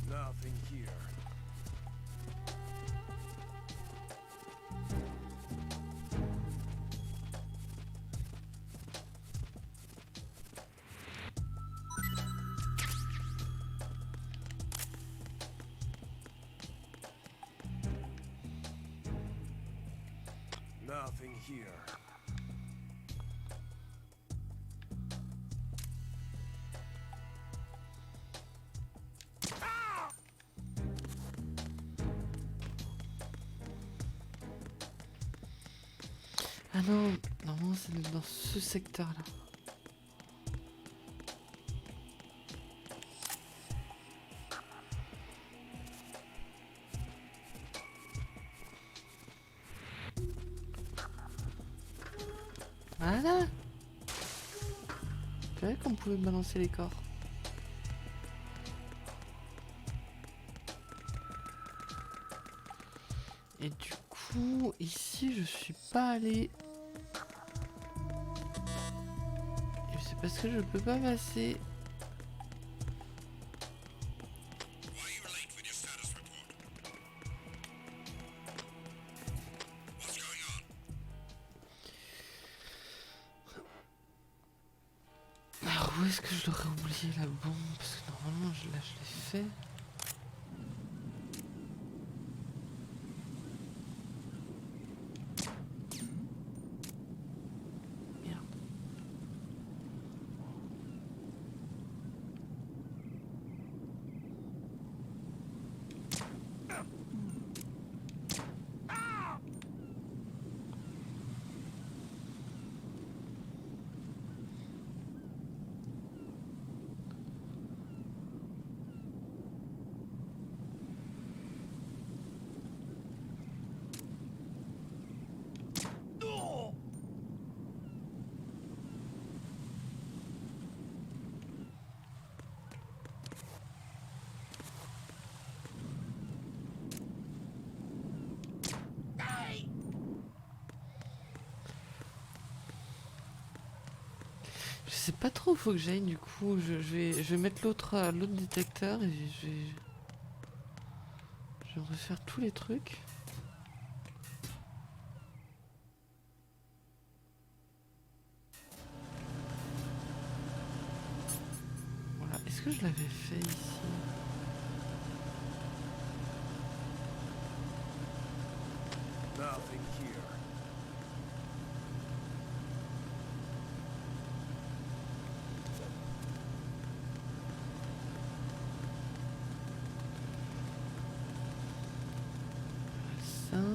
Nothing here. Nothing here. Ah non, normalement c'est dans ce secteur-là. Voilà. Tu savais qu'on pouvait balancer les corps. Et du coup, ici je suis pas allé. Et c'est parce que je peux pas passer. Alors où est-ce que je l'aurais oublié la bombe? Parce que normalement je l'ai fait. sais pas trop où faut que j'aille du coup. Je vais mettre l'autre détecteur et je vais refaire tous les trucs. Voilà. Est-ce que je l'avais fait ici? Nothing here. Ok.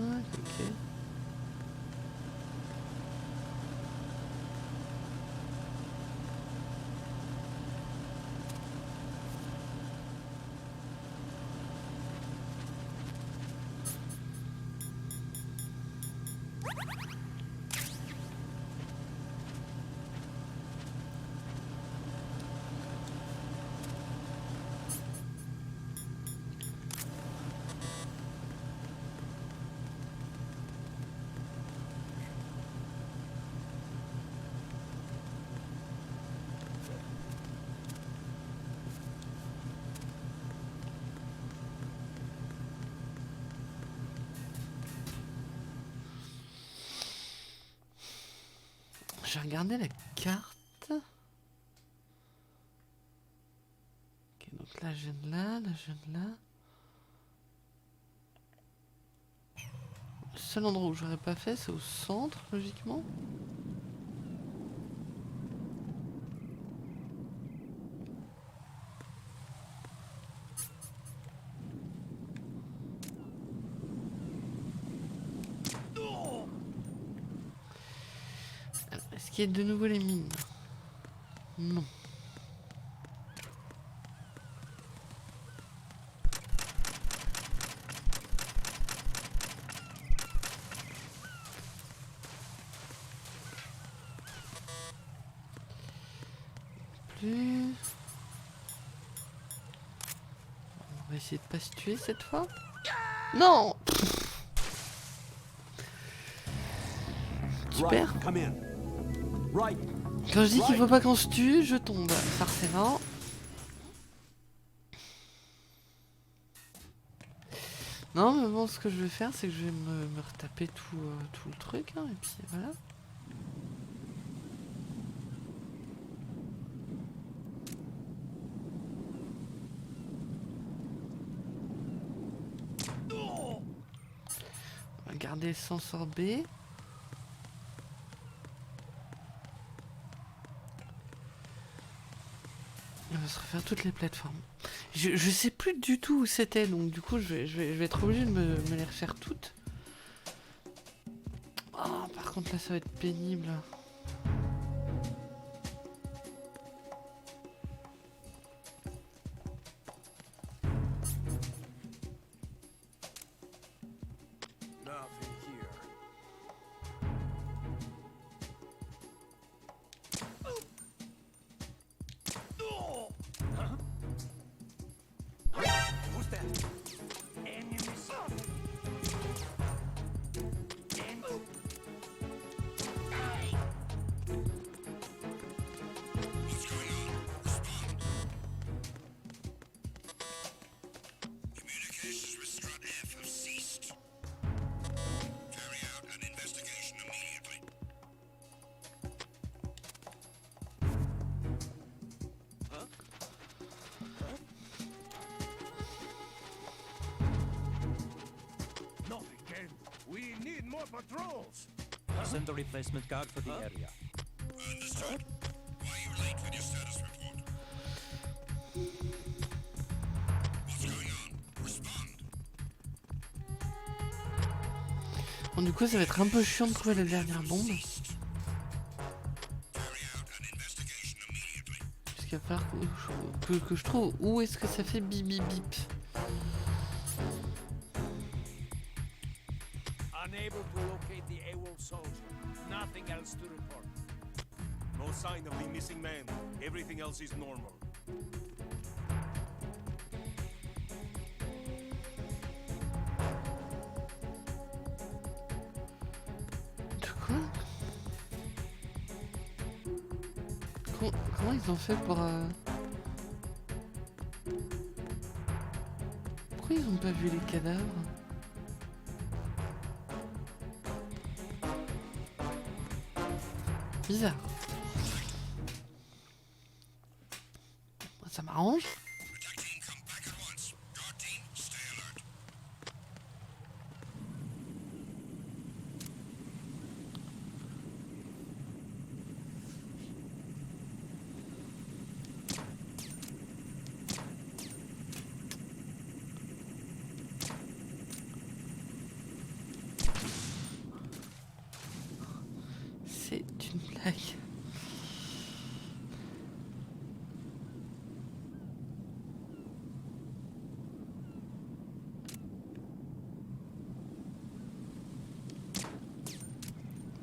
J'ai regardé la carte. Ok, donc là, je viens de là, là, je viens de là. Le seul endroit où j'aurais pas fait, c'est au centre, logiquement. Est-ce qu'il y a de nouveau les mines? Non. Plus. On va essayer de pas se tuer cette fois. Non. Super. Quand je dis qu'il faut pas qu'on se tue, je tombe, forcément. Non, mais bon, ce que je vais faire, c'est que je vais me retaper tout le truc, hein, et puis voilà. On va garder le sensor B. On va se refaire toutes les plateformes. Je sais plus du tout où c'était, donc du coup je vais être obligé de me les refaire toutes. Oh, par contre là ça va être pénible. Patrols! Send the replacement guard for the area. Understood. Why are you late with your status report? What's going on? Respond. Bon, du coup ça va être un peu chiant de trouver la dernière bombe. Puisqu'il va falloir que je trouve où est-ce que ça fait bip bip bip. Unable to locate the AWOL soldier. Nothing else to report. No sign of the missing man. Everything else is normal. Comment ils ont fait pour... Pourquoi ils ont pas vu les cadavres? Bizarre. Ça m'arrange. C'est une blague.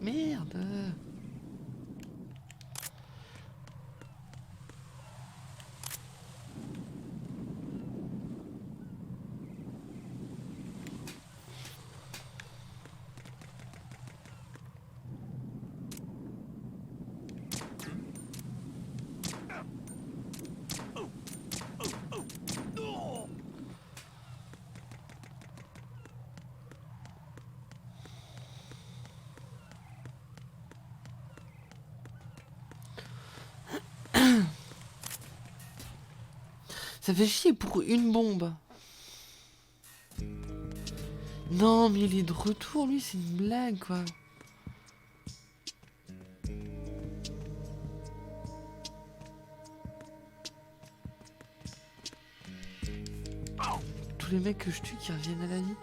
Merde. Ça fait chier pour une bombe. Non, mais il est de retour, lui, c'est une blague, quoi. Tous les mecs que je tue qui reviennent à la vie.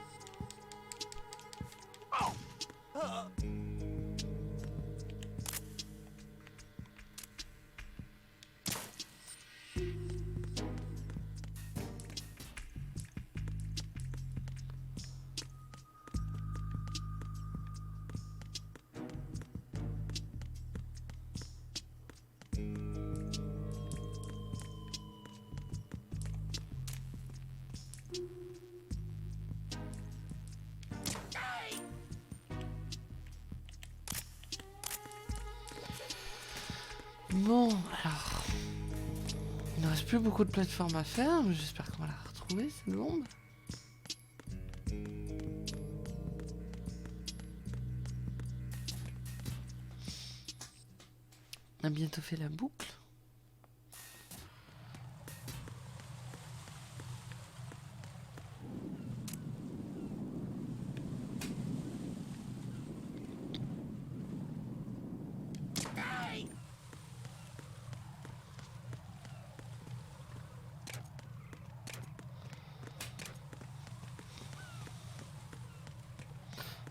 Bon, alors... Il ne reste plus beaucoup de plateformes à faire, mais j'espère qu'on va la retrouver, cette bombe. On a bientôt fait la boucle.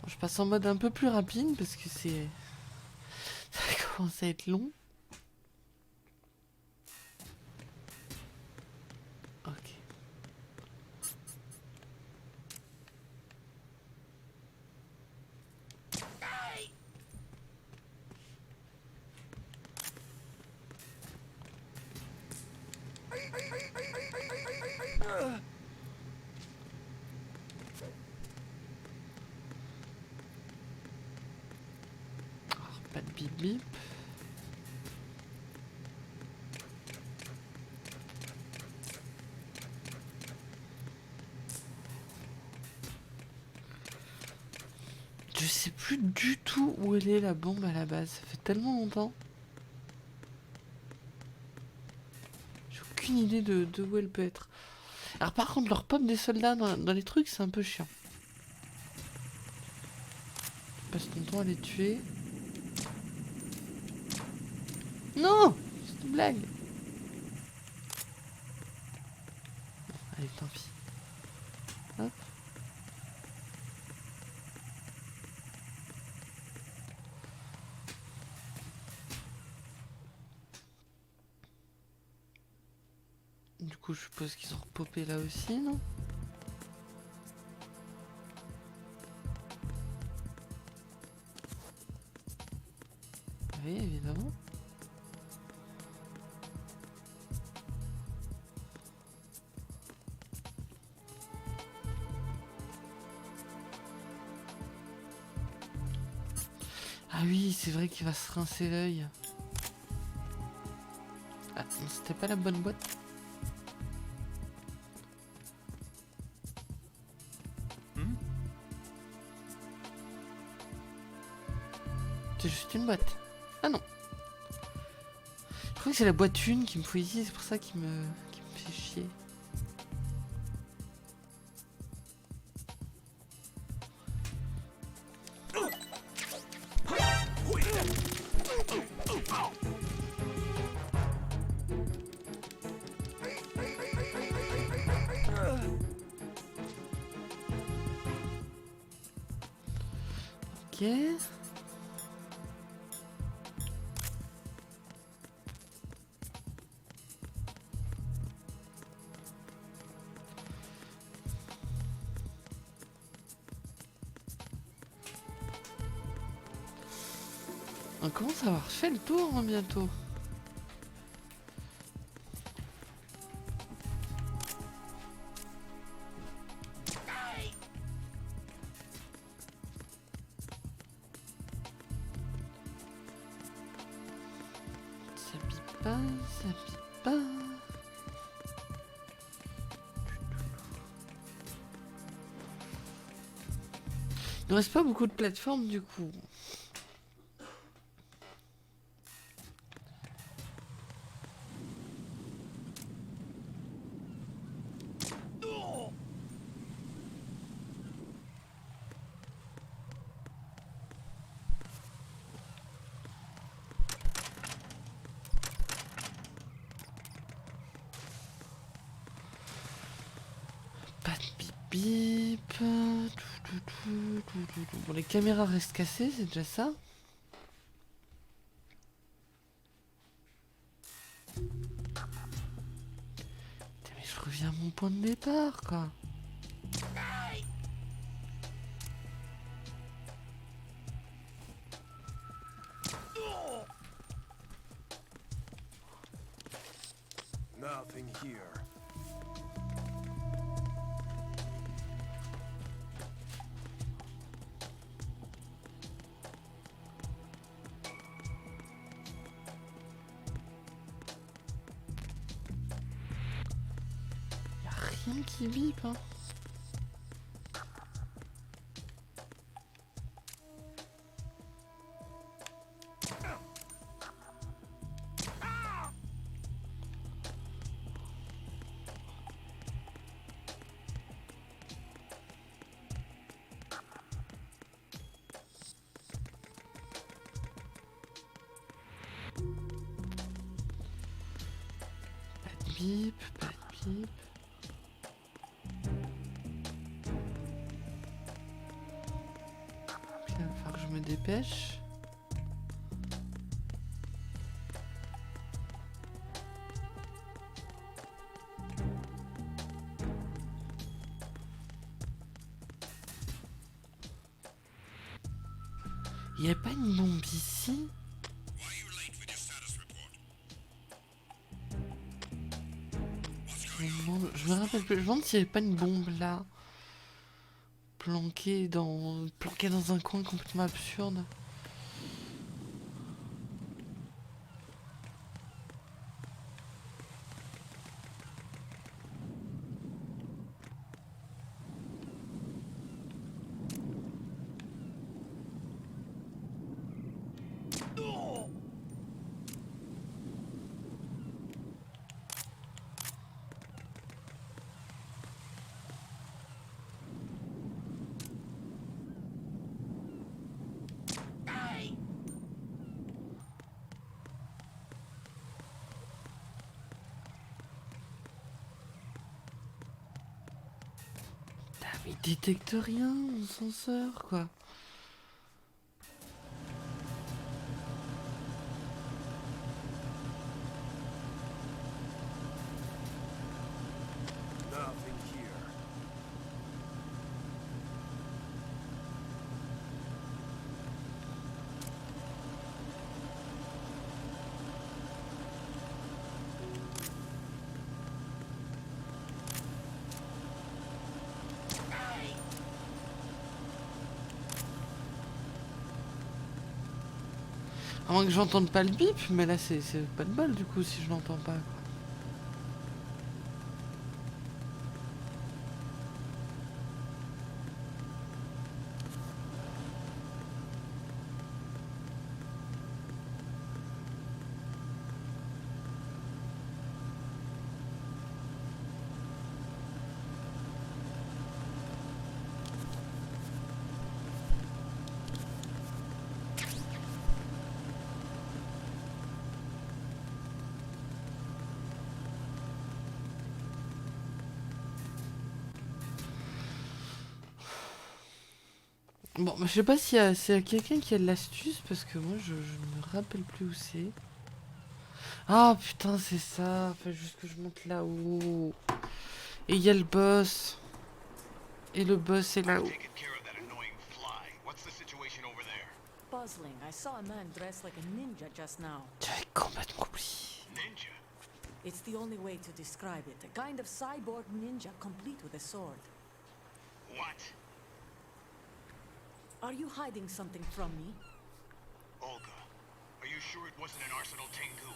Je passe en mode un peu plus rapide parce que c'est... ça commence à être long. Ok. Pas de bip bip. Je sais plus du tout où elle est la bombe à la base. Ça fait tellement longtemps. J'ai aucune idée de où elle peut être. Alors par contre leur pop des soldats dans les trucs c'est un peu chiant. Je passe ton temps à les tuer. Non! C'est une blague. Allez, tant pis. Hop. Du coup, je suppose qu'ils ont repopé là aussi, non? Oui, évidemment. Ah oui, c'est vrai qu'il va se rincer l'œil. c'était pas la bonne boîte. C'est juste une boîte. Ah non. Je crois que c'est la boîte 1 qu'il me faut ici, c'est pour ça qu'il me fait chier. Ok. On commence à avoir fait le tour hein, bientôt. Ça pique pas, ça pique pas. Il ne reste pas beaucoup de plateformes du coup. Bip. Bon, les caméras restent cassées, c'est déjà ça. Putain, mais je reviens à mon point de départ, quoi. Nothing here. Rien qui bip, hein. Pas de bip, pas de bip. Il va falloir que je me dépêche. Il n'y a pas une bombe ici? Je me rappelle plus. Je me demande s'il n'y avait pas une bombe là. Planquée dans un coin complètement absurde. Il détecte rien, mon senseur, quoi. Nothing here. À moins que j'entende pas le bip, mais là c'est pas de bol du coup si je l'entends pas, quoi. Bon, je sais pas s'il y a quelqu'un qui a de l'astuce, parce que moi, je ne me rappelle plus où c'est. Ah, putain, c'est ça. Faut juste que je monte là-haut. Et il y a le boss. Et le boss est là-haut. Puzzling. I saw a man dressed like a ninja just now. J'avais complètement oublié. Ninja? It's the only way to describe it. A kind of cyborg ninja complete with a sword. What? Are you hiding something from me? Olga, are you sure it wasn't an Arsenal Tengu?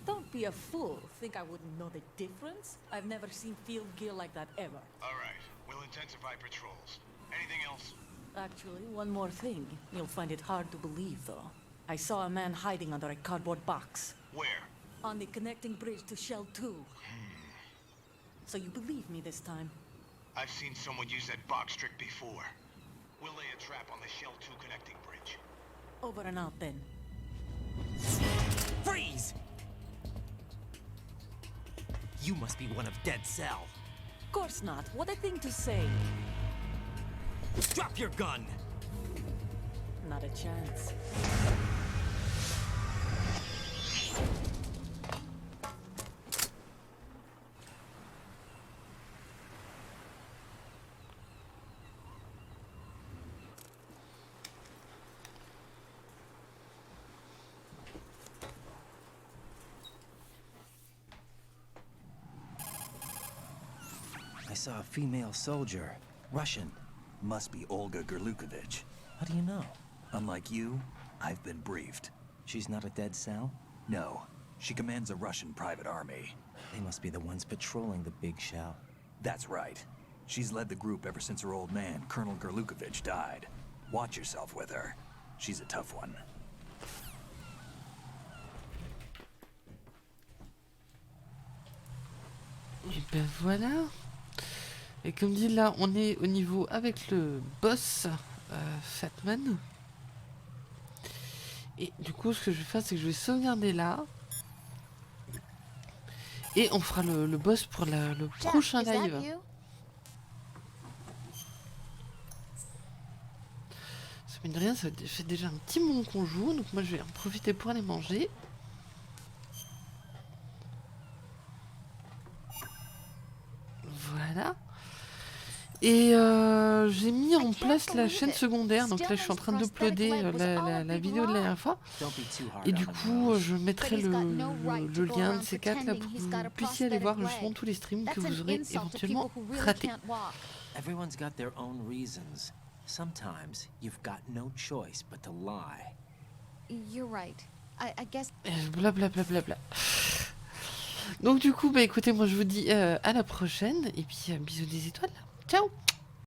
Don't be a fool. Think I wouldn't know the difference? I've never seen field gear like that ever. Alright, we'll intensify patrols. Anything else? Actually, one more thing. You'll find it hard to believe, though. I saw a man hiding under a cardboard box. Where? On the connecting bridge to Shell 2. So you believe me this time? I've seen someone use that box trick before. We'll lay a trap on the Shell 2 connecting bridge. Over and out, then. Freeze! You must be one of Dead Cell. Of course not. What a thing to say. Drop your gun! Not a chance. I saw a female soldier. Russian. Must be Olga Gerlukovich. How do you know? Unlike you, I've been briefed. She's not a Dead Cell? No. She commands a Russian private army. They must be the ones patrolling the big shell. That's right. She's led the group ever since her old man, Colonel Gerlukovich, died. Watch yourself with her. She's a tough one. Et ben voilà. Et comme dit là, on est au niveau avec le boss Fatman. Et du coup, ce que je vais faire, c'est que je vais sauvegarder là. Et on fera le boss pour le prochain live. Ça mine de rien, ça fait déjà un petit moment qu'on joue. Donc moi, je vais en profiter pour aller manger. Voilà. Et j'ai mis en place la chaîne secondaire, donc là je suis en train d'uploader la vidéo de la dernière fois. Et du coup je mettrai le lien de ces quatre là pour que vous puissiez aller voir justement tous les streams que vous aurez éventuellement ratés. Everyone's got their own reasons. Sometimes you've got no choice but to lie. You're right. I guess. Blablabla. Donc du coup, bah écoutez, moi je vous dis à la prochaine et puis bisous des étoiles. Ciao!